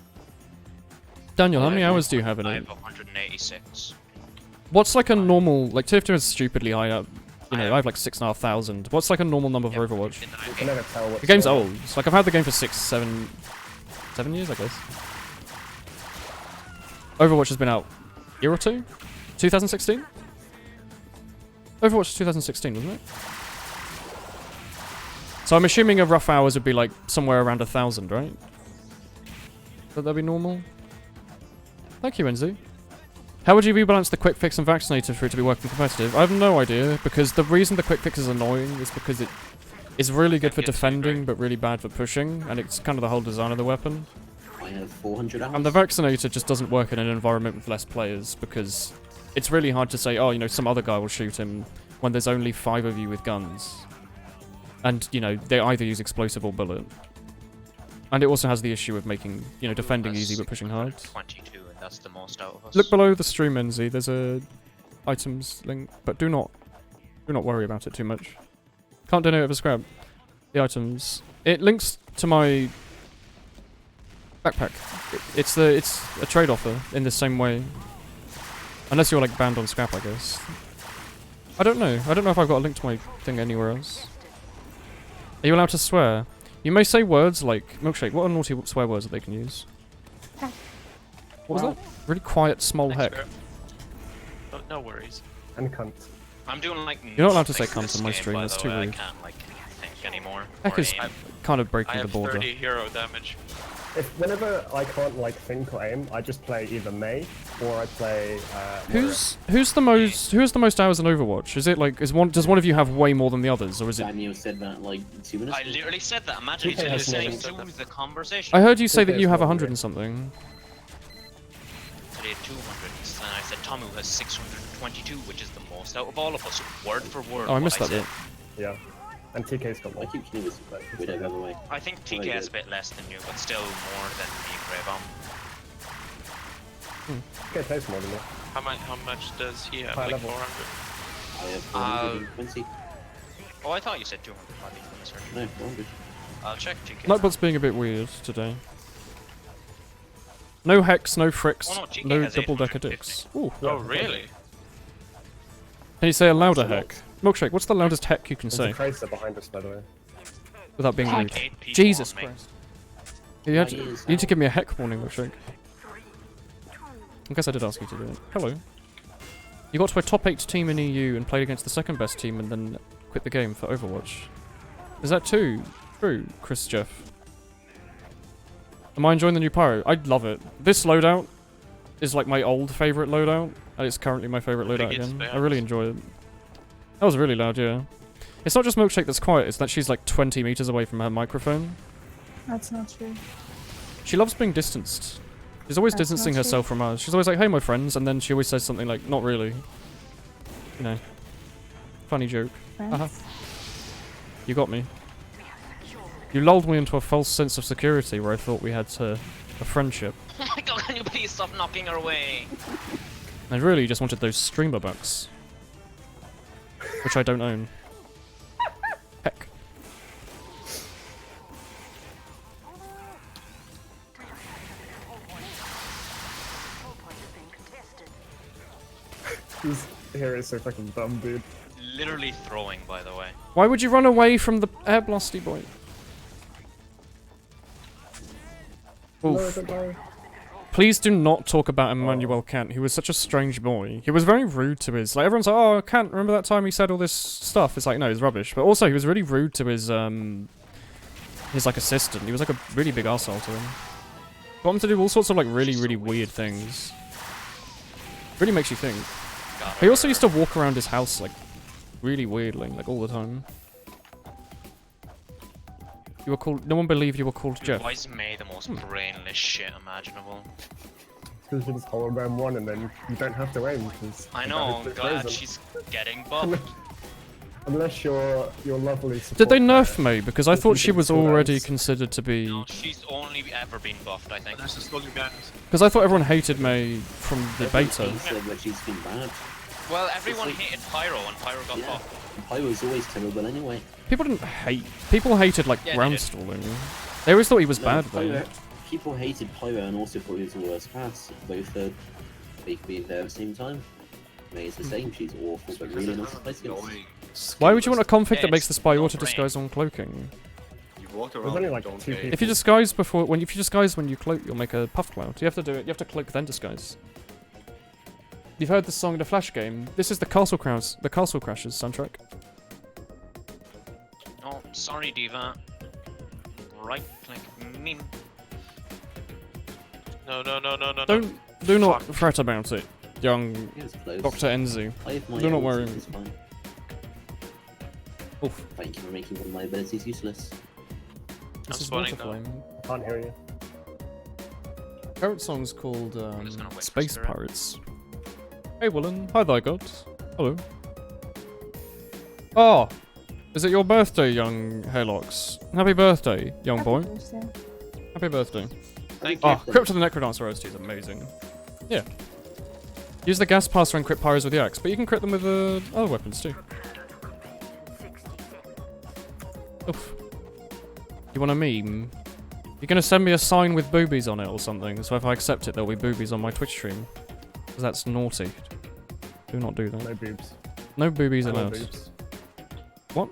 Daniel, how many hours do you have in I it? have 186. What's like a normal... Like, TF2 is stupidly high up. You know, I have like 6,500. What's like a normal number for Overwatch? You can never tell what's The game's going old. It's like, I've had the game for 7 years, I guess. Overwatch has been out a year or two? 2016? Overwatch was 2016, wasn't it? So I'm assuming a rough hours would be like somewhere around 1,000, right? Would that be normal? Thank you, Enzy. How would you rebalance the quick fix and vaccinator for it to be working competitive? I have no idea, because the reason the quick fix is annoying is because it is really good for defending, but really bad for pushing, and it's kind of the whole design of the weapon. I have 400 hours. And the vaccinator just doesn't work in an environment with less players, because it's really hard to say, oh, you know, some other guy will shoot him when there's only 5 of you with guns. And, you know, they either use explosive or bullet. And it also has the issue of making, you know, defending easy but pushing hard. 22, and that's the most out of us. Look below the stream, NZ. There's a items link, but do not worry about it too much. Can't donate over scrap. The items. It links to my backpack. It's a trade offer in the same way. Unless you're like banned on scrap, I guess. I don't know. I don't know if I've got a link to my thing anywhere else. Are you allowed to swear? You may say words like milkshake. What are naughty swear words that they can use? Heck. What was that? Really quiet, small heck. No worries. And cunt. I'm doing like. You're not allowed to say nothing cunt this on my game, stream. by That's the too way. rude. I can't like think anymore. Heck or is aim. kind of I breaking the have border. 30 hero damage. Whenever I can't like think or aim, I just play either Mei or I play. Who has the most hours in Overwatch? Is it like does one of you have way more than the others, or is it? Daniel said that like 2 minutes I ago. literally said that. Imagine TK you're has listening more to the conversation. I heard you say that TK you has have more 100 than and something. Today 200, and I said Tomu has 622, which is the most out of all of us, word for word. Oh, I missed what that bit. Yeah. And TK's got I one. keep killing this widow, by the way. I think TK has a bit less than you, but still more than me and Grey Bomb. TK plays more than me. How much does he have? High Like level. 400? I have 420. Oh, I thought you said 200. Probably from the search. No, 400. I'll check TK. Nightbot's being a bit weird today. No hex, no fricks, Oh, no, GK no has double-decker 850. dicks. Ooh. Oh, really? Can you say a louder That's a lot. heck? Milkshake, what's the loudest heck you can There's say a tracer behind us, by the way. without being Like rude? 8 people Jesus on me. Christ. You My ears need to out. give me a heck warning, Milkshake. I guess I did ask you to do it. Hello. You got to a top 8 team in EU and played against the second best team and then quit the game for Overwatch. Is that true, Chris Jeff? Am I enjoying the new pyro? I love it. This loadout is like my old favourite loadout, and it's currently my favourite loadout it's again. bad. I really enjoy it. That was really loud, yeah. It's not just Milkshake that's quiet, it's that she's like 20 meters away from her microphone. That's not true. She loves being distanced. She's always That's distancing not true. herself from us. She's always like, hey, my friends, and then she always says something like, not really. You know. Funny joke. Friends? Uh-huh. You got me. You lulled me into a false sense of security where I thought we had a friendship. Oh my god, can you please stop knocking her away? And really, you just wanted those streamer bucks. Which I don't own. Heck. This hero is so fucking dumb, dude. Literally throwing, by the way. Why would you run away from the air blasty boy? No, Oof. don't worry. Please do not talk about Emmanuel Kant. He was such a strange boy. He was very rude to his... Like, everyone's like, oh, Kant, remember that time he said all this stuff? It's like, no, it's rubbish. But also, he was really rude to his like, assistant. He was, like, a really big arsehole to him. Got him to do all sorts of, like, really, really weird things. Really makes you think. He also used to walk around his house like really weirdly, like all the time. You were called. No one believed you were called Jeff. Why is May the most brainless shit imaginable? Because you just hold down one and then you don't have to aim. Cause I know, I'm glad she's getting buffed. Unless you're lovely. Did they nerf May? Because I thought she was already considered to be. No, she's only ever been buffed, I think. That's just all you guys. Because I thought everyone hated May from the beta. But she's been bad. Well, everyone hated Pyro and Pyro got buffed. Pyro's always terrible anyway. People didn't hate. People hated like ground stalling. They always thought he was bad though. People hated Pyro and also thought he was the worst class. Both they could be there at the same time. May is the same. She's awful, but really nice to play against. Why would you want a config that makes the spy auto disguise on cloaking? You walk There's around. only and like don't 2 get- people. If you disguise before, if you disguise when you cloak, you'll make a puff cloud. You have to do it. You have to cloak then disguise. You've heard the song "The Flash Game." This is the Castle Crashers soundtrack. Oh, sorry, Diva. Right click meme. No, no, no, no, no. Do not fret about it, young It was close. Dr. Enzu. I have my Do not own, worry. it's fine. Oof. Thank you for making one of my abilities useless. This is spawning Waterflame. I can't hear you. Current song's called just gonna wait for Space Spirit. Pirates. Hey Woolen, hi there God. Hello. Oh! Is it your birthday, young Hairlocks? Happy birthday, young boy. Happy birthday. Thank you. Oh, Crypt of the Necrodancer OST is amazing. Yeah. Use the gas passer and crit pyros with the axe, but you can crit them with other weapons too. Oof. You want a meme? You're gonna send me a sign with boobies on it or something, so if I accept it there'll be boobies on my Twitch stream. Because that's naughty. Do not do that. No boobs. No boobies No allowed. boobs. What?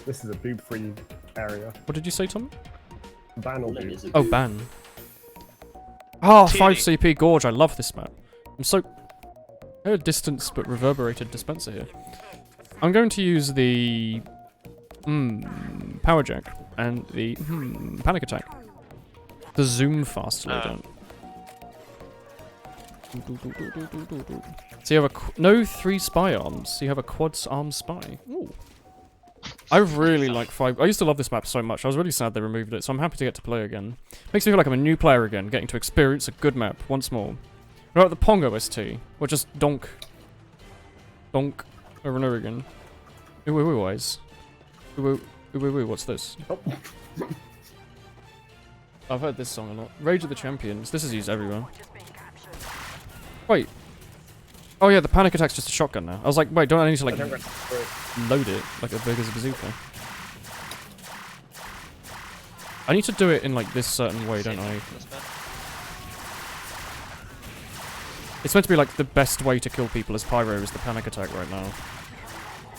This is a boob-free area. What did you say, Tom? Ban or Woolen boob. is a Oh, boob. ban. Ah, Titty. 5 CP Gorge, I love this map. I'm so... A distance but reverberated dispenser here. I'm going to use the... Power Jack and the... Panic Attack. The zoom fast loadout. So you have no 3 spy arms, so you have a quad arm spy. Ooh. I really like 5. I used to love this map so much. I was really sad they removed it, so I'm happy to get to play again. Makes me feel like I'm a new player again, getting to experience a good map once more. What about the Pong OST? Or just donk. Donk over and over again. Ooh, ooh, ooh, eyes. Ooh, ooh, ooh, ooh, ooh, what's this? Oh. I've heard this song a lot. Rage of the Champions. This is used everywhere. Wait. Oh yeah, the panic attack's just a shotgun now. I was like, wait, don't I need to like load it like as big as a bazooka? I need to do it in like this certain way, don't I? It's meant to be like the best way to kill people as pyro is the panic attack right now.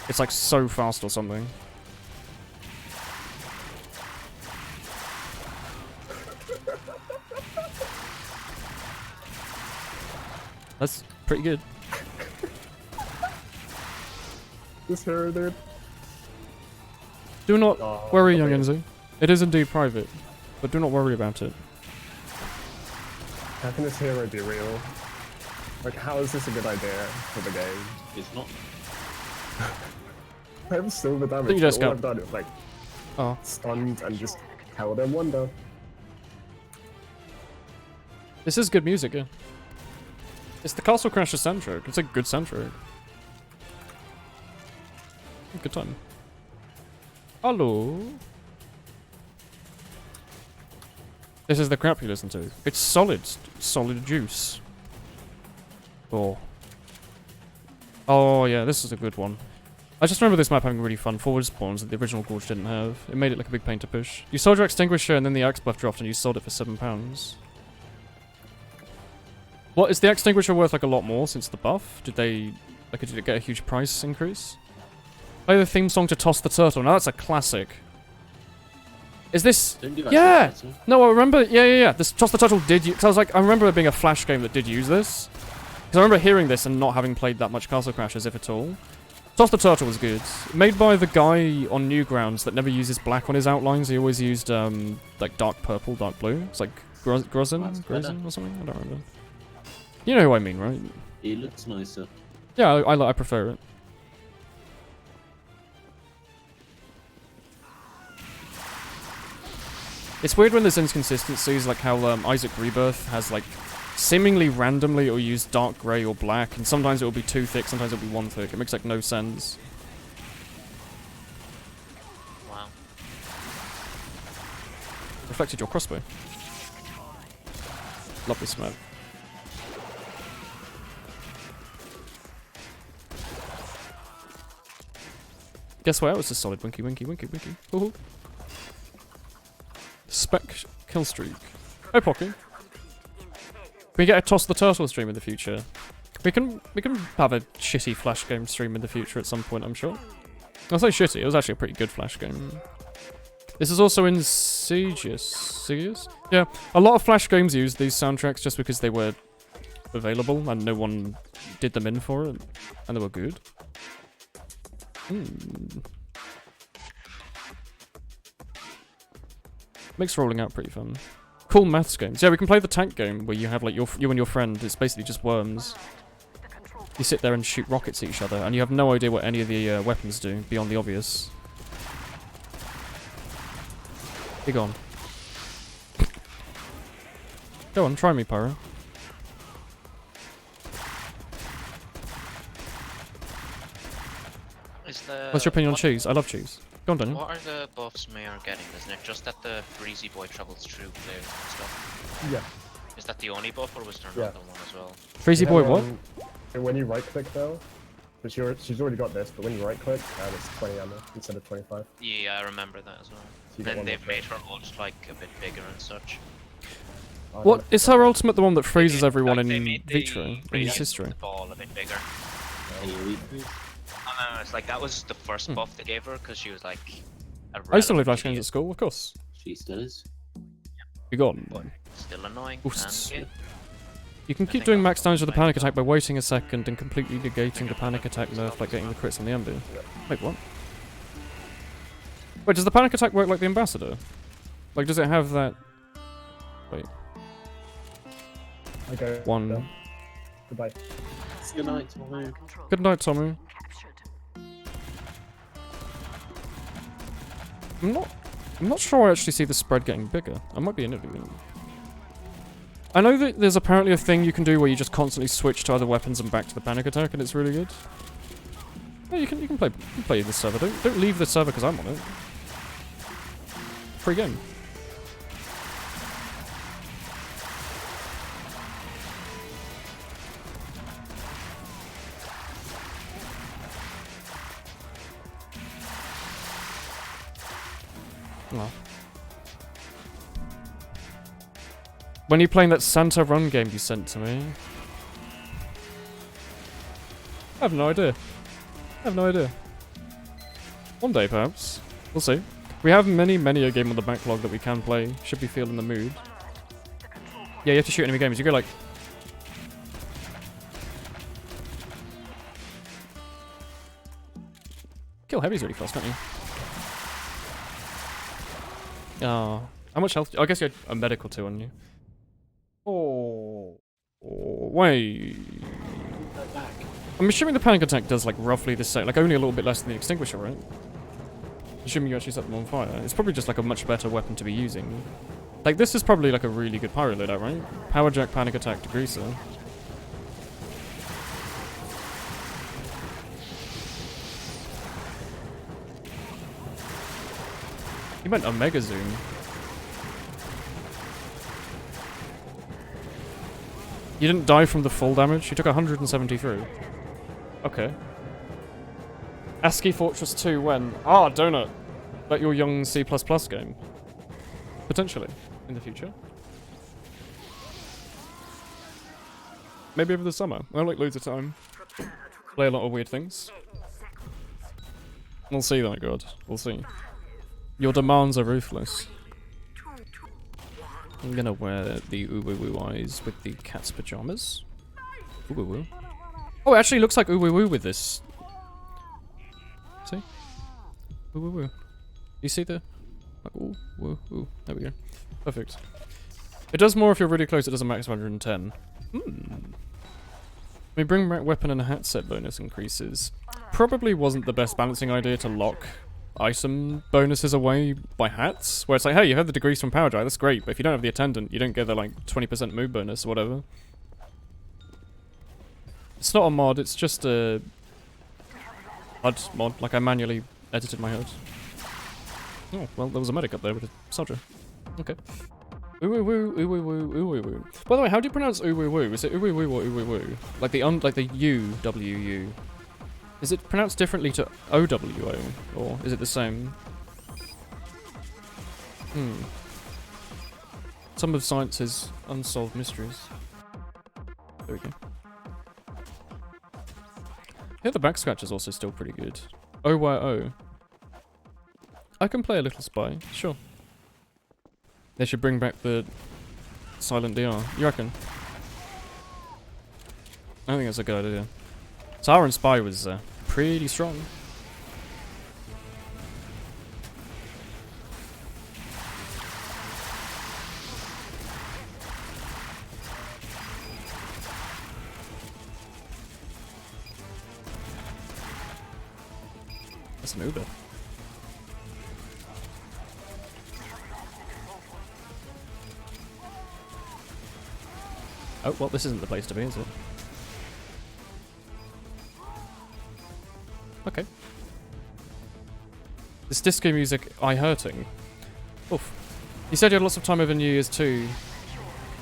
It's like so fast or something. That's pretty good. This hero, dude. Do not Oh, worry, young okay. Enzo. It is indeed private, but do not worry about it. How can this hero be real? Like, how is this a good idea for the game? It's not. I have silver damage. you just but all got- I've done is like Oh. stunned and just held in wonder. This is good music, yeah. It's the Castle Crasher soundtrack. It's a good soundtrack. Good time. Hello. This is the crap you listen to. It's solid. Solid juice. Oh. Oh, yeah, this is a good one. I just remember this map having really fun forward spawns that the original Gorge didn't have. It made it like a big pain to push. You sold your Extinguisher and then the Axe buff dropped and you sold it for £7. What, is the Extinguisher worth like a lot more since the buff? Did it get a huge price increase? Play the theme song to Toss the Turtle. Now that's a classic. Is this... Don't do that Yeah! to yourself. No, I remember... Yeah. This Toss the Turtle did... Because I was like... I remember it being a Flash game that did use this. Because I remember hearing this and not having played that much Castle Crashers, if at all. Toss the Turtle was good. Made by the guy on Newgrounds that never uses black on his outlines. He always used, like, dark purple, dark blue. It's like Grozin That's better. or something? I don't remember. You know who I mean, right? It looks nicer. Yeah, I prefer it. It's weird when there's inconsistencies, like how Isaac Rebirth has like seemingly randomly it'll use dark grey or black, and sometimes it'll be 2 thick, sometimes it'll be 1 thick. It makes like no sense. Wow. Reflected your crossbow. Lovely smoke. Guess what? It was a solid winky. Ooh. Spec kill streak. Oh, Pocky. Can we get a Toss the Turtle stream in the future? We can have a shitty Flash game stream in the future at some point, I'm sure. I'll say shitty, it was actually a pretty good Flash game. This is also in Sigius? Yeah, a lot of Flash games use these soundtracks just because they were available and no one did them in for it, and they were good. Makes rolling out pretty fun. Cool maths games. Yeah, we can play the tank game where you have like you and your friend. It's basically just worms. You sit there and shoot rockets at each other, and you have no idea what any of the weapons do beyond the obvious. Be gone. Go on, try me, Pyro. What's your opinion on cheese? I love cheese. Go on, Daniel. What are the buffs we are getting? Isn't it just that the Breezy Boy travels through players and stuff? Yeah. Is that the only buff, or was there another one as well? Freezy Boy, what? When you right click though, but she's already got this, but when you right click, it's 20 ammo instead of 25. Yeah, I remember that as well. So then they've made her ult like a bit bigger and such. What is her ultimate? The one that freezes everyone in Vitro in his history. The ball a bit bigger. Any weakness? No, it's like that was the first buff they gave her because she was like. I used to play Flash games at school, of course. She still is. You got. Still annoying. Boosts. And You can keep doing max damage with the panic attack by waiting a second and completely negating the panic attack nerf by getting the crits on the enemy. Wait, what? Wait, does the panic attack work like the ambassador? Like, does it have that? Wait. Okay. One. Yeah. Goodbye. Good night, Tommy. Good night, Tommy. I'm not sure I actually see the spread getting bigger. I might be an idiot. I know that there's apparently a thing you can do where you just constantly switch to other weapons and back to the panic attack, and it's really good. Yeah, you can play this server. Don't leave the server because I'm on it. Free game. Oh. When are you playing that Santa Run game you sent to me? I have no idea. One day, perhaps. We'll see. We have many a game on the backlog that we can play. Should we feel in the mood. Yeah, you have to shoot enemy games. You go like... Kill heavies really fast, don't you? Oh. How much health? I guess you had a medical 2 on you. Oh, wait. I'm assuming the panic attack does like roughly the same, like only a little bit less than the extinguisher, right? Assuming you actually set them on fire. It's probably just like a much better weapon to be using. Like this is probably like a really good pyro loadout, right? Power jack, panic attack, degreaser. You meant Omega Zoom. You didn't die from the full damage? You took 173. Okay. ASCII Fortress 2 when? Ah, Donut. Like your young C++ game. Potentially. In the future. Maybe over the summer. I have like loads of time. Play a lot of weird things. We'll see, though, God. We'll see. Your demands are ruthless. I'm gonna wear the Uwu eyes with the cat's pajamas. Uwu. Oh, it actually looks like Uwu with this. See? Uwu. You see the... Like, ooh, woo, ooh. There we go. Perfect. It does more if you're really close, it does a max of 110. We bring back weapon and hat set bonus increases. Probably wasn't the best balancing idea to lock item bonuses away by hats, where it's like, hey, you have the degrees from Power Drive, that's great, but if you don't have the attendant, you don't get the like 20% move bonus or whatever. It's not a mod, it's just a HUD mod, like I manually edited my HUD. Oh, well, there was a medic up there with a soldier. Okay. Ooh woo woo, ooh woo woo, ooh woo woo. By the way, how do you pronounce ooh woo woo? Is it ooh woo woo or ooh woo woo? Like the U-W-U. Is it pronounced differently to O-W-O? Or is it the same? Some of science's unsolved mysteries. There we go. Yeah, the back scratch is also still pretty good. O-Y-O. I can play a little spy, sure. They should bring back the silent DR. You reckon? I think that's a good idea. Tower and Spy was pretty strong. That's an Uber. Oh, well, this isn't the place to be, is it? Okay. This disco music, hurting. Oof. You said you had lots of time over New Year's too.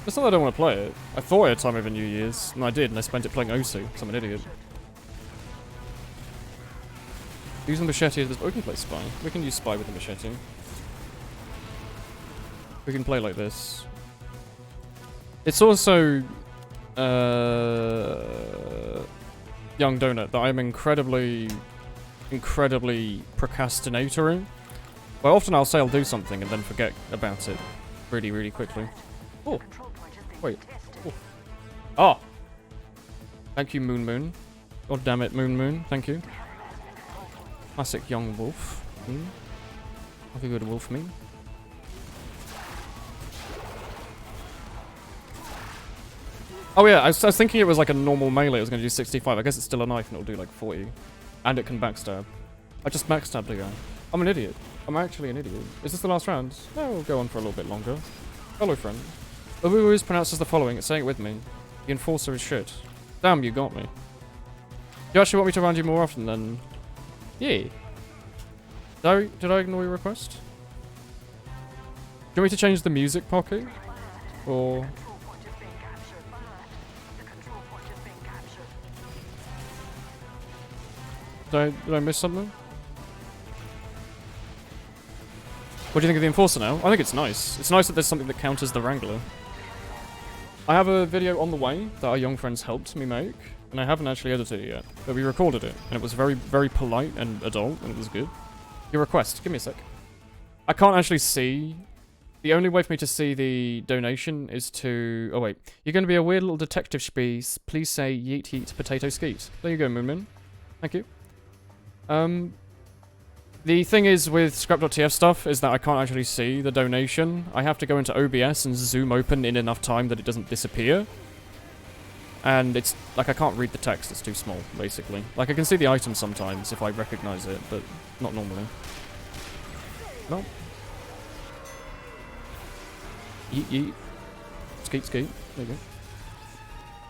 It's not that I don't want to play it. I thought I had time over New Year's, and I did, and I spent it playing Osu, because I'm an idiot. Using the machete as we can play Spy. We can use Spy with the machete. We can play like this. It's also Young Donut that I'm incredibly procrastinatory. Well, often I'll say I'll do something and then forget about it really quickly. Oh, wait. Oh. Ah! Thank you, Moon. God damn it, Moon. Thank you. Classic young wolf. Have a good wolf me. Oh yeah, I was thinking it was like a normal melee, it was going to do 65. I guess it's still a knife and it'll do like 40. And it can backstab. I just backstabbed a guy. I'm an idiot. I'm actually an idiot. Is this the last round? No, we'll go on for a little bit longer. Hello, friend. Uwu is pronounced as the following. Say it with me. The enforcer is shit. Damn, you got me. Do you actually want me to round you more often then? Yeah. Did I ignore your request? Do you want me to change the music, Pocky? Or... Did I miss something? What do you think of the Enforcer now? I think it's nice. It's nice that there's something that counters the Wrangler. I have a video on the way that our young friends helped me make, and I haven't actually edited it yet. But we recorded it, and it was very polite and adult, and it was good. Your request. Give me a sec. I can't actually see. The only way for me to see the donation is to... Oh wait. You're going to be a weird little detective spies. Please say yeet yeet potato skeet. There you go, Moonmin. Thank you. The thing is with scrap.tf stuff is that I can't actually see the donation. I have to go into OBS and zoom open in enough time that it doesn't disappear. And it's like I can't read the text, it's too small, basically. Like I can see the item sometimes if I recognize it, but not normally. No. Yeet yeet. Skeet skeet. There you go.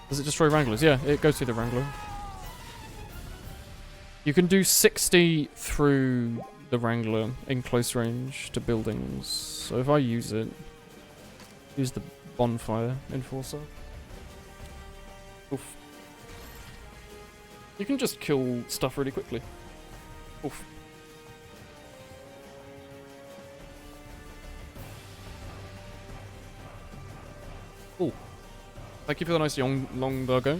Does it destroy Wranglers? Yeah, it goes through the Wrangler. You can do 60 through the Wrangler in close range to buildings. So if I use it, use the bonfire enforcer. Oof. You can just kill stuff really quickly. Oof. Ooh. Thank you for the nice long logo.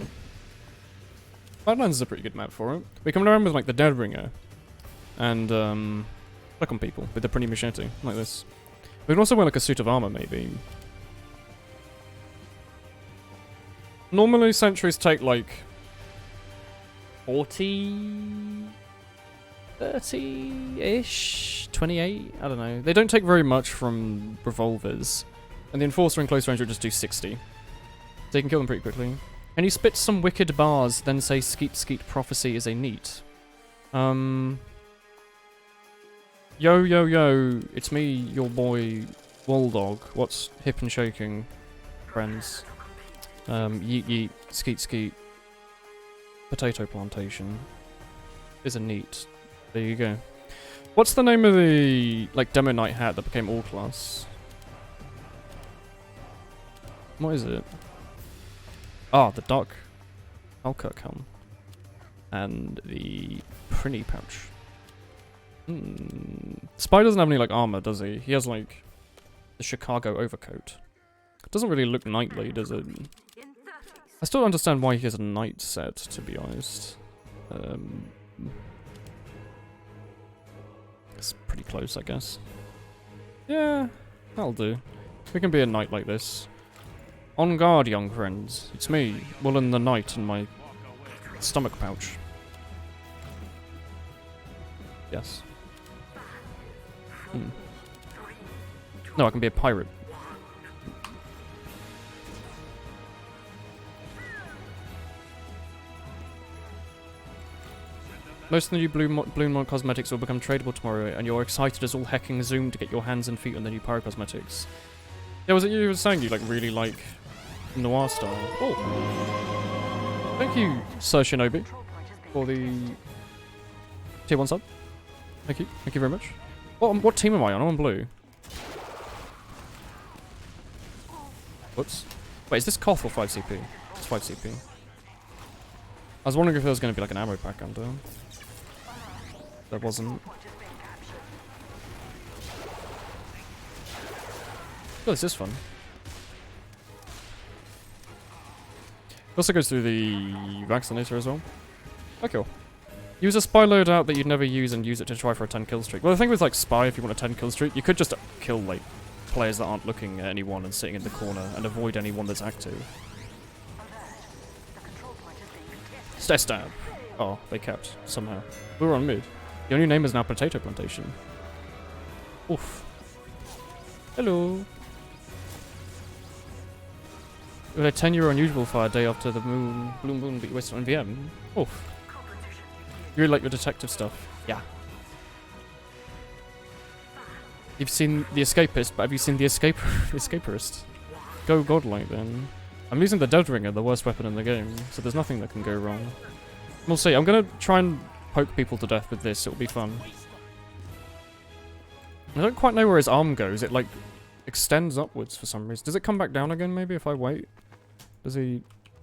Badlands is a pretty good map for it. We come around with like the Deadbringer and click on people with the pretty machete like this. We can also wear like a suit of armor maybe. Normally sentries take like 40, 30-ish, 28, I don't know. They don't take very much from revolvers. And the Enforcer in close range will just do 60. So you can kill them pretty quickly. Can you spit some wicked bars, then say skeet skeet prophecy is a neat? Yo yo yo, it's me, your boy Walldog. What's hip and shaking, friends? Yeet yeet, skeet skeet. Potato plantation is a neat. There you go. What's the name of the like demo night hat that became all class? What is it? Ah, the dark Alkirk helm. And the Prinny pouch. Spy doesn't have any like armor, does he? He has like the Chicago overcoat. Doesn't really look knightly, does it? I still don't understand why he has a knight set, to be honest. It's pretty close, I guess. Yeah, that'll do. We can be a knight like this. On guard, young friends. It's me, Woolen the Knight, in my stomach pouch. Yes. No, I can be a pirate. Most of the new Bloom Mod cosmetics will become tradable tomorrow, and you're excited as all hecking Zoom to get your hands and feet on the new pyro cosmetics. Yeah, was it you were saying you like really like noir style? Oh, thank you, Sir Shinobi, for the tier 1 sub. Thank you very much. What team am I on? I'm on blue. Whoops. Wait, is this Koth or 5 CP? It's 5 CP. I was wondering if there was going to be like an ammo pack under. There wasn't. Oh, this is fun. It also goes through the vaccinator as well. Oh, cool. Use a spy loadout that you'd never use and use it to try for a 10 kill streak. Well, the thing with like spy, if you want a 10 kill streak, you could just kill like players that aren't looking at anyone and sitting in the corner and avoid anyone that's active. Stab. Oh, they kept somehow. We were on mid. The only name is now Potato Plantation. Oof. Hello. We had a 10-year unusual fire day after the blue moon beat wasted on VM. Oof. You really like your detective stuff. Yeah. You've seen The Escapist, but have you seen The Escaperist? Go godlike then. I'm using the Dead Ringer, the worst weapon in the game, so there's nothing that can go wrong. We'll see. I'm gonna try and poke people to death with this. It'll be fun. I don't quite know where his arm goes. It like extends upwards for some reason. Does it come back down again? Maybe if I wait. Does he?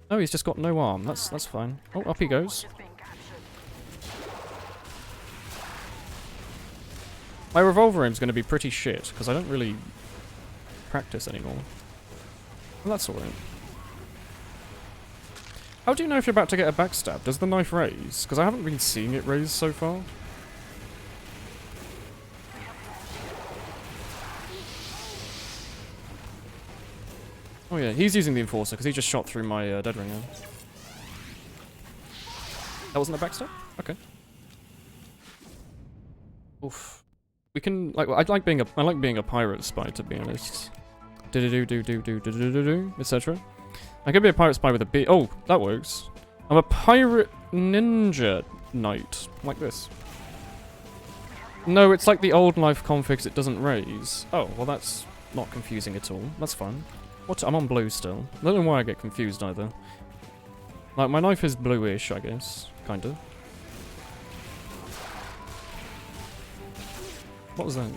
Oh, he's just got no arm. That's fine. Oh, up he goes. My revolver aim's gonna be pretty shit because I don't really practice anymore. Well, that's alright. How do you know if you're about to get a backstab? Does the knife raise? Because I haven't been seeing it raise so far. Oh yeah, he's using the Enforcer because he just shot through my Dead Ringer. That wasn't a backstab? Okay. Oof. We can like I like being a pirate spy, to be honest. Etc. I could be a pirate spy with a B. Oh, that works. I'm a pirate ninja knight, like this. No, it's like the old knife configs. It doesn't raise. Oh, well that's not confusing at all. That's fine. What? I'm on blue still. I don't know why I get confused either. Like my knife is bluish, I guess, kinda. What was that?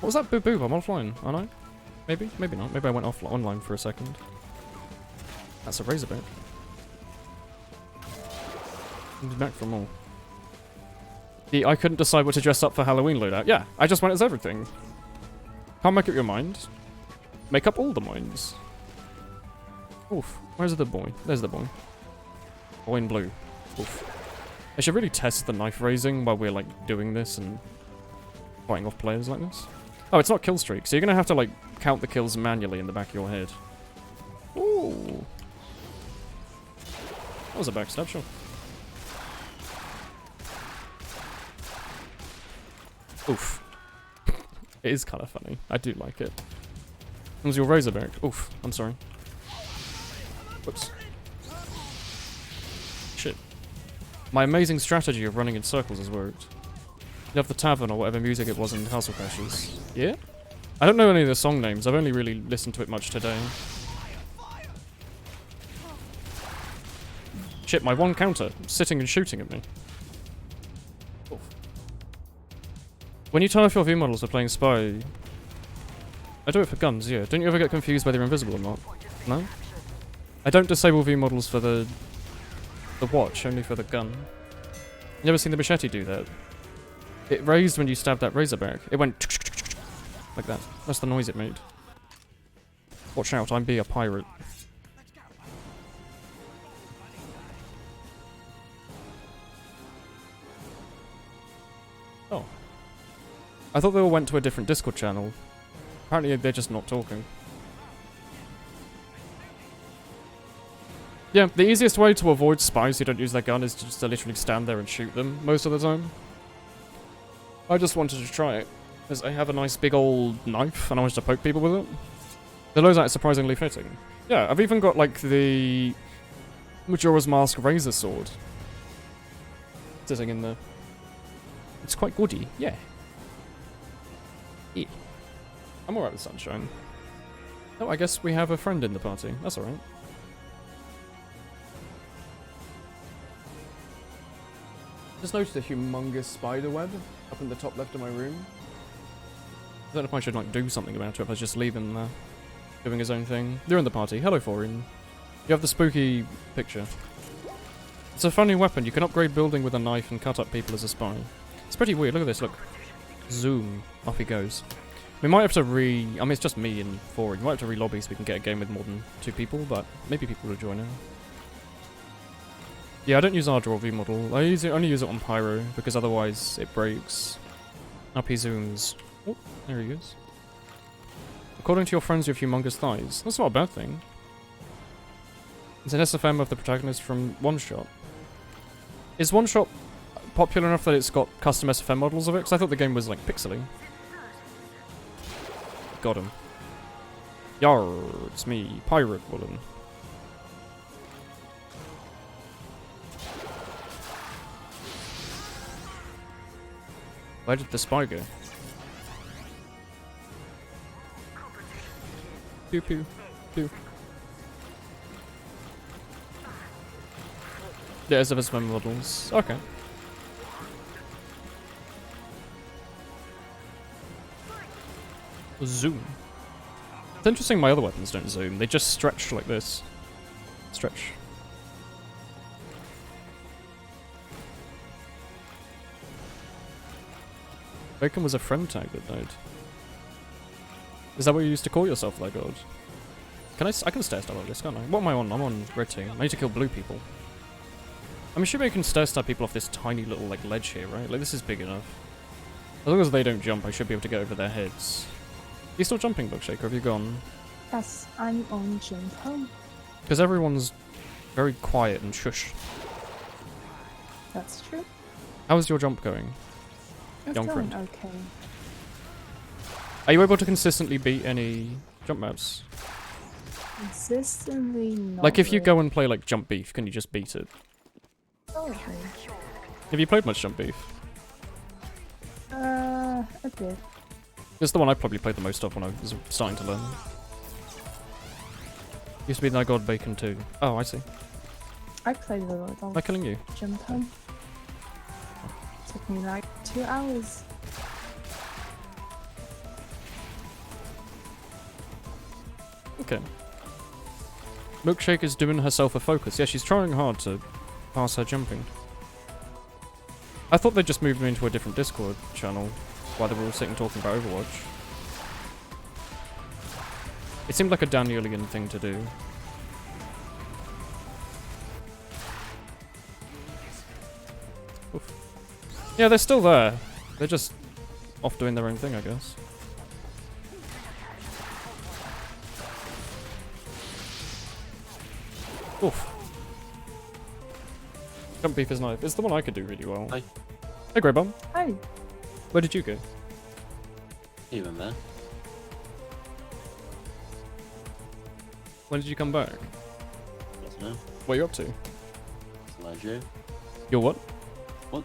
What was that? Boo boo, I'm offline, aren't I? Maybe? Maybe not. Maybe I went online for a second. That's a Razorback. He's back for more. I couldn't decide what to dress up for Halloween loadout. Yeah, I just went as everything. Can't make up your mind. Make up all the minds. Oof. Where's the boy? There's the boy. Boy in blue. Oof. I should really test the knife raising while we're like doing this and fighting off players like this. Oh, it's not kill streak, so you're gonna have to like count the kills manually in the back of your head. Ooh. That was a backstab, sure. Oof. It is kind of funny. I do like it. It was your Razorback. Oof. I'm sorry. Whoops. My amazing strategy of running in circles has worked. You have the tavern or whatever music it was in Castle Crashers. Yeah? I don't know any of the song names. I've only really listened to it much today. Shit, my one counter, sitting and shooting at me. Oof. When you turn off your view models for playing Spy... I do it for guns, yeah. Don't you ever get confused whether you're invisible or not? No? I don't disable view models for the watch, only for the gun. You never seen the machete do that? It raised when you stabbed that razorback. It went like that. That's the noise it made. Watch out, I'm be a pirate. Oh. I thought they all went to a different Discord channel. Apparently they're just not talking. Yeah, the easiest way to avoid spies who don't use their gun is just to literally stand there and shoot them most of the time. I just wanted to try it, because I have a nice big old knife and I wanted to poke people with it. The Lozat is surprisingly fitting. Yeah, I've even got like the Majora's Mask razor sword sitting in there. It's quite goody, yeah. Yeah. I'm alright with sunshine. Oh, I guess we have a friend in the party. That's alright. Just noticed a humongous spider web up in the top left of my room. I don't know if I should like do something about it, if I just leave him there, doing his own thing. They're in the party. Hello, Foreign. You have the spooky picture. It's a funny weapon. You can upgrade building with a knife and cut up people as a spy. It's pretty weird. Look at this. Look. Zoom. Off he goes. We might have to I mean, it's just me and Foreign. We might have to re-lobby so we can get a game with more than 2 people, but maybe people will join in. Yeah, I don't use our draw view model. I only use it on Pyro, because otherwise it breaks. Up he zooms. Oh, there he is. According to your friends, you have humongous thighs. That's not a bad thing. It's an SFM of the protagonist from One Shot. Is One Shot popular enough that it's got custom SFM models of it? Because I thought the game was like pixely. Got him. Yar, it's me, Pirate Woolen. Where did the spy go? Pew pew pew. There's of his models. Okay. Zoom. It's interesting my other weapons don't zoom, they just stretch like this. Stretch. Bacon was a friend tag that died. Is that what you used to call yourself, like God? Can I can stair stab like this, can't I? What am I on? I'm on red team. I need to kill blue people. I'm assuming you can stair stab people off this tiny little like ledge here, right? Like this is big enough. As long as they don't jump, I should be able to get over their heads. Are you still jumping, Bookshaker? Have you gone? Yes, I'm on jump home. Because everyone's very quiet and shush. That's true. How's your jump going? It's Young going friend. okay. Are you able to consistently beat any jump maps? Consistently not. Like if you go and play like Jump Beef, can you just beat it? Okay. Have you played much Jump Beef? A bit. It's the one I probably played the most of when I was starting to learn. Used to be the God Bacon too. Oh, I see. I played a lot of Am I killing you? jump home. Took me like 2 hours. Okay. Milkshake is doing herself a focus. Yeah, she's trying hard to pass her jumping. I thought they just moved me into a different Discord channel while they were all sitting talking about Overwatch. It seemed like a Danielian thing to do. Oof. Yeah, they're still there. They're just off doing their own thing, I guess. Oof. Jump Beef is nice. It's the one I could do really well. Hi. Hey, Grey Bum. Hi. Where did you go? Even there. When did you come back? Yes, no. What are you up to? Slideshow. You're what? What?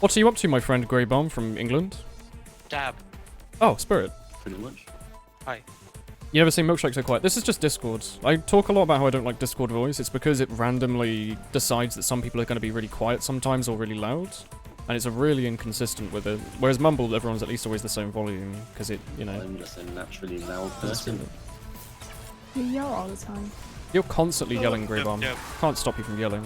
What are you up to, my friend Grey Bomb from England? Dab. Oh, Spirit. Pretty much. Hi. You never seen Milkshake so quiet. This is just Discord. I talk a lot about how I don't like Discord voice. It's because it randomly decides that some people are going to be really quiet sometimes or really loud. And it's really inconsistent with it. Whereas Mumble, everyone's at least always the same volume. Because it, you know... I'm just a naturally loud person. You yell all the time. You're constantly yelling, Grey Bomb. Can't stop you from yelling.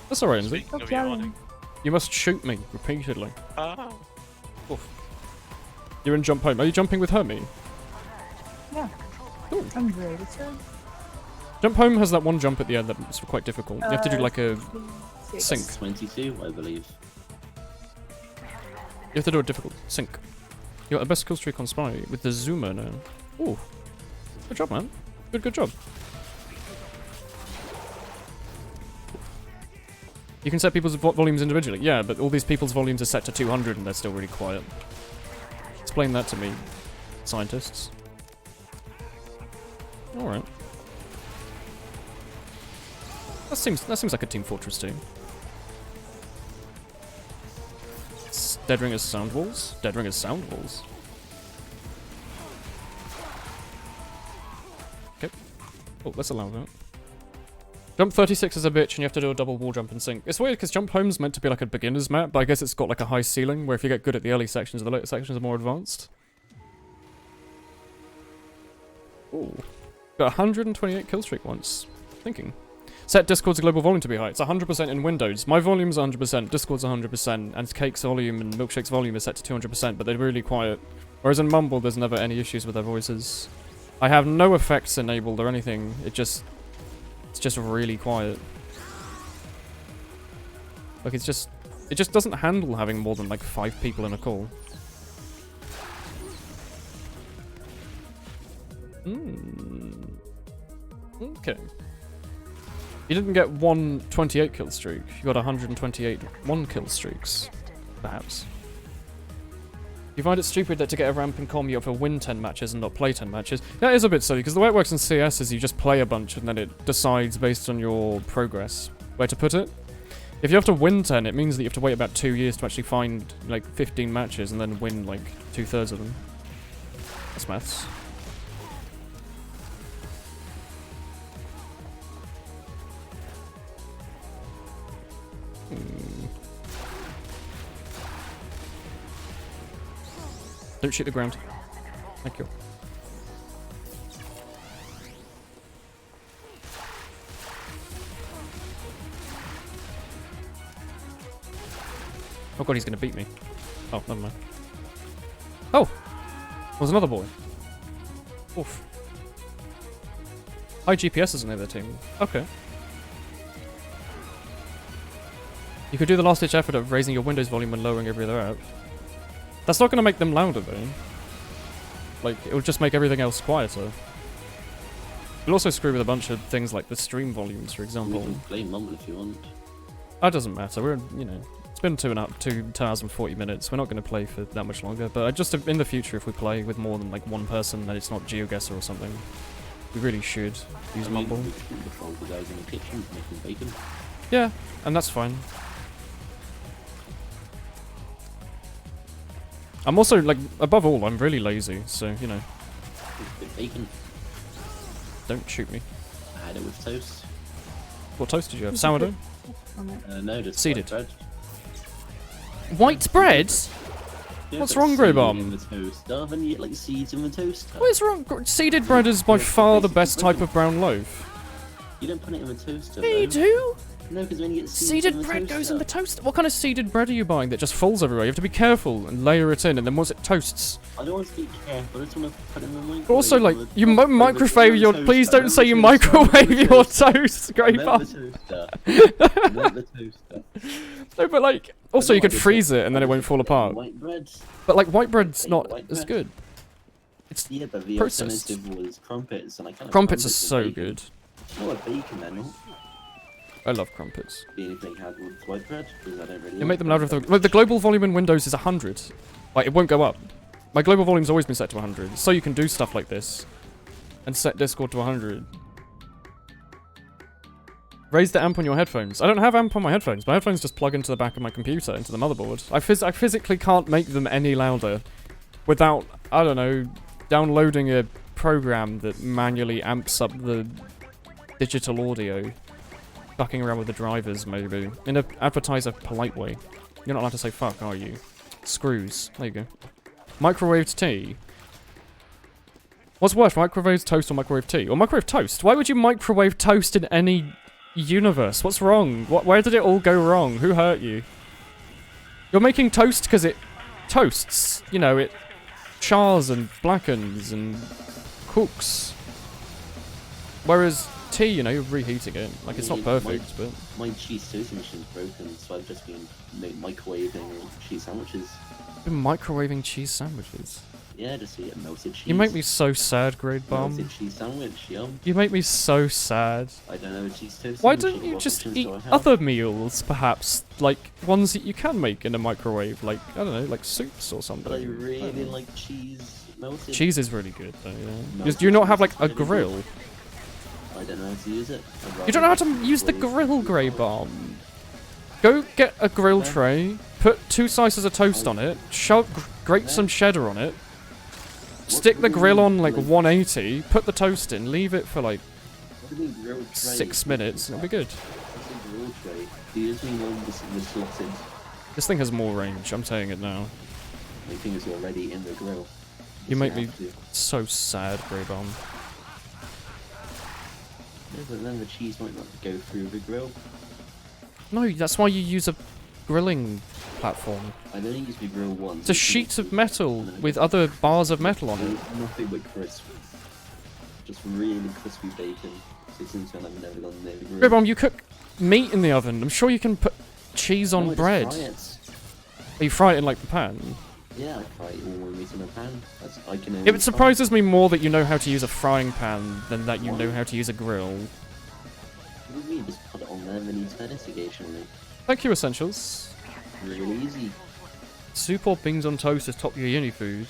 That's alright, Enzy. Stop yelling. You must shoot me repeatedly. Ah. Oof. You're in Jump Home. Are you jumping with Hermie? Yeah. Ooh. I'm ready to. Jump Home has that one jump at the end that's quite difficult. You have to do like a sync. 22, I believe. You have to do a difficult sync. You got the best kill streak on Spy with the zoomer now. Ooh. Good job, man. Good job. You can set people's volumes individually. Yeah, but all these people's volumes are set to 200 and they're still really quiet. Explain that to me, scientists. Alright. That seems like a Team Fortress team. Dead Ringers sound walls? Dead Ringers sound walls. Okay. Oh, let's allow that. Jump 36 is a bitch and you have to do a double wall jump and sync. It's weird because Jump Home's meant to be like a beginner's map, but I guess it's got like a high ceiling where if you get good at the early sections, the later sections are more advanced. Ooh. Got 128 kill streak once. Thinking. Set Discord's global volume to be high. It's 100% in Windows. My volume's 100%, Discord's 100%, and Cake's volume and Milkshake's volume is set to 200%, but they're really quiet. Whereas in Mumble, there's never any issues with their voices. I have no effects enabled or anything. It's just really quiet. Like it just doesn't handle having more than like 5 people in a call. Okay. You didn't get 128 kill streak. You got 128 1 kill streaks, perhaps. You find it stupid that to get a ramp in com you have to win 10 matches and not play 10 matches. That is a bit silly, because the way it works in CS is you just play a bunch and then it decides based on your progress where to put it. If you have to win 10, it means that you have to wait about 2 years to actually find like 15 matches and then win like 2/3 of them. That's maths. Don't shoot the ground. Thank you. Oh god, he's gonna beat me. Oh, never mind. Oh! There's another boy. Oof. High GPS is in the other team. Okay. You could do the last ditch effort of raising your Windows volume and lowering every other app. That's not going to make them louder though. Like, it will just make everything else quieter. It'll also screw with a bunch of things like the stream volumes, for example. You can play Mumble if you want. That doesn't matter. We're, you know, it's been 2 hours and 40 minutes. We're not going to play for that much longer. But just in the future, if we play with more than like one person, then it's not GeoGuessr or something. We really should use Mumble. Before the guys in the kitchen making bacon. Yeah, and that's fine. I'm also, like, above all, I'm really lazy, so, you know. With bacon. Don't shoot me. I had it with toast. What toast did you have? Sourdough? No, just seeded. white bread. White bread? Yeah, What's but wrong, Grey seeded Bomb? in the toast. Rather than you get like seeds in the toaster. What is wrong? Seeded bread is by far the best type of brown loaf. You don't put it in the toaster. Yeah, you though. do? No, because when you get Seeded bread goes in the toaster. What kind of seeded bread are you buying that just falls everywhere? You have to be careful and layer it in, and then once it toasts. I don't want to be careful. I just want to put it in the microwave. But also, like, you Over microwave your. toaster. Please don't say you Remember the toaster. microwave your toast, Grey Bomb. The toaster. No, but like, also you could freeze it and then it won't fall apart. White bread. But like, white bread's not White as bread. good. It's Yeah, but the processed. alternative was crumpets, and I kind of Crumpets are so good. No, a bacon then. Not I love crumpets. be anything had with white bread because I don't really. You make them louder. Like, the global volume in Windows is 100. Like, it won't go up. My global volume's always been set to 100, so you can do stuff like this and set Discord to 100. Raise the amp on your headphones. I don't have amp on my headphones. My headphones just plug into the back of my computer, into the motherboard. I physically can't make them any louder without, I don't know, downloading a program that manually amps up the digital audio. Fucking around with the drivers, maybe. In an advertiser polite way. You're not allowed to say fuck, are you? Screws. There you go. Microwaved tea. What's worse, microwave toast or microwave tea? Or microwave toast? Why would you microwave toast in any universe? What's wrong? Where did it all go wrong? Who hurt you? You're making toast because it toasts. You know, it chars and blackens and cooks. Whereas tea, you know, you're reheating it. Like, it's not perfect, but... My cheese toast machine's broken, so I've just been microwaving cheese sandwiches. You've been microwaving cheese sandwiches? Yeah, just to get melted cheese. You make me so sad, Grade Bomb. Melted cheese sandwich, yum. You make me so sad. I don't know, cheese toast Why sandwich, don't you what just options eat do I have? other meals, perhaps? Like, ones that you can make in a microwave, like, I don't know, like soups or something. But I really like cheese melted. Cheese is really good, though, yeah. Melted Do you not have, cheese like, is a really good. grill? I don't know how to use it. You don't know how to use the grill, Grey Bomb. Go get a grill tray, put 2 slices of toast on it, grate some cheddar on it, stick the grill on like 180, put the toast in, leave it for like 6 minutes, and it'll be good. What's a grill tray? Do you just mean one the slotted? This thing has more range, I'm saying it now. My fingers are already in the grill. You make me have to. so sad, Grey Bomb. Yeah, but then the cheese might not go through the grill. No, that's why you use a grilling platform. I've only used the grill once. It's a sheet of metal with other bars of metal on it. Nothing but crisp. Just really crispy bacon. So since then I've never gone near the grill. Grey Bomb, you cook meat in the oven. I'm sure you can put cheese on No, I just bread. fry it. You fry it in like the pan. Yeah, I fry all my meat in a pan. I can only It surprises me more that you know how to use a frying pan than that you know how to use a grill. What do you mean? Just put it on there and then you turn it occasionally. Thank you, Essentials. Really easy. Soup or beans on toast is top of your uni food.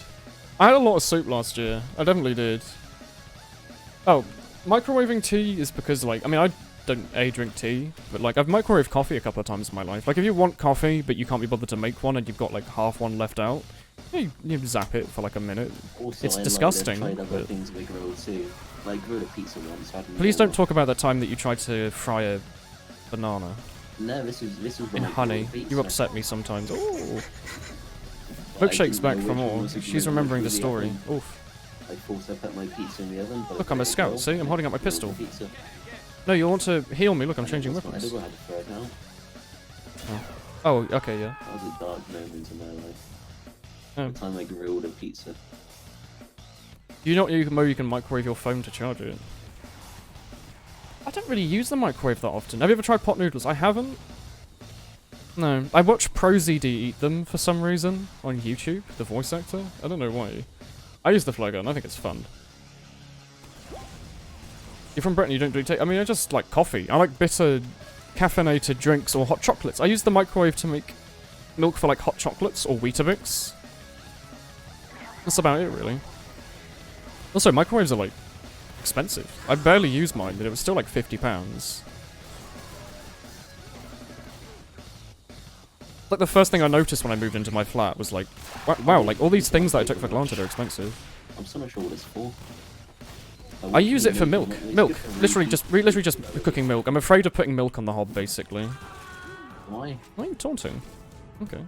I had a lot of soup last year. I definitely did. Oh, microwaving tea is because, like, I mean, I don't drink tea, but, like, I've microwaved coffee a couple of times in my life. Like, if you want coffee, but you can't be bothered to make one and you've got, like, half one left out, you zap it for, like, a minute. Also, It's I disgusting, Like to try other but- things with grill too. Like grilled a pizza once. Please don't talk about that time that you tried to fry a banana No, this was when in I honey. grilled pizza. You upset me sometimes. Ooh. But I Milkshake's didn't back know for which one more. was the She's grill remembering the through story. oven. Oof. I thought I put my pizza in the oven, but Look, I'm a scout, grill, see? I'm holding up my grilled pistol. the pizza. No, you want to heal me? Look, I'm And it changing was not weapons. edible, I had to throw it out. Oh, okay, yeah. That was a dark moment in my life. Oh. The time I grilled a pizza. You know you can microwave your phone to charge it? I don't really use the microwave that often. Have you ever tried pot noodles? I haven't. No. I watch ProZD eat them for some reason on YouTube, the voice actor. I don't know why. I use the flow gun. I think it's fun. You're from Britain, you don't do tea. I mean, I just like coffee. I like bitter, caffeinated drinks or hot chocolates. I use the microwave to make milk for like hot chocolates or Weetabix. That's about it, really. Also, microwaves are like expensive. I barely use mine, but it was still like £50. Like the first thing I noticed when I moved into my flat was like, wow, like all these things that I took for granted are expensive. I'm still not sure what it's for. I use it for milk. Milk. Literally just cooking milk. I'm afraid of putting milk on the hob, basically. Why? Why are you taunting? Okay.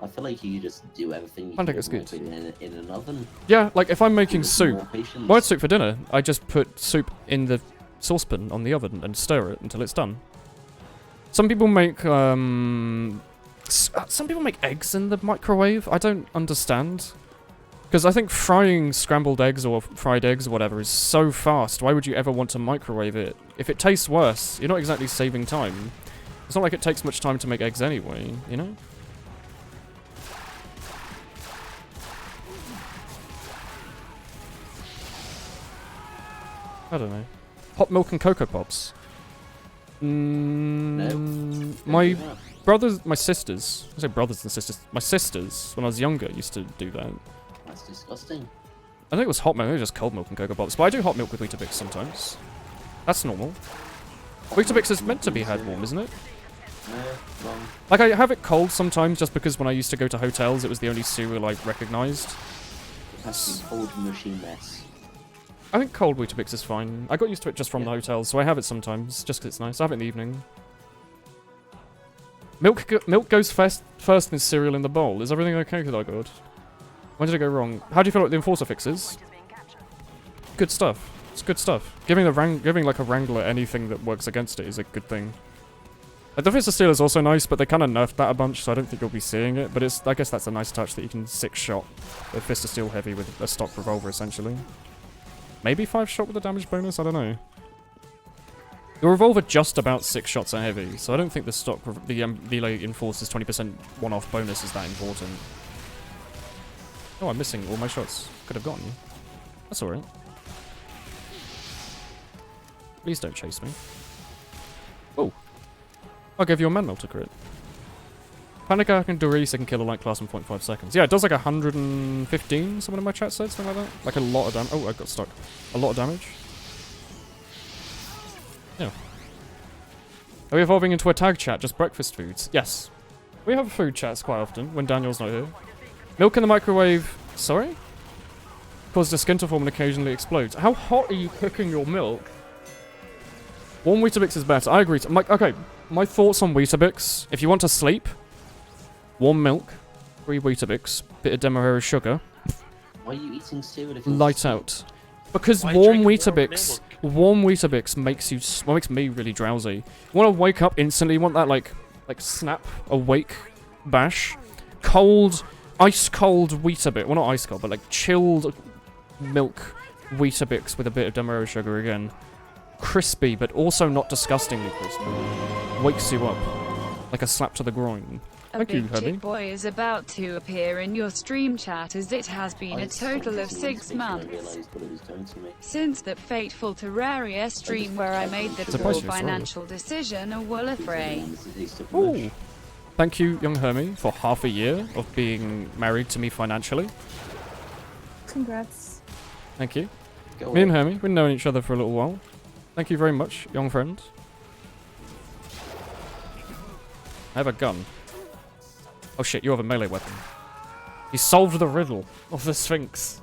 I feel like you just do everything you I think can it's good. in an oven. Yeah, like if I'm making With soup, more patience. I had soup for dinner. I just put soup in the saucepan on the oven and stir it until it's done. Some people make eggs in the microwave. I don't understand. Because I think frying scrambled eggs or fried eggs or whatever is so fast. Why would you ever want to microwave it? If it tastes worse, you're not exactly saving time. It's not like it takes much time to make eggs anyway, you know? I don't know. Hot milk and Cocoa Pops. My brothers, my sisters, I say brothers and sisters, my sisters, when I was younger, used to do that. That's disgusting. I think it was hot milk, it was just cold milk and Cocoa Pops, but I do hot milk with Weetabix sometimes. That's normal. Weetabix is meant to be had warm, isn't it? No, wrong. Like, I have it cold sometimes just because when I used to go to hotels, it was the only cereal I recognised. It has to be cold, mushy mess. I think cold Weetabix is fine. I got used to it just from the hotels, so I have it sometimes, just 'cause it's nice. I have it in the evening. Milk goes first in cereal in the bowl. Is everything okay with that, God? When did it go wrong? How do you feel like the Enforcer fixes? Good stuff. It's good stuff. Giving like a Wrangler anything that works against it is a good thing. Like, the Fist of Steel is also nice, but they kind of nerfed that a bunch, so I don't think you'll be seeing it. But I guess that's a nice touch that you can 6-shot a Fist of Steel heavy with a stock revolver, essentially. Maybe 5-shot with a damage bonus? I don't know. The revolver just about 6 shots at heavy, so I don't think the stock, the like, Enforcer's 20% one-off bonus is that important. Oh, I'm missing all my shots. Could have gotten you. That's alright. Please don't chase me. Oh. I'll give you a man melter crit. Panic Arc and Doris can kill a light class in 0.5 seconds. Yeah, it does like 115, someone in my chat said, something like that. Like a lot of damage. Oh, I got stuck. A lot of damage. Yeah. Are we evolving into a tag chat, just breakfast foods? Yes. We have food chats quite often, when Daniel's not here. Milk in the microwave... Sorry? Causes the skin to form and occasionally explodes. How hot are you cooking your milk? Warm Weetabix is better. I agree. Okay, my thoughts on Weetabix. If you want to sleep, warm milk, 3 Weetabix, bit of Demerara sugar. Why are you eating cereal if Light out. Because warm Weetabix makes me really drowsy. You want to wake up instantly. You want that like snap awake bash. Cold, ice cold Weetabix. Well, not ice cold, but like chilled milk Weetabix with a bit of Demerara sugar again. Crispy, but also not disgustingly crispy. Wakes you up like a slap to the groin. Thank you, Big Herbie. Chick Boy is about to appear in your stream chat, as it has been a total of 6 months since that fateful Terraria stream where I made the poor financial decision of Woolafray. Ooh. Thank you, young Hermie, for half a year of being married to me financially. Congrats. Thank you. Me and Hermie, we've known each other for a little while. Thank you very much, young friend. I have a gun. Oh shit, you have a melee weapon. He solved the riddle of the Sphinx.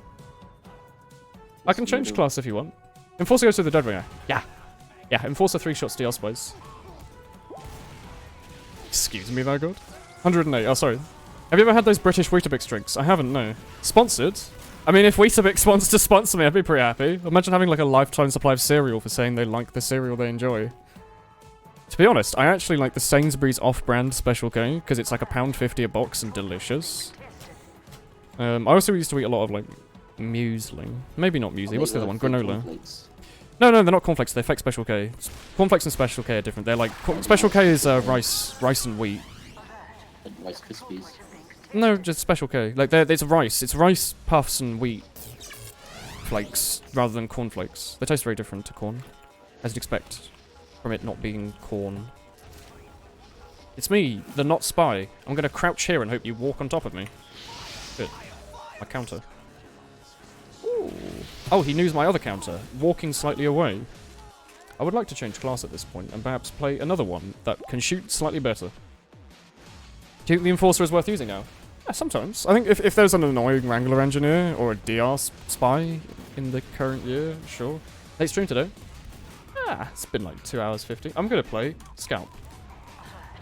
I can change class if you want. Enforcer goes to the Deadringer. Yeah. Yeah, Enforcer 3-shot steal spice. Excuse me, though, God. 108. Oh, sorry. Have you ever had those British Weetabix drinks? I haven't, no. Sponsored? I mean, if Weetabix wants to sponsor me, I'd be pretty happy. Imagine having like a lifetime supply of cereal for saying they like the cereal they enjoy. To be honest, I actually like the Sainsbury's off-brand Special K, because it's like £1.50 a box and delicious. I also used to eat a lot of like muesli. Maybe not muesli. What's the other one? Granola. No, they're not cornflakes. They're fake Special K. Cornflakes and Special K are different. They're like Special K is rice and wheat. Rice Krispies. No, just Special K. Like it's rice. It's rice puffs and wheat flakes rather than cornflakes. They taste very different to corn, as you'd expect from it not being corn. It's me, the not spy. I'm gonna crouch here and hope you walk on top of me. Good. My counter. Ooh. Oh, he knows my other counter. Walking slightly away. I would like to change class at this point and perhaps play another one that can shoot slightly better. Do you think the Enforcer is worth using now? Yeah, sometimes. I think if there's an annoying Wrangler engineer or a DR spy in the current year, sure. Late stream today? Ah, it's been like 2 hours 50. I'm gonna play Scout.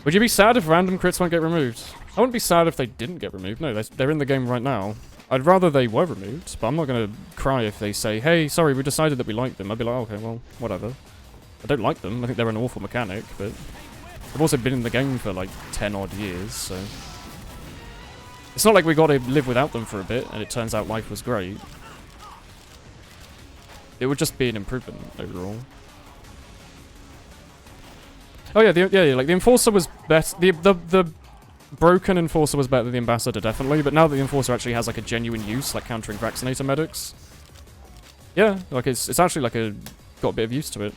Would you be sad if random crits won't get removed? I wouldn't be sad if they didn't get removed. No, they're in the game right now. I'd rather they were removed, but I'm not gonna cry if they say, hey, sorry, we decided that we like them. I'd be like, okay, well, whatever. I don't like them. I think they're an awful mechanic, but I've also been in the game for like 10 odd years, so it's not like we got to live without them for a bit, and it turns out life was great. It would just be an improvement overall. Oh yeah, like the Enforcer was better. The broken Enforcer was better than the Ambassador, definitely. But now that the Enforcer actually has like a genuine use, like countering vaccinator medics, yeah, like it's actually like got a bit of use to it.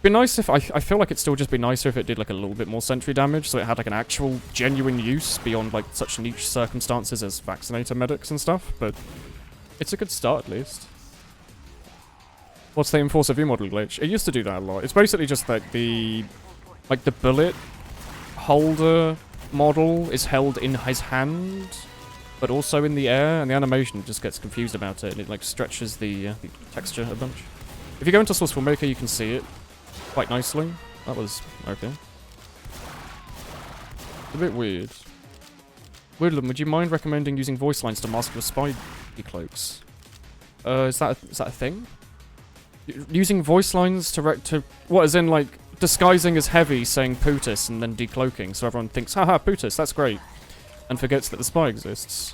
Be nice if I feel like it'd still just be nicer if it did like a little bit more sentry damage, so it had like an actual genuine use beyond like such niche circumstances as vaccinator medics and stuff. But it's a good start at least. What's the Enforcer view model glitch? It used to do that a lot. It's basically just like the bullet holder model is held in his hand, but also in the air, and the animation just gets confused about it, and it like stretches the texture a bunch. If you go into Source Filmmaker, you can see it quite nicely. That was okay. A bit weird. Woolen, would you mind recommending using voice lines to mask your spy cloaks? Is that a thing? Using voice lines to what, as in like disguising as heavy, saying Putis and then decloaking, so everyone thinks, haha, Putis, that's great, and forgets that the spy exists.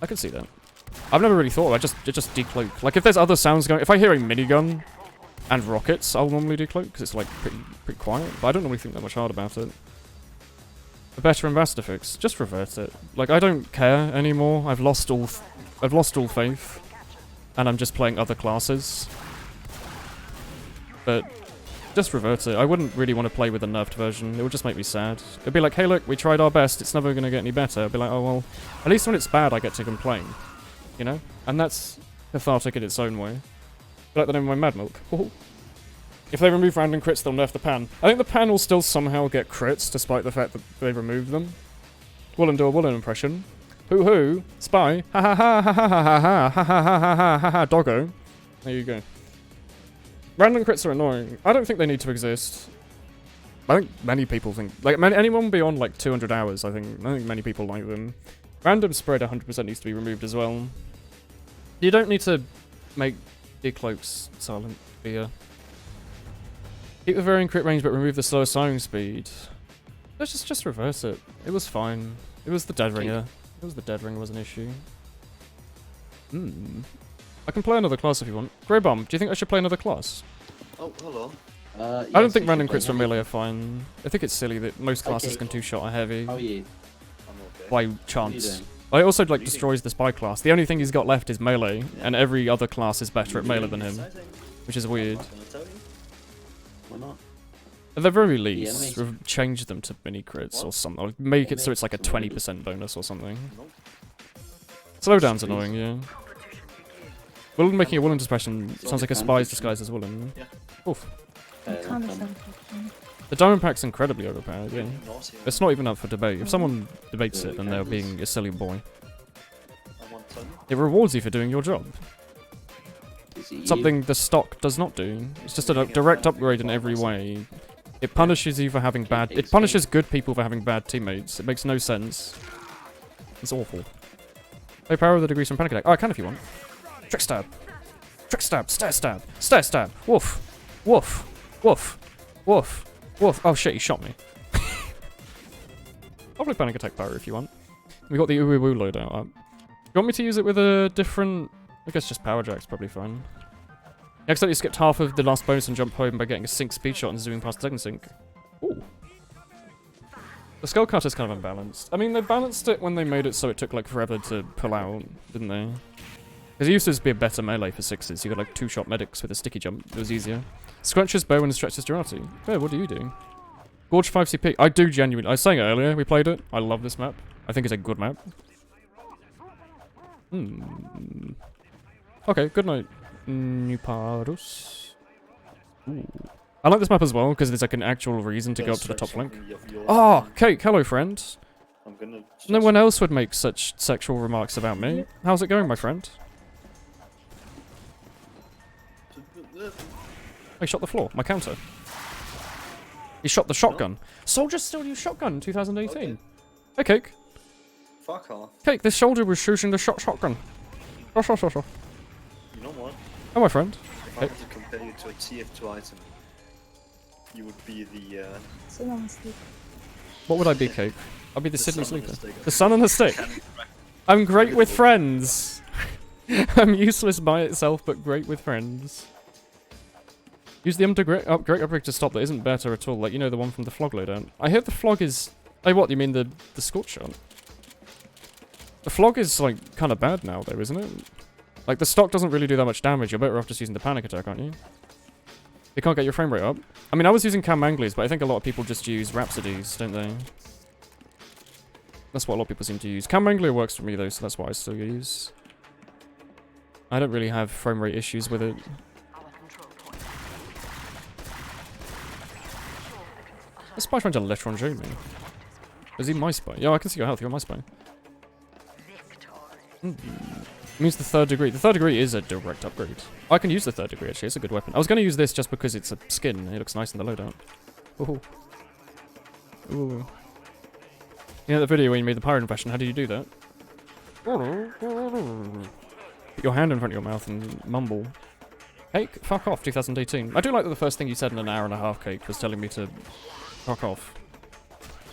I can see that. I've never really thought of it. I just decloak. Like if there's other sounds going, if I hear a minigun and rockets, I'll normally decloak because it's like pretty quiet. But I don't normally think that much hard about it. A better ambassador fix, just revert it. Like I don't care anymore. I've lost all faith, and I'm just playing other classes. But just revert it. I wouldn't really want to play with a nerfed version. It would just make me sad. It'd be like, hey look, we tried our best. It's never gonna get any better. I'd be like, oh well, at least when it's bad, I get to complain. You know, and that's cathartic in its own way. Like the name of my Mad Milk. If they remove random crits, they'll nerf the pan. I think the pan will still somehow get crits, despite the fact that they removed them. Woolen, do a Woolen impression. Hoo-hoo, spy, ha ha ha ha ha ha ha ha ha ha ha ha ha doggo. There you go. Random crits are annoying. I don't think they need to exist. I think many people think, like anyone beyond like 200 hours, I think many people like them. Random spread 100% needs to be removed as well. You don't need to make decloaks silent via. Keep the varying crit range but remove the slower sighing speed. Let's just reverse it. It was fine. It was the Dead Ringer. It was the Dead Ringer was an issue. I can play another class if you want. Grey Bomb, do you think I should play another class? Oh, hello. I don't think random crits from melee are fine. I think it's silly that most classes can two-shot a heavy. How are you? By chance. I also like destroys the spy class. The only thing he's got left is melee, and every other class is better at melee than him, which is weird. Why not? At the very least, change them to mini crits or something. Or make it so it's like a 20% bonus or something. Slowdown's annoying, yeah. Woolen making a Woolen expression sounds like a spy's disguised as Woolen. Oof. The diamond pack's incredibly overpowered, yeah. It's not even up for debate. If someone debates it, then they're being a silly boy. It rewards you for doing your job. Something the stock does not do. It's just a direct upgrade in every way. It punishes you for having bad... It punishes good people for having bad teammates. It makes no sense. It's awful. Oh, power of the degrees from panic attack. Oh, I can if you want. Trick stab. Trick stab. Stare stab. Stare stab. Woof. Woof. Woof. Woof. Woof. Oh shit, he shot me. I'll play panic attack power if you want. We got the Uwu loadout up. You want me to use it with a different... I guess just power jack's probably fine. I accidentally skipped half of the last bonus and jump home by getting a sync speed shot and zooming past the second sync. Ooh. The skull cutter's kind of unbalanced. I mean, they balanced it when they made it so it took like forever to pull out, didn't they? Because it used to just be a better melee for sixes. You got like 2-shot medics with a sticky jump. It was easier. Scrunches bow and stretches Durati. Yeah, what do you do? Gorge 5CP. I do genuinely. I was saying it earlier, we played it. I love this map. I think it's a good map. Okay, good night. Nuparos. Ooh. I like this map as well, because there's like an actual reason to go up to the top flank. Oh, Cake, hello friend. No one else would make such sexual remarks about me. How's it going, my friend? He shot the floor, my counter. He shot the shotgun. Soldiers still use shotgun in 2018. Hey, Cake. Fuck off. Cake, this soldier was shooting the shotgun. You know what? Oh, my friend. If I were to compare you to a TF2 item, you would be the, What would I be, Cake? I'll be the Sydney Sleeper. The sun on the stick. I'm great with friends. I'm useless by itself, but great with friends. Use the great upgrade to stop that isn't better at all, like, you know, the one from the flog loadout. I hear the flog is... Oh, what, you mean the scorch shot? The flog is, like, kind of bad now, though, isn't it? Like, the stock doesn't really do that much damage. You're better off just using the panic attack, aren't you? You can't get your frame rate up. I mean, I was using Cam Manglies, but I think a lot of people just use Rhapsodies, don't they? That's what a lot of people seem to use. Cam Wrangler works for me though, so that's what I still use. I don't really have frame rate issues with it. The spy trying to Electron Joe me. Is he my spy? Yeah, I can see your health, you're my spy. Means the third degree. The third degree is a direct upgrade. I can use the third degree actually, it's a good weapon. I was going to use this just because it's a skin, it looks nice in the loadout. Ooh. Ooh. You know the video where you made the pirate impression, how did you do that? Put your hand in front of your mouth and mumble. Cake, fuck off, 2018. I do like that the first thing you said in an hour and a half, Cake, was telling me to fuck off.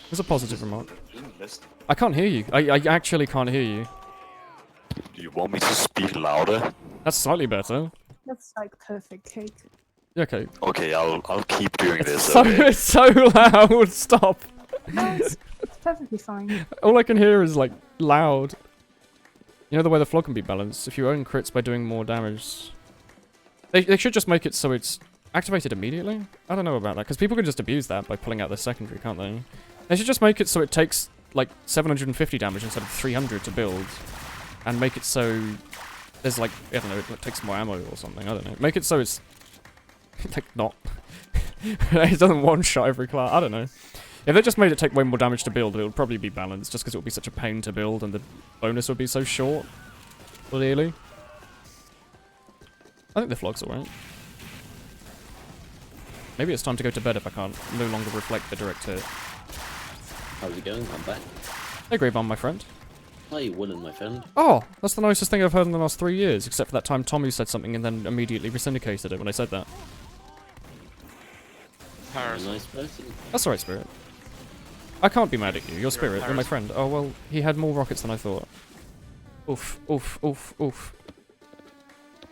It was a positive remark. I can't hear you. I actually can't hear you. Do you want me to speak louder? That's slightly better. That's like perfect cake. Okay. Okay, I'll keep doing this. So, Okay. it's so loud. Stop. No, it's perfectly fine. All I can hear is like loud. You know the way the floor can be balanced. If you own crits by doing more damage, they should just make it so it's activated immediately. I don't know about that because people can just abuse that by pulling out their secondary, can't they? They should just make it so it takes like 750 damage instead of 300 to build, and make it so there's like, I don't know, it takes more ammo or something. I don't know. Make it so it's like not. It doesn't one shot every class. I don't know. If they just made it take way more damage to build, it would probably be balanced, just because it would be such a pain to build and the bonus would be so short. Clearly. I think the flog's alright. Maybe it's time to go to bed if I can't no longer reflect the direct hit. How's it going? I'm back. Hey, Grey Bomb, my friend. Hi, Woolen, my friend. Oh, that's the nicest thing I've heard in the last 3 years, except for that time Tommy said something and then immediately resyndicated it when I said that. You're a nice person. That's alright, Spirit. I can't be mad at you. You're Spirit. You're my friend. Oh, well, he had more rockets than I thought. Oof, oof, oof, oof.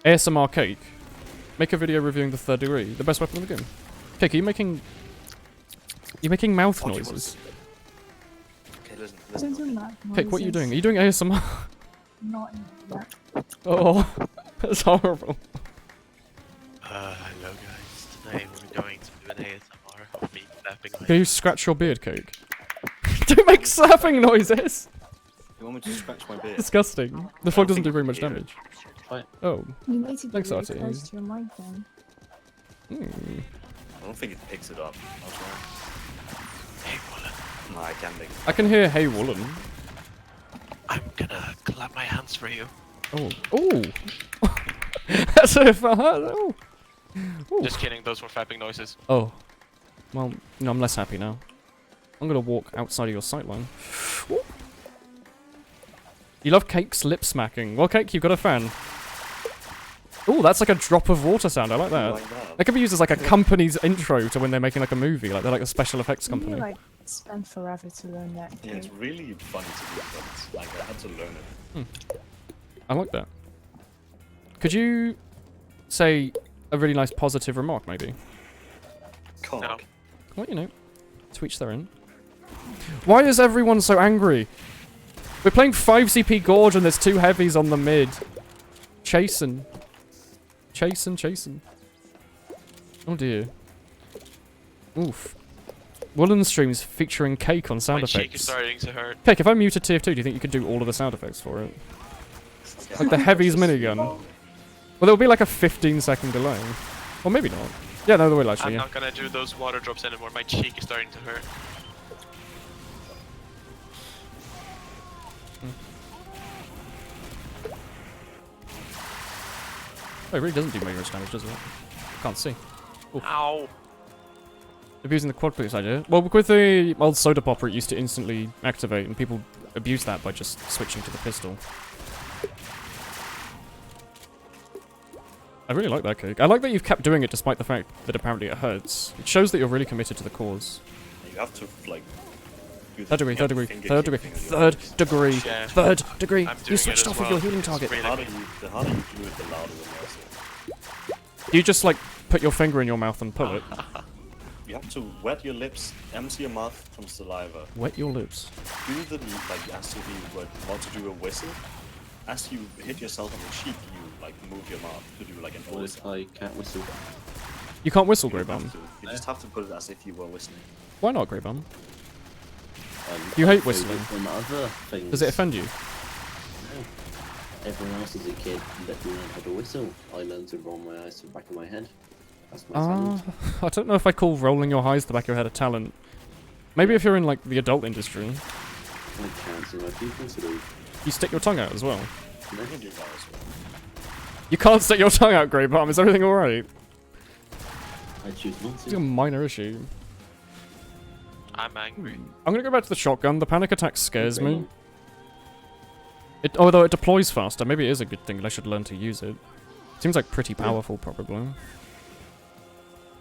ASMR Cake. Make a video reviewing the third degree. The best weapon in the game. Cake, are you making... You're making mouth noises. Okay, listen, I don't do that Cake, what are you noises. doing? Are you doing ASMR? Not in that. Oh, that's horrible. Hello guys. Today we're going to do an ASMR of me slapping my Can you scratch your beard, Cake? Don't make slapping noises! You want me to scratch my beard? Disgusting. The frog doesn't do very much damage. Oh. You need to be Thanks, really Artie. close to your mic then. I don't think it picks it up. I'll try. Hey Woolen, No, I can make it. I can hear Hey Woolen. I'm gonna clap my hands for you. Oh. Oh! That's a oh. Ooh. Just kidding, those were fapping noises. Oh. Well, no, I'm less happy now. I'm gonna walk outside of your sightline. Ooh. You love Cake's lip smacking. Well, Cake, you've got a fan. Oh, that's like a drop of water sound. I like that. That could be used as like a company's intro to when they're making like a movie. Like they're like a special effects company. You like spend forever to learn that. Yeah, it's really fun to do, but like I had to learn it. I like that. Could you say a really nice positive remark, maybe? Cock. Well, you know, to each their own. Why is everyone so angry? We're playing 5 CP Gorge and there's 2 heavies on the mid. Chasing. Chasing. Oh dear. Oof. Woolen streams featuring Cake on sound My cheek is effects. starting to hurt. Cake, if I muted TF2, do you think you could do all of the sound effects for it? Like the heavies minigun. Well, there'll be like a 15-second delay. Or maybe not. Yeah, no, there will actually, I'm yeah. not gonna do those water drops anymore. My cheek is starting to hurt. Oh, it really doesn't do very much damage, does it? Can't see. Oof. Ow! Abusing the quad boost idea. Well, with the old soda popper, it used to instantly activate, and people abuse that by just switching to the pistol. I really like that, Cake. I like that you've kept doing it despite the fact that apparently it hurts. It shows that you're really committed to the cause. You have to like. Third degree. Third degree. I'm doing You switched it as off well. of your healing It's target. really The harder you do it, the louder the noise is. You just like put your finger in your mouth and pull it. You have to wet your lips, empty your mouth from saliva. Wet your lips. Do the like as if you would want to do a whistle. As you hit yourself on the cheek, you like move your mouth to do like an O sound. I can't whistle. You can't whistle, You Grey don't Bum. have to. You just have to put it as if you were whistling. Why not, Grey Bum? You hate food whistling? And other things. Does it offend you? No. Everyone else as a kid let me learn how to whistle. I learned to roll my eyes to the back of my head. That's my talent. I don't know if I call rolling your eyes to the back of your head a talent. Maybe if you're in like the adult industry. I can't see my pupils to do. You stick your tongue out as well. I can do that as well. You can't stick your tongue out, Grey Palm. Is everything alright? I choose not It's a to. minor issue. I'm angry. I'm gonna go back to the shotgun. The panic attack scares me. Although it deploys faster, maybe it is a good thing and I should learn to use it. Seems like pretty powerful, probably. I'm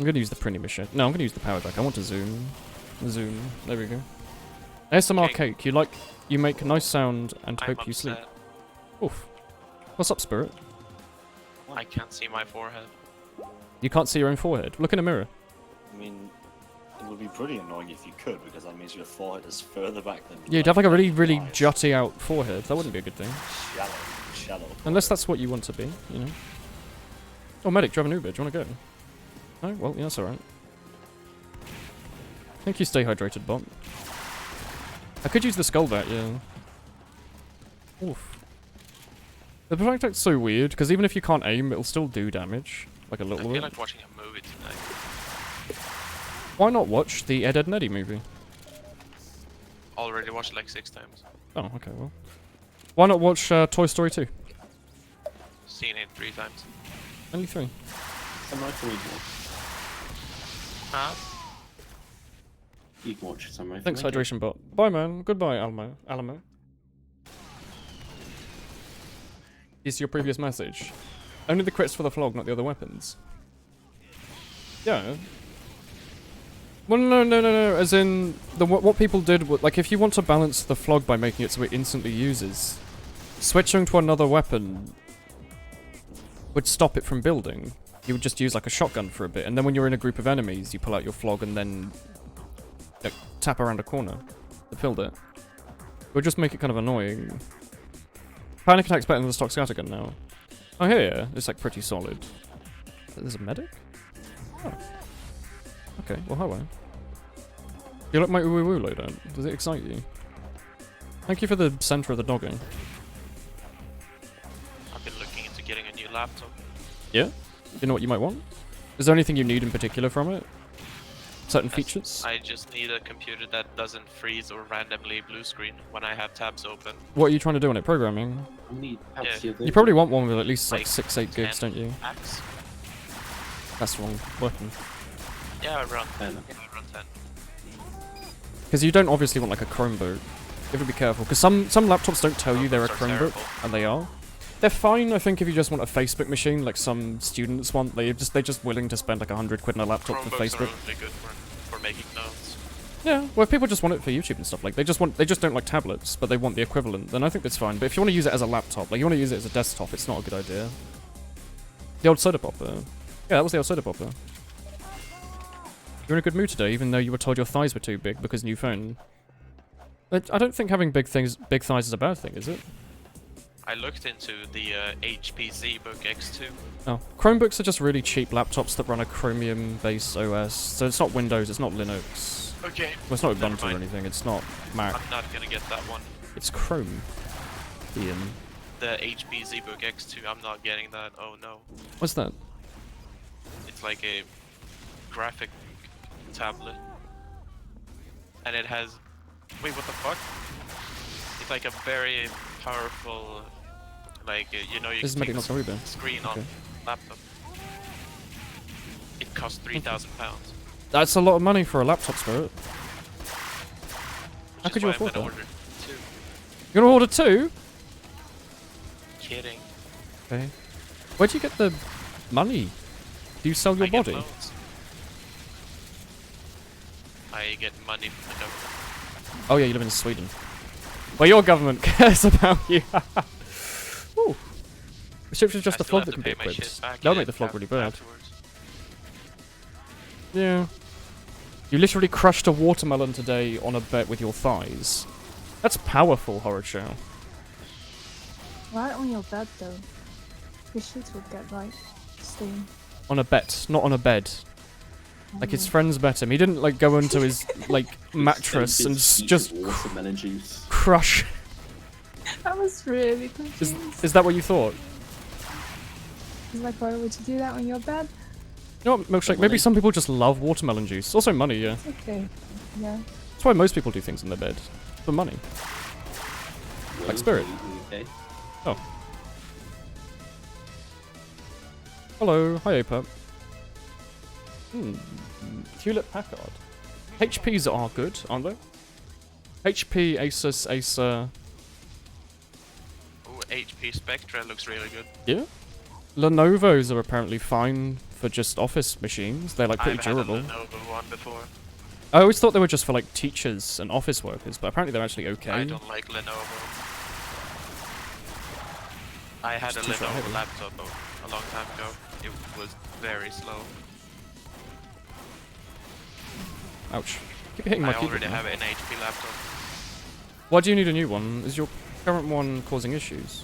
gonna use the printing machine. No, I'm gonna use the power jack. I want to zoom. Zoom. There we go. ASMR cake. You make nice sound and hope you sleep. Oof. What's up, Spirit? I can't see my forehead. You can't see your own forehead. Look in a mirror. I mean, it would be pretty annoying if you could, because that means your forehead is further back than. Yeah, you'd have like a really, really jutty out forehead. That wouldn't be a good thing. Shallow. Unless that's what you want to be, you know. Oh, medic, do you have an Uber? Do you want to go? No? Well, yeah, that's alright. I think you stay hydrated, bot. I could use the skull bat, yeah. Oof. The projectile's so weird, because even if you can't aim, it'll still do damage. Like a little I bit. feel like watching a movie tonight. Why not watch the Ed, Edd n Eddy movie? Already watched like 6 times. Oh, okay, well. Why not watch Toy Story 2? Seen it 3 times. Only 3. Samurai for me. Huh? You can watch Samurai. Thanks, hydration bot. Bye, man. Goodbye, Alamo. Is your previous message? Only the crits for the flog, not the other weapons. Yeah. Well, no. As in, what people did, like, if you want to balance the flog by making it so it instantly uses, switching to another weapon would stop it from building. You would just use, like, a shotgun for a bit, and then when you're in a group of enemies, you pull out your flog and then, like, tap around a corner to build it. It would just make it kind of annoying. Panic attack's better than the stock scattergun now. Oh, here, it's, like, pretty solid. There's a medic? Oh. Okay, well, hello. You like my woo-woo loadout? Does it excite you? Thank you for the center of the dogging. I've been looking into getting a new laptop. Yeah? You know what you might want? Is there anything you need in particular from it? Certain features? I just need a computer that doesn't freeze or randomly blue screen when I have tabs open. What are you trying to do on it? Programming? Yeah. You probably want one with at least like 6-8 gigs, 10 don't you? Max. That's wrong. Working. Yeah, around 10. Around 10. Because you don't obviously want like a Chromebook. You have to be careful. Because some laptops don't tell you they're a Chromebook, terrible. and they are. They're fine, I think, if you just want a Facebook machine, like some students want. They're just willing to spend like 100 quid on a laptop for Chromebooks Facebook. are only good for making notes. Yeah, well, if people just want it for YouTube and stuff, like they just don't like tablets, but they want the equivalent, then I think that's fine. But if you want to use it as a laptop, like you want to use it as a desktop, it's not a good idea. The old soda popper. Yeah, that was the old soda popper. You're in a good mood today, even though you were told your thighs were too big because new phone. But I don't think having big thighs is a bad thing, is it? I looked into the HP ZBook X2. Oh, Chromebooks are just really cheap laptops that run a Chromium-based OS. So it's not Windows, it's not Linux. Okay. Well, it's not never Ubuntu or mind. anything. It's not Mac. I'm not gonna get that one. It's Chrome. Ian. The HP ZBook X2, I'm not getting that. Oh no. What's that? It's like a graphic tablet. And it has... Wait, what the fuck? It's like a very powerful... Like, you know, you This is can making take not a Ruben. screen Okay. on laptop. It costs £3,000. That's a lot of money for a laptop, Spirit. How Which could is you why afford I'm that? gonna order 2. You're gonna order 2? Kidding. Okay. Where do you get the money? Do you sell your I get body? loans. I get money from the government. Oh yeah, you live in Sweden. Well, your government cares about you. Ooh. Restrictions just I the still flog have that can to be pay my equipped. shit back They'll make the flog really bad. afterwards. Yeah. You literally crushed a watermelon today on a bet with your thighs. That's powerful, Horror Show. Right on your bed though. Your sheets would get like steam. On a bet, not on a bed. Like his friends bet him. He didn't like go into his like mattress and just watermelon juice. crush. I was really confused. Is that what you thought? It's like, why would you do that when you're bad? You know what, Milkshake? Maybe some people just love watermelon juice. Also money, yeah. Okay. Yeah. That's why most people do things in their bed. For money. Like Spirit. Okay. Oh. Hello. Hi, Apup. Hewlett Packard. HPs are good, aren't they? HP, Asus, Acer. Ooh, HP Spectra looks really good. Yeah. Lenovo's are apparently fine for just office machines. They're like pretty durable. I've had a Lenovo one before. I always thought they were just for like teachers and office workers, but apparently they're actually okay. I don't like Lenovo. I had a Lenovo laptop a long time ago. It was very slow. Ouch. Keep hitting my I keyboard already now. have an HP laptop. Why do you need a new one? Is your current one causing issues?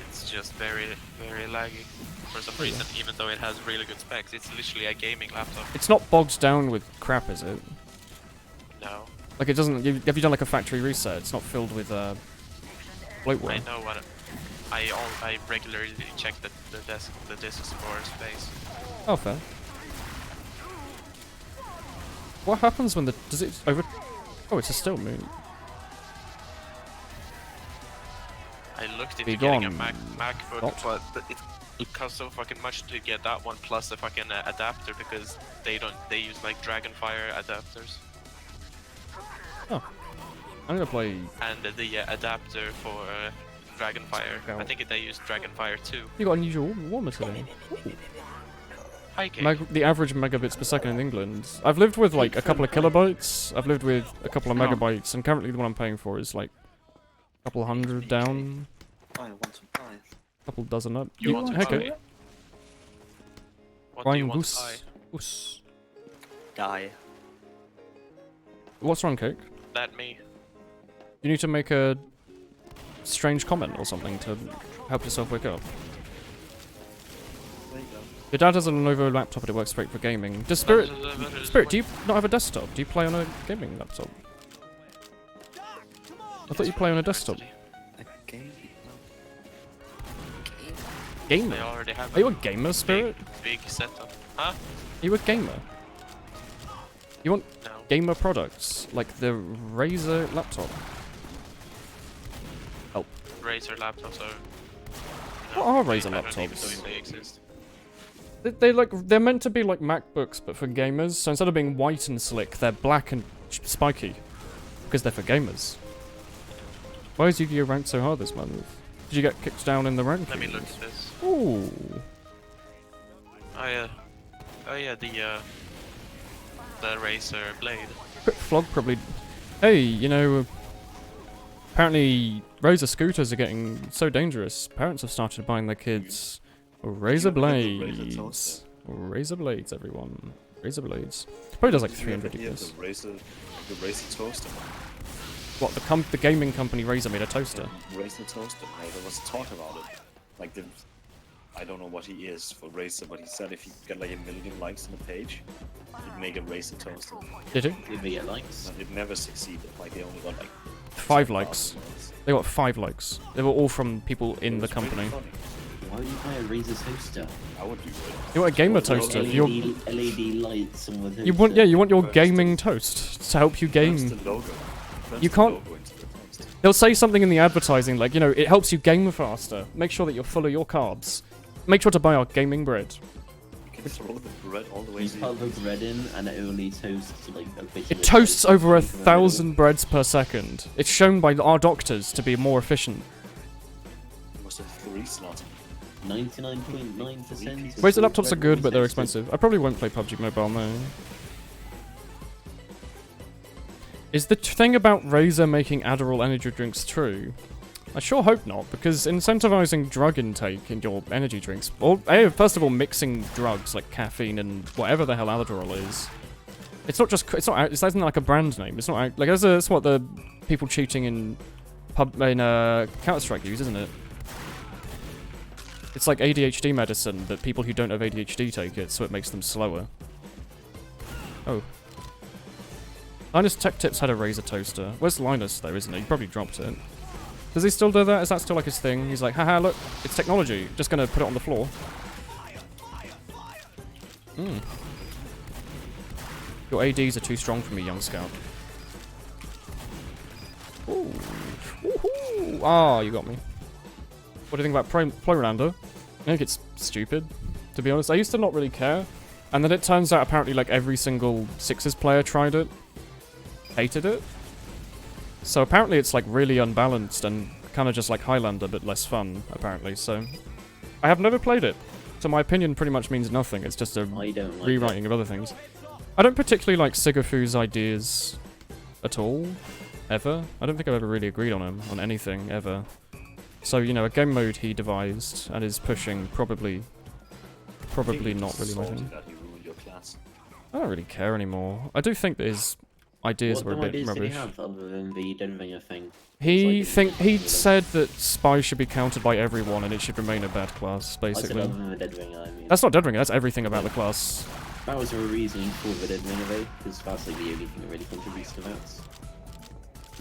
It's just very, very laggy for some reason, even though it has really good specs. It's literally a gaming laptop. It's not bogged down with crap, is it? No. Like it doesn't. Have you done like a factory reset? It's not filled with bloatware. I know what. I regularly check the disks for space. Oh, fair. What happens when does it over? Oh, it's a still moon. I looked into Be getting a gone. MacBook, but it costs so fucking much to get that one plus a fucking adapter because they use like Dragonfire adapters. Oh, I'm gonna play. And the adapter for Dragonfire, I think they use Dragonfire 2. You got unusual warmer today. Hi, Kate. The average megabits per second in England. I've lived with like a couple of kilobytes. I've lived with a couple of megabytes, and currently the one I'm paying for is like a couple hundred down. I want to buy. Couple dozen up. You want to okay. buy? What do you want to buy? Goose. Goose. Die. What's wrong, Cake? That me. You need to make a strange comment or something to help yourself wake up. There you go. Your dad has a Lenovo laptop and it works great for gaming. Does Spirit, do you not have a desktop? Do you play on a gaming laptop? I thought you play on a desktop. A game? Gamer? I already have Are you a gamer, Spirit? Big setup. Huh? Are you a gamer? You want No. gamer products like the Razer laptop? Oh. Razer laptops are. What are Razer I don't even know laptops? if they exist. They're meant to be like MacBooks, but for gamers. So instead of being white and slick, they're black and spiky, because they're for gamers. Why is Yu-Gi-Oh ranked so hard this month? Did you get kicked down in the rankings? Let me look at this. Ooh. Oh yeah, the Razer blade. Quick Flog probably. Hey, you know, apparently Razer scooters are getting so dangerous. Parents have started buying their kids Razer blades. Razer blades, everyone. Razer blades. Probably does like 300 The DPS. Razer toaster. What, the gaming company Razer made a toaster? Razer toaster. There was talk about it. Like I don't know what he is for Razer, but he said if he got like 1 million likes on the page, he'd make a Razer toaster. Did he? Did we get likes? And it never succeeded. Like they only got like 5 likes. They got 5 likes. They were all from people in the company. Why would you buy a Razer toaster? I would do it. You want a gamer toaster? LED lights on the You want, yeah, you want your gaming toast to help you game. The logo. You can't. They'll say something in the advertising like, you know, it helps you game faster. Make sure that you're full of your carbs. Make sure to buy our gaming bread. You can throw the bread all the way. You put the bread in, and it only toasts like a bit. It toasts over 1,000 breads per second. It's shown by our doctors to be more efficient. Must have 3 slots. 99.9%. Razer laptops are good, but they're expensive. I probably won't play PUBG Mobile now. Is the thing about Razer making Adderall energy drinks true? I sure hope not, because incentivizing drug intake in your energy drinks, or first of all, mixing drugs like caffeine and whatever the hell Adderall is. It's not just, it's not like a brand name. It's not like that's what the people cheating in Counter-Strike use, isn't it? It's like ADHD medicine, but people who don't have ADHD take it, so it makes them slower. Oh. Linus Tech Tips had a Razer toaster. Where's Linus though, isn't he? He probably dropped it. Does he still do that? Is that still like his thing? He's like, haha, look, it's technology. Just gonna put it on the floor. Hmm. Your ADs are too strong for me, young scout. Ooh. Woohoo! Ah, you got me. What do you think about Plorlander? I think it's stupid, to be honest. I used to not really care. And then it turns out apparently like every single Sixers player tried it. Hated it. So apparently it's like really unbalanced and kind of just like Highlander but less fun, apparently. So I have never played it. So my opinion pretty much means nothing. It's just a rewriting of other things. I don't particularly like Sigafu's ideas at all. Ever. I don't think I've ever really agreed on him, on anything, ever. So, you know, a game mode he devised and is pushing probably not really my thing. I don't really care anymore. I do think that his ideas were a bit rubbish. What ideas did he have other than the Denvinger thing? He said that Spy should be countered by everyone and it should remain a bad class, basically. I said other than the Deadringer, I mean. That's not Deadringer, that's everything about the class. That was a reasoning for the Deadringer though, because that's like the only thing that really contributes to that.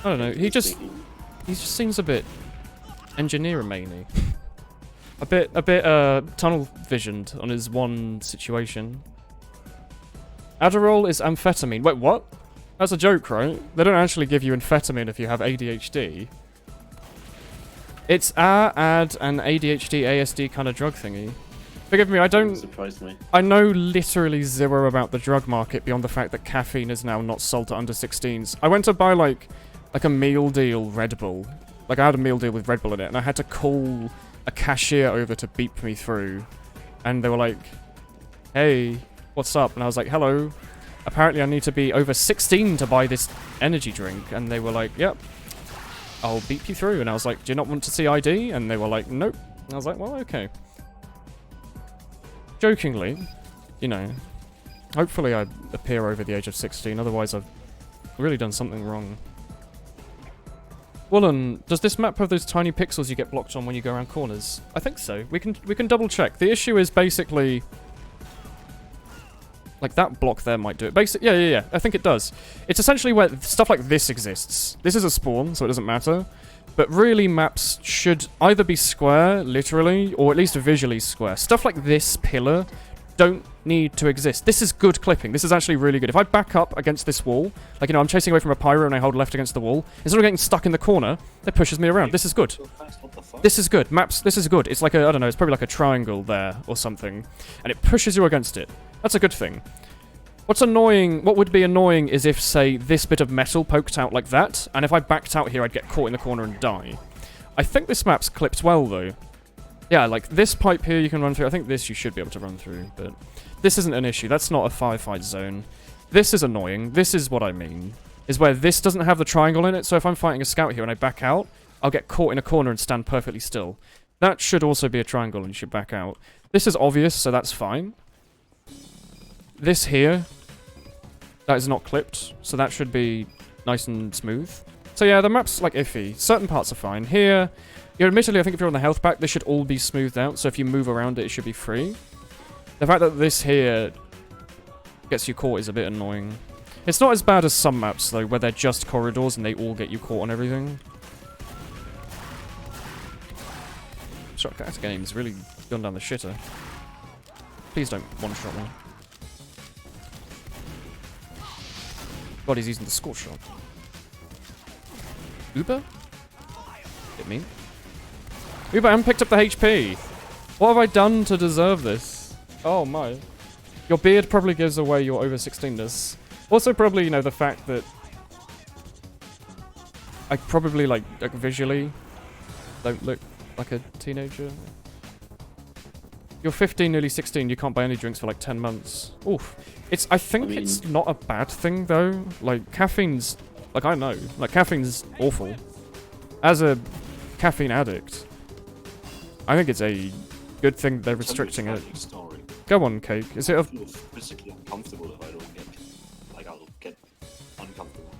I don't know, he just seems a bit engineer-mainy. a bit tunnel visioned on his one situation. Adderall is amphetamine. Wait, what? That's a joke, right? They don't actually give you amphetamine if you have ADHD. It's an ADHD, ASD kind of drug thingy. Forgive me, I don't... Surprised me. I know literally zero about the drug market beyond the fact that caffeine is now not sold to under 16s. I went to buy like a meal deal Red Bull. Like I had a meal deal with Red Bull in it and I had to call a cashier over to beep me through. And they were like, hey, what's up? And I was like, hello. Apparently I need to be over 16 to buy this energy drink. And they were like, yep, I'll beep you through. And I was like, do you not want to see ID? And they were like, nope. And I was like, well, okay. Jokingly, you know, hopefully I appear over the age of 16. Otherwise I've really done something wrong. Woolen, does this map have those tiny pixels you get blocked on when you go around corners? I think so. We can double check. The issue is basically... Like, that block there might do it. Yeah. I think it does. It's essentially where stuff like this exists. This is a spawn, so it doesn't matter. But really, maps should either be square, literally, or at least visually square. Stuff like this pillar don't need to exist. This is good clipping. This is actually really good. If I back up against this wall, like, you know, I'm chasing away from a pyro and I hold left against the wall, instead of getting stuck in the corner, it pushes me around. This is good. This is good. Maps, this is good. It's like a, I don't know, it's probably like a triangle there or something. And it pushes you against it. That's a good thing. What's annoying, what would be annoying is if, say, this bit of metal poked out like that, and if I backed out here, I'd get caught in the corner and die. I think this map's clipped well, though. Yeah, like, this pipe here you can run through. I think this you should be able to run through, but this isn't an issue. That's not a firefight zone. This is annoying. This is what I mean, is where this doesn't have the triangle in it, so if I'm fighting a scout here and I back out, I'll get caught in a corner and stand perfectly still. That should also be a triangle and you should back out. This is obvious, so that's fine. This here, that is not clipped, so that should be nice and smooth. So yeah, the map's like iffy. Certain parts are fine. Here, you know, admittedly, I think if you're on the health pack, this should all be smoothed out, so if you move around it, it should be free. The fact that this here gets you caught is a bit annoying. It's not as bad as some maps, though, where they're just corridors and they all get you caught on everything. Shotgun game's really gone down the shitter. Please don't one-shot me. God, he's using the scorch shot. Uber? Hit me. Uber, I haven't picked up the HP. What have I done to deserve this? Oh my. Your beard probably gives away your over 16ness. Also probably, you know, the fact that I probably, like visually don't look like a teenager. You're 15, nearly 16, you can't buy any drinks for like 10 months. Oof. I think it's not a bad thing, though. Like, caffeine's... Like, I know. Like, caffeine's awful. As a caffeine addict, I think it's a good thing they're restricting it. Go on, Cake. Is it a... I feel physically uncomfortable if I don't get... Like, I'll get uncomfortable.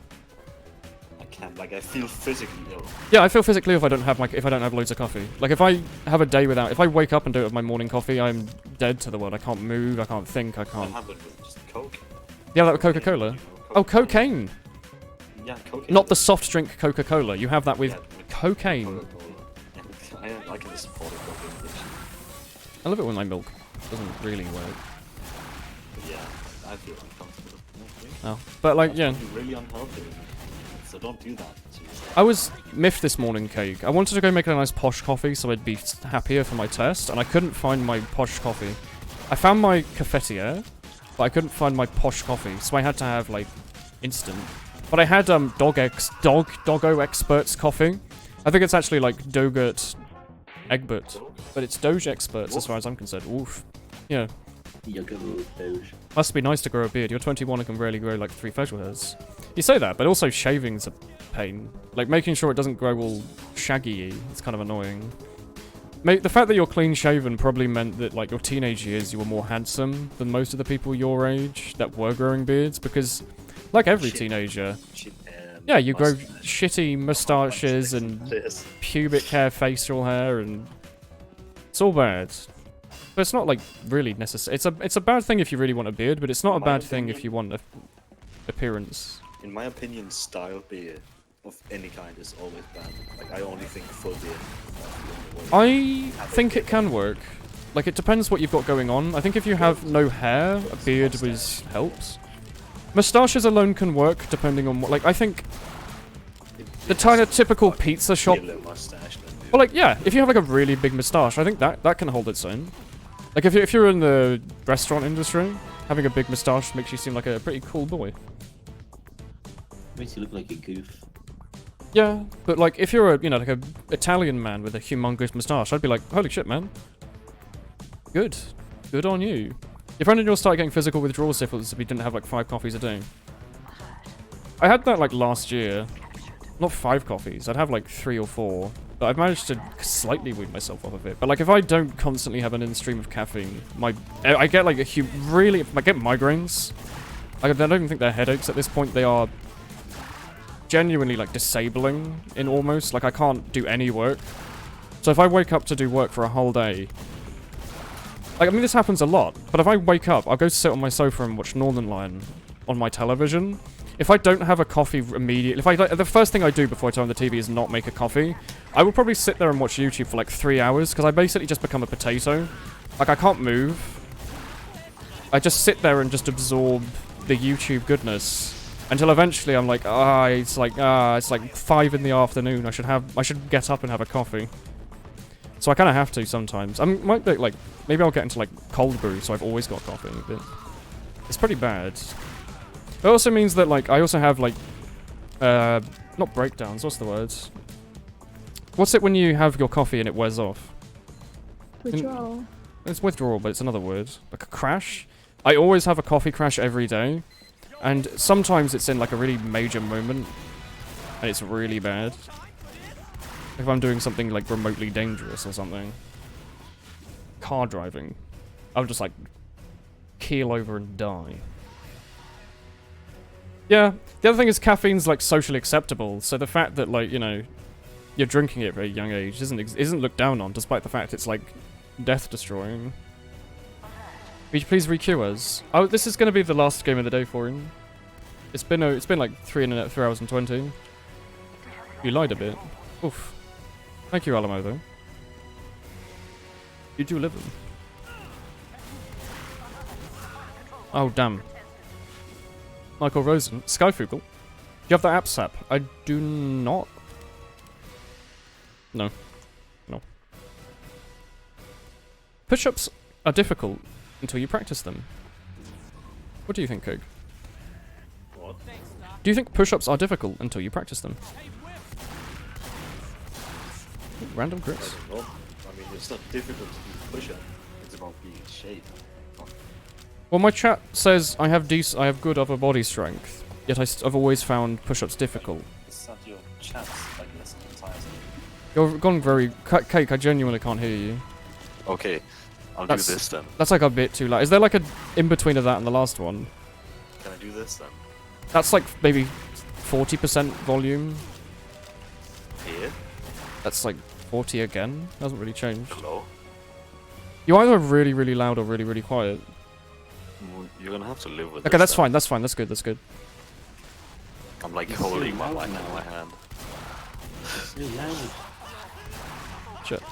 I can't... Like, I feel physically ill. Yeah, I feel physically if I don't have, like, if I don't have loads of coffee. Like, if I have a day without... If I wake up and do it with my morning coffee, I'm dead to the world. I can't move, I can't think, I can't... I have it with just Coke. Yeah, that with Coca-Cola. Oh, cocaine! Yeah, cocaine. Not the soft drink Coca-Cola. You have that with cocaine. I can support a cocaine addiction. I love it when my milk doesn't really work. But yeah, I feel uncomfortable. Oh, but like, yeah. It's really unhealthy. So don't do that. I was miffed this morning, Cake. I wanted to go make a nice posh coffee so I'd be happier for my test, and I couldn't find my posh coffee. I found my cafetiere, but I couldn't find my posh coffee, so I had to have, like, instant. But I had, Doggo Experts coffee. I think it's actually, like, Dogurt Egbert. But it's Doge Experts as far as I'm concerned. Oof. Yeah. Doge. Must be nice to grow a beard. You're 21 and can rarely grow, like, 3 facial hairs. You say that, but also shaving's a pain. Like, making sure it doesn't grow all shaggy-y. It's kind of annoying. Mate, the fact that you're clean-shaven probably meant that, like, your teenage years you were more handsome than most of the people your age that were growing beards, because, like every teenager, yeah, you grow shitty moustaches and pubic hair, facial hair, and it's all bad. But it's not, like, really necessary. It's a bad thing if you really want a beard, but it's not a bad thing if you want appearance. In my opinion, style beard of any kind is always bad. Like, I only think full beard. I think it can work. Like, it depends what you've got going on. I think if you have no hair, a beard helps. Moustaches alone can work, depending on what... Like, I think... The kind of typical pizza shop... Well, like, yeah, if you have, like, a really big moustache, I think that can hold its own. Like, if you're in the restaurant industry, having a big moustache makes you seem like a pretty cool boy. Makes you look like a goof. Yeah, but like if you're a, like a Italian man with a humongous moustache, I'd be like, holy shit, man. Good. Good on you. Your friend and you'll start getting physical withdrawal syphilis if we didn't have like 5 coffees a day. I had that like last year. Not 5 coffees, I'd have like 3 or 4. But I've managed to slightly wean myself off of it. But like if I don't constantly have an in-stream of caffeine, I get like I get migraines. I don't even think they're headaches at this point, they are genuinely like disabling in almost, like I can't do any work. So if I wake up to do work for a whole day, like I mean this happens a lot, but if I wake up, I'll go sit on my sofa and watch Northern Lion on my television. If I don't have a coffee immediately, the first thing I do before I turn on the TV is not make a coffee, I will probably sit there and watch YouTube for like 3 hours, because I basically just become a potato. Like I can't move. I just sit there and just absorb the YouTube goodness. Until eventually I'm like, it's like 5 in the afternoon. I should get up and have a coffee. So I kind of have to sometimes. I might be like, maybe I'll get into like cold brew, so I've always got coffee. But it's pretty bad. It also means that like I also have like, not breakdowns. What's the word? What's it when you have your coffee and it wears off? Withdrawal. It's withdrawal, but it's another word. Like a crash. I always have a coffee crash every day. And sometimes it's in like a really major moment, and it's really bad. If I'm doing something like remotely dangerous or something. Car driving. I'll just like keel over and die. Yeah, the other thing is caffeine's like socially acceptable, so the fact that like, you're drinking it at a very young age isn't looked down on, despite the fact it's like death destroying. Would you please re-queue us? Oh, this is going to be the last game of the day for him. It's been like 3 hours and 20. You lied a bit. Oof. Thank you, Alamo, though. You do live them. Oh, damn. Michael Rosen. Skyfugel. Do you have the app sap? I do not. No. No. Push-ups are difficult until you practice them. What do you think, Coke? What? Do you think push-ups are difficult until you practice them? Random crits. I don't know. I mean, it's not difficult to do push-up. It's about being in shape. Well, my chat says I have good upper body strength, yet I've always found push-ups difficult. It's not your chat, like less than times. You're gone very... Cake, I genuinely can't hear you. Okay, I'll do this then. That's like a bit too loud. Is there like a in-between of that and the last one? Can I do this then? That's like maybe 40% volume. Here? That's like 40 again. Hasn't really changed. Hello? You're either really, really loud or really, really quiet. You're gonna have to live with Okay, this that's then. fine. That's fine. That's good. That's good. I'm like It's holding so my loud life in now. my hand. It's so loud. Shit.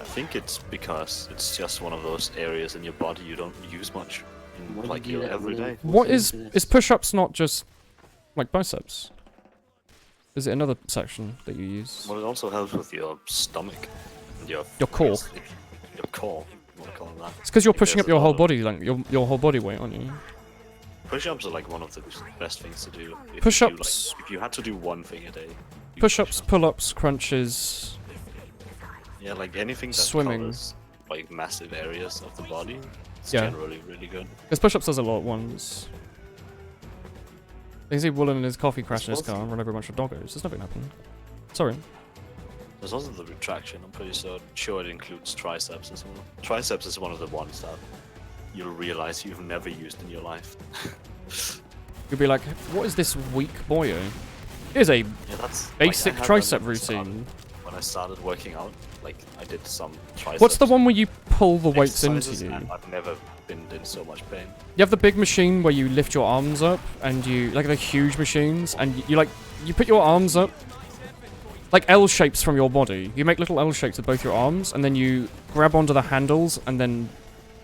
I think it's because it's just one of those areas in your body you don't use much in Why like did you your let everyday. Woolen What force is into is this? push-ups not just like biceps? Is it another section that you use? Well, it also helps with your stomach and your core. Your core. You wanna call it that? It's because you're Like, pushing there's up a your lot whole of- body, like your whole body weight, aren't you? Push-ups are like one of the best things to do. If Push-ups. You do, like, if you had to do one thing a day. you Push-ups, push-ups. pull-ups, crunches. Yeah, like anything that Swimming. covers like massive areas of the body. It's Yeah. generally really good. Because push-ups does a lot at once. You can see Woolen in his coffee crash in his car and run over a bunch of doggos. There's nothing happened. Sorry. There's also the retraction. I'm pretty sure it includes triceps as well. Triceps is one of the ones that you'll realize you've never used in your life. You'll be like, what is this weak boyo? Here's a Yeah, that's basic like, I had tricep them when I started- routine. When I started working out, like I did some triceps. What's the one where you pull the weights into exercises, you? and I've never been in so much pain. You have the big machine where you lift your arms up and you like the huge machines and you put your arms up like L shapes from your body. You make little L shapes with both your arms and then you grab onto the handles and then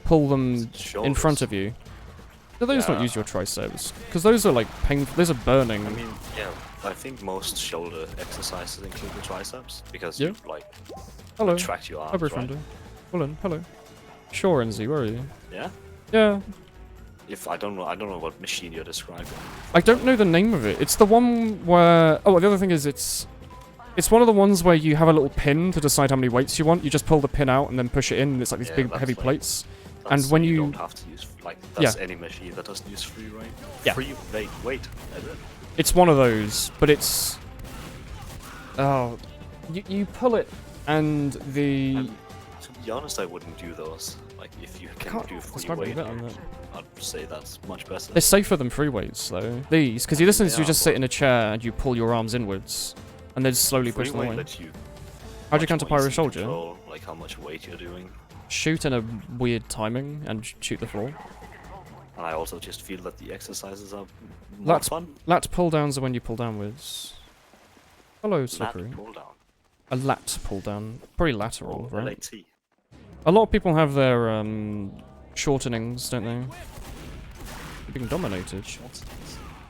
pull them in front of you. Do those not Yeah. use your triceps? Because those are like painful. Those are burning. I mean, yeah, I think most shoulder exercises include the triceps because Yeah. you like Hello. retract your Hi, arms, right? boyfriend. Woolen, hello. Sure, NZ, where are you? Yeah. Yeah. If I don't know what machine you're describing. I don't know the name of it. It's the one where... Oh, the other thing is it's one of the ones where you have a little pin to decide how many weights you want. You just pull the pin out and then push it in, and it's like these Yeah, big, that's heavy like- plates. That's And when you you... don't have to use like that's Yeah. any machine that doesn't use free, right? Yeah. Free weight. It's one of those, but it's... Oh... You pull it, and the... To be honest, I wouldn't do those. Like if you can Can't do free describe it weight, better than that. I'd say that's much better. They're safer than free weights, though. These, because you listen to They you are, just sit in a chair and you pull your arms inwards, and then slowly free push them weight away. lets you How'd you much counter more Pyro easily Soldier? control, like how much weight you're doing. Shoot in a weird timing and shoot the floor. And I also just feel that the exercises are more fun. Lat pull downs are when you pull downwards. Hello, Lat Slippery. pull down. A lat pull down. Probably lateral, Oh, right? LAT. A lot of people have their shortenings, don't they? You're being dominated. You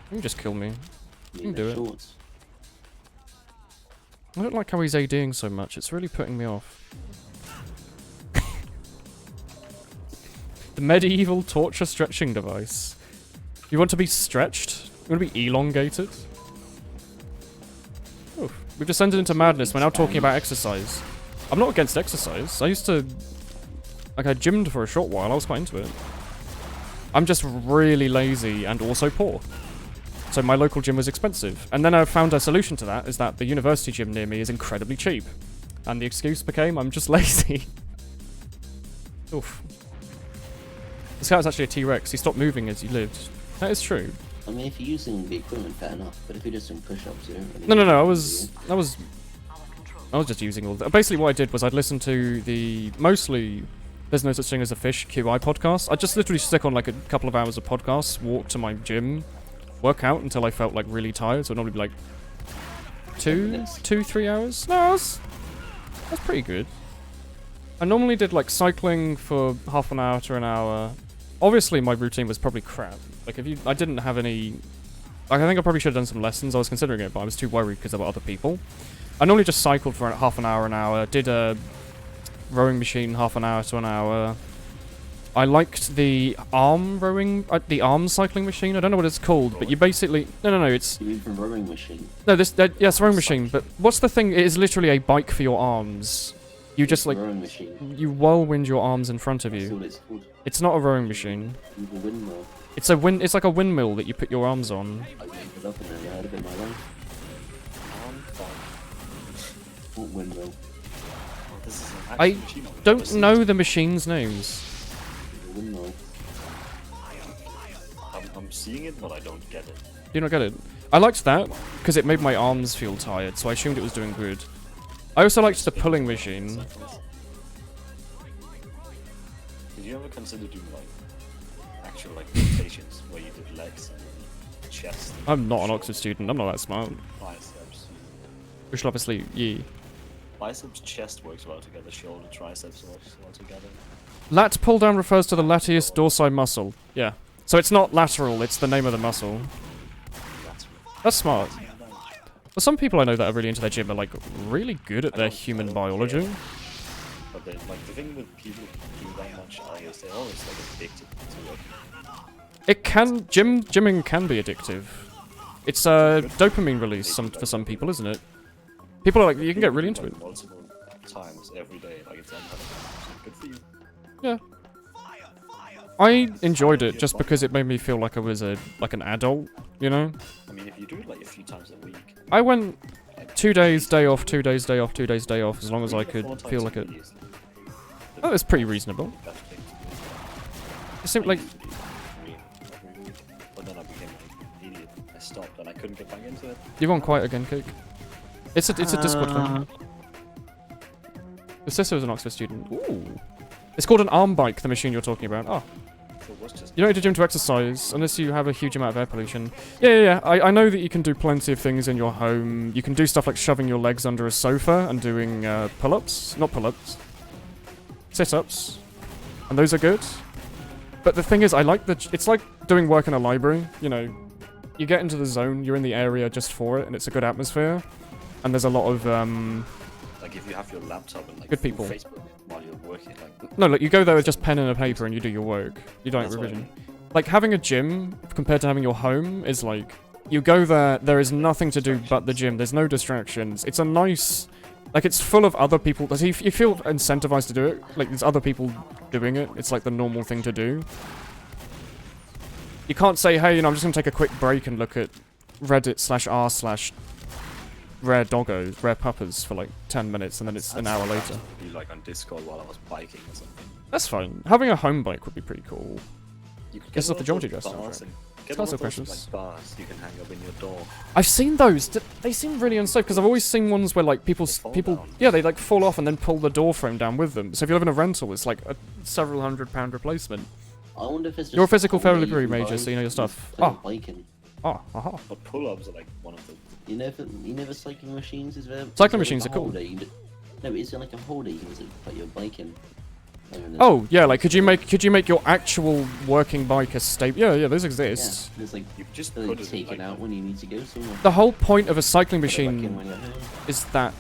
can just kill me. You can do it. Shorts. I don't like how he's ADing so much. It's really putting me off. The medieval torture stretching device. You want to be stretched? You want to be elongated? Oof. We've descended into madness. We're now talking about exercise. I'm not against exercise. I used to... Like, I gymmed for a short while. I was quite into it. I'm just really lazy and also poor. So my local gym was expensive. And then I found a solution to that, is that the university gym near me is incredibly cheap. And the excuse became, I'm just lazy. Oof. This guy was actually a T-Rex. He stopped moving as he lived. That is true. I mean, if you're using the equipment, fair enough. But if you're just doing push-ups, you don't really No. I need was just using all. Basically, what I did was I'd listen to the mostly There's No Such Thing as a Fish QI podcast. I'd just literally stick on like a couple of hours of podcasts, walk to my gym, work out until I felt like really tired. So it'd normally be like 3 hours. No, that's pretty good. I normally did like cycling for half an hour to an hour. Obviously, my routine was probably crap. Like I didn't have any. Like, I think I probably should have done some lessons. I was considering it, but I was too worried because there were other people. I normally just cycled for half an hour. Did a rowing machine half an hour to an hour. I liked the arm cycling machine. I don't know what it's called, but you basically no. It's You mean from rowing machine? no yes, rowing machine. But what's the thing? It is literally a bike for your arms. You just like Rowing machine. you whirlwind your arms in front of That's you. what it's called. It's not a rowing machine. With a windmill. It's like a windmill that you put your arms on. I made it up and never heard of it in my life. What windmill? This is an actual I machine I've never don't seen. know the machines' names. A windmill. I'm seeing it, but I don't get it. Do you not get it? I liked that because it made my arms feel tired, so I assumed it was doing good. I also liked the pulling machine. Did you ever consider doing like actual like rotations where you do legs and chest. I'm not an Oxford student. I'm not that smart. Biceps. We should obviously, yeah. Biceps, chest works well together. Shoulder, triceps works well together. Lat pull down refers to the latius dorsi muscle. Yeah. So it's not lateral, it's the name of the muscle. That's smart. Well, some people I know that are really into their gym are like really good at their human biology. But like the thing with people who do that much is they're always like addicted to it. It can gymming can be addictive. It's a dopamine release for some people, isn't it? People are like you can get really into it. Multiple times every day, like it's good for you. Yeah. I enjoyed it just because it made me feel like I was an adult, you know? I mean, if you do it like a few times a week. I went 2 days, day off, 2 days, day off, 2 days, day off, as long as I could feel like it. That was pretty reasonable. It seemed like... But then I became an idiot. I stopped and I couldn't get back into it. You want quiet again, Cake? It's a Discord thing. The sister was an Oxford student. Ooh. It's called an arm bike, the machine you're talking about. Oh. You don't need to gym to exercise, unless you have a huge amount of air pollution. Yeah. I know that you can do plenty of things in your home. You can do stuff like shoving your legs under a sofa and doing pull-ups. Not pull-ups. Sit-ups. And those are good. But the thing is, I like it's like doing work in a library, you know. You get into the zone, you're in the area just for it, and it's a good atmosphere. And there's a lot of, like if you have your laptop and like good people. Facebook while you're working, like... No, look, you go there with just pen and a paper and you do your work. You don't revision. Like, having a gym, compared to having your home, is like... You go there is nothing to do but the gym. There's no distractions. It's a nice... Like, it's full of other people. You feel incentivized to do it. Like, there's other people doing it. It's like the normal thing to do. You can't say, hey, you know, I'm just gonna take a quick break and look at Reddit/r/rare doggos, rare puppers for like 10 minutes and then it's an hour later. Be like on Discord while I was biking or something. That's fine. Having a home bike would be pretty cool. You could Guess get off the Geometry Dress bars soundtrack. and It's get got one some of those, questions. like bars you can hang up in your door. I've seen those. They seem really unsafe because I've always seen ones where like people, yeah, they like fall off and then pull the door frame down with them. So if you live in a rental, it's like a several £100 replacement. I wonder if it's just You're a physical holiday therapy you can major, buy so you know your from stuff. playing biking. Aha. But pull-ups are like one of the... You never cycling machines, is there? Cycling machines are cool. No, but is there like a holder you can put your bike in? Oh yeah, like could you make your actual working bike a stable? Yeah, those exist. Yeah, there's like you just put it take it out when you need to go somewhere. The whole point of a cycling machine is that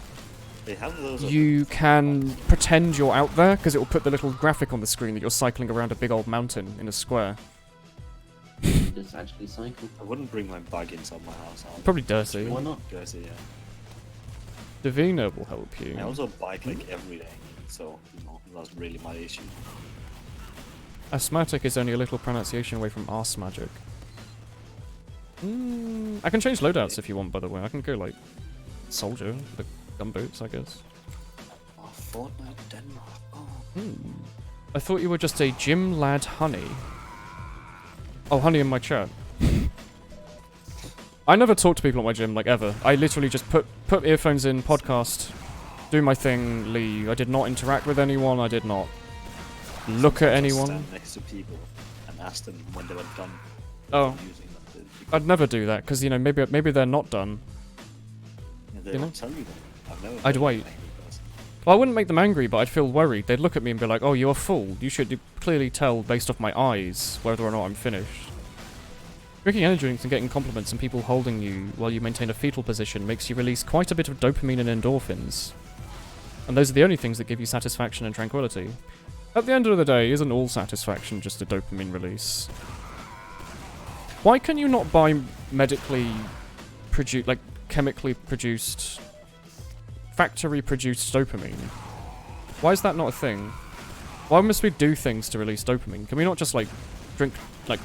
they have those you can pretend you're out there because it will put the little graphic on the screen that you're cycling around a big old mountain in a square. Just actually cycle. I wouldn't bring my bike inside my house. Probably dirty. Why not? Dirty, yeah. Davina will help you. I also bike like every day, so you know that's really my issue. Asthmatic is only a little pronunciation away from arse magic. I can change loadouts if you want, by the way. I can go like soldier with the gumboots, I guess. Oh, Fortnite Denmark. Oh. I thought you were just a gym lad, honey. Oh, honey in my chat. I never talk to people at my gym, like, ever. I literally just put earphones in, podcast, do my thing, leave. I did not interact with anyone, I did not look at anyone. Stand next to people and ask them when they were done. Oh. I'd never do that, because, you know, maybe they're not done. Yeah, they you don't know? tell you that. I've never I'd wait. Well, I wouldn't make them angry, but I'd feel worried. They'd look at me and be like, oh, you're a fool. You should clearly tell based off my eyes whether or not I'm finished. Drinking energy drinks and getting compliments and people holding you while you maintain a fetal position makes you release quite a bit of dopamine and endorphins. And those are the only things that give you satisfaction and tranquility. At the end of the day, isn't all satisfaction just a dopamine release? Why can you not buy medically produced, like chemically produced, factory produced dopamine? Why is that not a thing? Why must we do things to release dopamine? Can we not just like drink like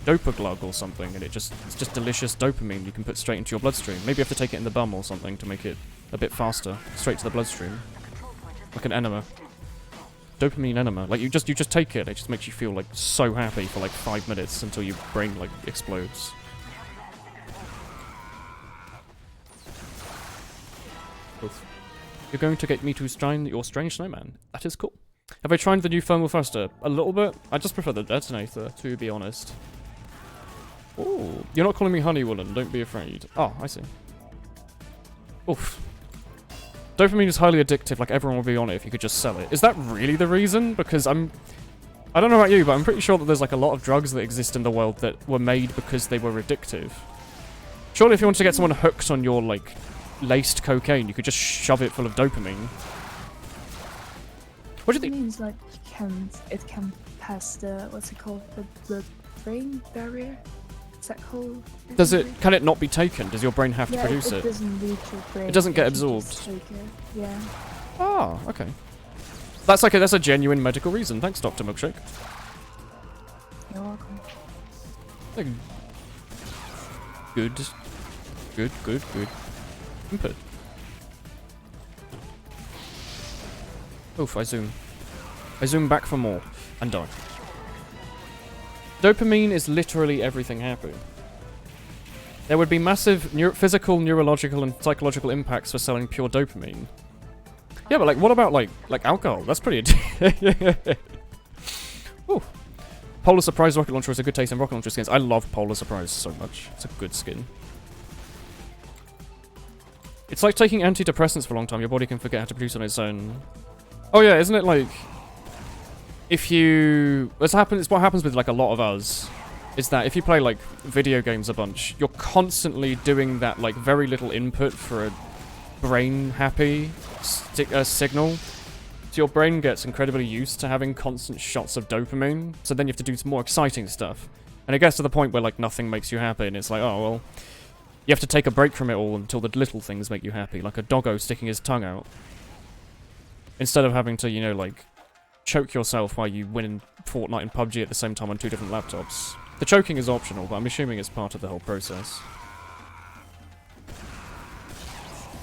Dopaglug or something and it's just delicious dopamine you can put straight into your bloodstream? Maybe you have to take it in the bum or something to make it a bit faster, straight to the bloodstream. Like an enema. Dopamine enema. Like you just take it just makes you feel like so happy for like 5 minutes until your brain like explodes. Oof. You're going to get me to sign your strange snowman. That is cool. Have I tried the new thermal thruster? A little bit. I just prefer the detonator, to be honest. Ooh. You're not calling me honey, Woolen. Don't be afraid. Oh, I see. Oof. Dopamine is highly addictive, like everyone would be on it if you could just sell it. Is that really the reason? Because I don't know about you, but I'm pretty sure that there's like a lot of drugs that exist in the world that were made because they were addictive. Surely if you want to get someone hooked on your, like, laced cocaine, you could just shove it full of dopamine. What do you think? It means like it can pass the, what's it called, the blood-brain barrier? Is that called? Can it not be taken? Does your brain have to produce it? It doesn't reach your brain. It doesn't get you just absorbed. take it. Yeah. Ah, okay. That's a genuine medical reason. Thanks, Dr. Milkshake. You're welcome. Good. Good input. Oof, I zoom. I zoom back for more. And die. Dopamine is literally everything happy. There would be massive physical, neurological, and psychological impacts for selling pure dopamine. Yeah, but like, what about like alcohol? That's pretty. Ooh. Polar Surprise rocket launcher is a good taste in rocket launcher skins. I love Polar Surprise so much. It's a good skin. It's like taking antidepressants for a long time. Your body can forget how to produce on its own. Oh yeah, isn't it like if you... It's what happens with like a lot of us is that if you play like video games a bunch, you're constantly doing that like very little input for a brain happy signal. So your brain gets incredibly used to having constant shots of dopamine. So then you have to do some more exciting stuff. And it gets to the point where like nothing makes you happy and it's like, oh well, you have to take a break from it all until the little things make you happy, like a doggo sticking his tongue out. Instead of having to, you know, like, choke yourself while you win in Fortnite and PUBG at the same time on 2 different laptops. The choking is optional, but I'm assuming it's part of the whole process.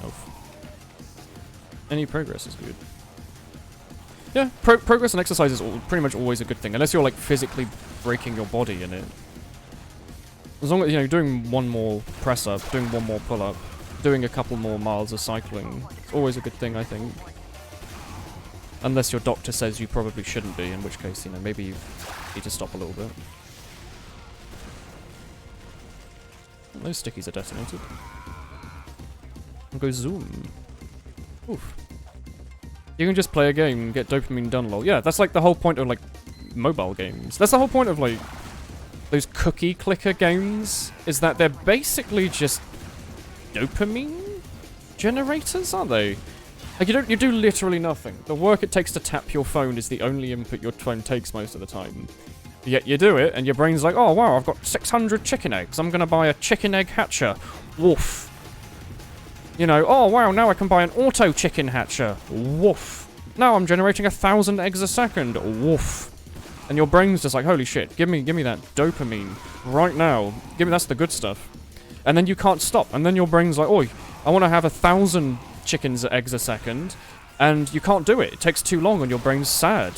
Oh. Any progress is good. Yeah, progress and exercise is pretty much always a good thing, unless you're, like, physically breaking your body in it. As long as, you know, doing one more press-up, doing one more pull-up, doing a couple more miles of cycling, it's always a good thing, I think. Unless your doctor says you probably shouldn't be, in which case, you know, maybe you need to stop a little bit. Those stickies are detonated. I'll go zoom. Oof. You can just play a game and get dopamine done, lol. Yeah, that's like the whole point of, like, mobile games. That's the whole point of, like, those cookie clicker games, is that they're basically just dopamine generators, aren't they? Like, you do literally nothing. The work it takes to tap your phone is the only input your phone takes most of the time. Yet you do it, and your brain's like, oh wow, I've got 600 chicken eggs. I'm gonna buy a chicken egg hatcher. Woof. You know, oh wow, now I can buy an auto chicken hatcher. Woof. Now I'm generating 1,000 eggs a second. Woof. And your brain's just like, holy shit, give me that dopamine right now. That's the good stuff. And then you can't stop. And then your brain's like, oi, I want to have 1,000 chickens eggs a second. And you can't do it. It takes too long and your brain's sad.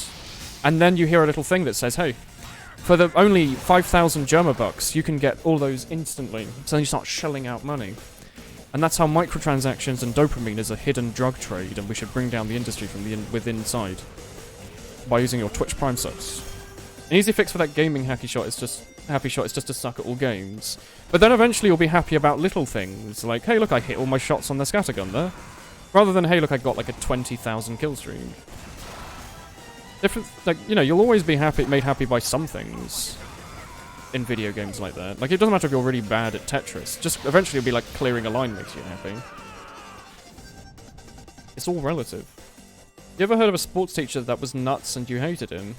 And then you hear a little thing that says, hey, for the only 5,000 Germa bucks, you can get all those instantly. So then you start shelling out money. And that's how microtransactions and dopamine is a hidden drug trade, and we should bring down the industry from within inside by using your Twitch Prime subs. An easy fix for that gaming happy shot is just to suck at all games. But then eventually you'll be happy about little things, like, hey look, I hit all my shots on the scattergun there. Rather than, hey look, I got like a 20,000 kill streak. Different, like, you know, you'll always be made happy by some things in video games like that. Like, it doesn't matter if you're really bad at Tetris. Just eventually it'll be like clearing a line makes you happy. It's all relative. You ever heard of a sports teacher that was nuts and you hated him?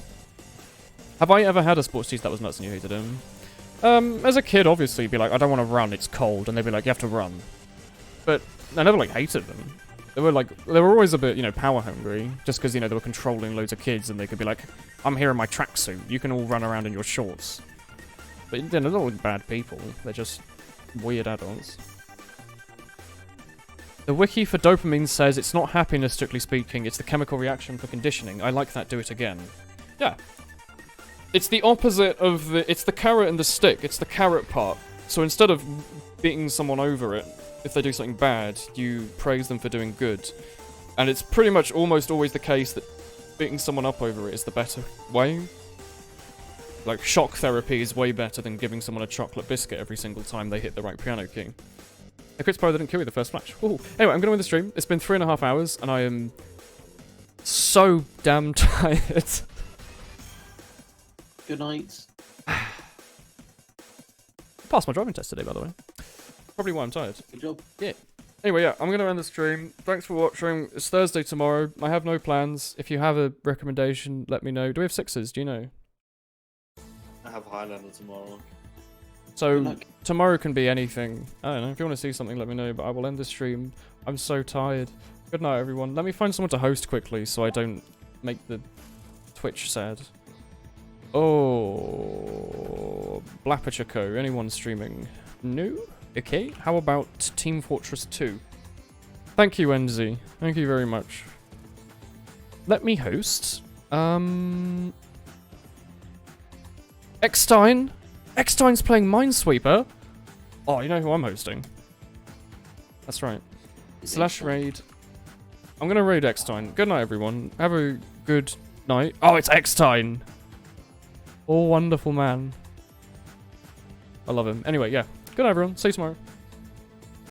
Have I ever had a sports teacher that was nuts and you hated him? As a kid, obviously, you'd be like, I don't want to run, it's cold. And they'd be like, you have to run. But I never, like, hated them. They were always a bit, you know, power hungry. Just because, you know, they were controlling loads of kids and they could be like, I'm here in my tracksuit. You can all run around in your shorts. But they're not all bad people. They're just weird adults. The wiki for dopamine says it's not happiness, strictly speaking. It's the chemical reaction for conditioning. I like that. Do it again. Yeah. It's the opposite of it's the carrot and the stick. It's the carrot part. So instead of beating someone over it, if they do something bad, you praise them for doing good. And it's pretty much almost always the case that beating someone up over it is the better way. Like, shock therapy is way better than giving someone a chocolate biscuit every single time they hit the right piano key. Hey, Chris Pro didn't kill you the first match. Ooh. Anyway, I'm going to win the stream. It's been 3.5 hours, and I am so damn tired. Good night. Passed my driving test today, by the way. Probably why I'm tired. Good job. Yeah. Anyway, yeah, I'm going to end the stream. Thanks for watching. It's Thursday tomorrow. I have no plans. If you have a recommendation, let me know. Do we have sixes? Do you know? I have Highlander tomorrow. So, tomorrow can be anything. I don't know. If you want to see something, let me know. But I will end the stream. I'm so tired. Good night, everyone. Let me find someone to host quickly so I don't make the Twitch sad. Oh, Blapperchaco. Anyone streaming? No? Okay. How about Team Fortress 2? Thank you, NZ. Thank you very much. Let me host. Eckstein? Eckstein's playing Minesweeper? Oh, you know who I'm hosting? That's right. Slash raid. I'm gonna raid Eckstein. Good night, everyone. Have a good night. Oh, it's Eckstein! Oh, wonderful man. I love him. Anyway, yeah. Good night, everyone. See you tomorrow.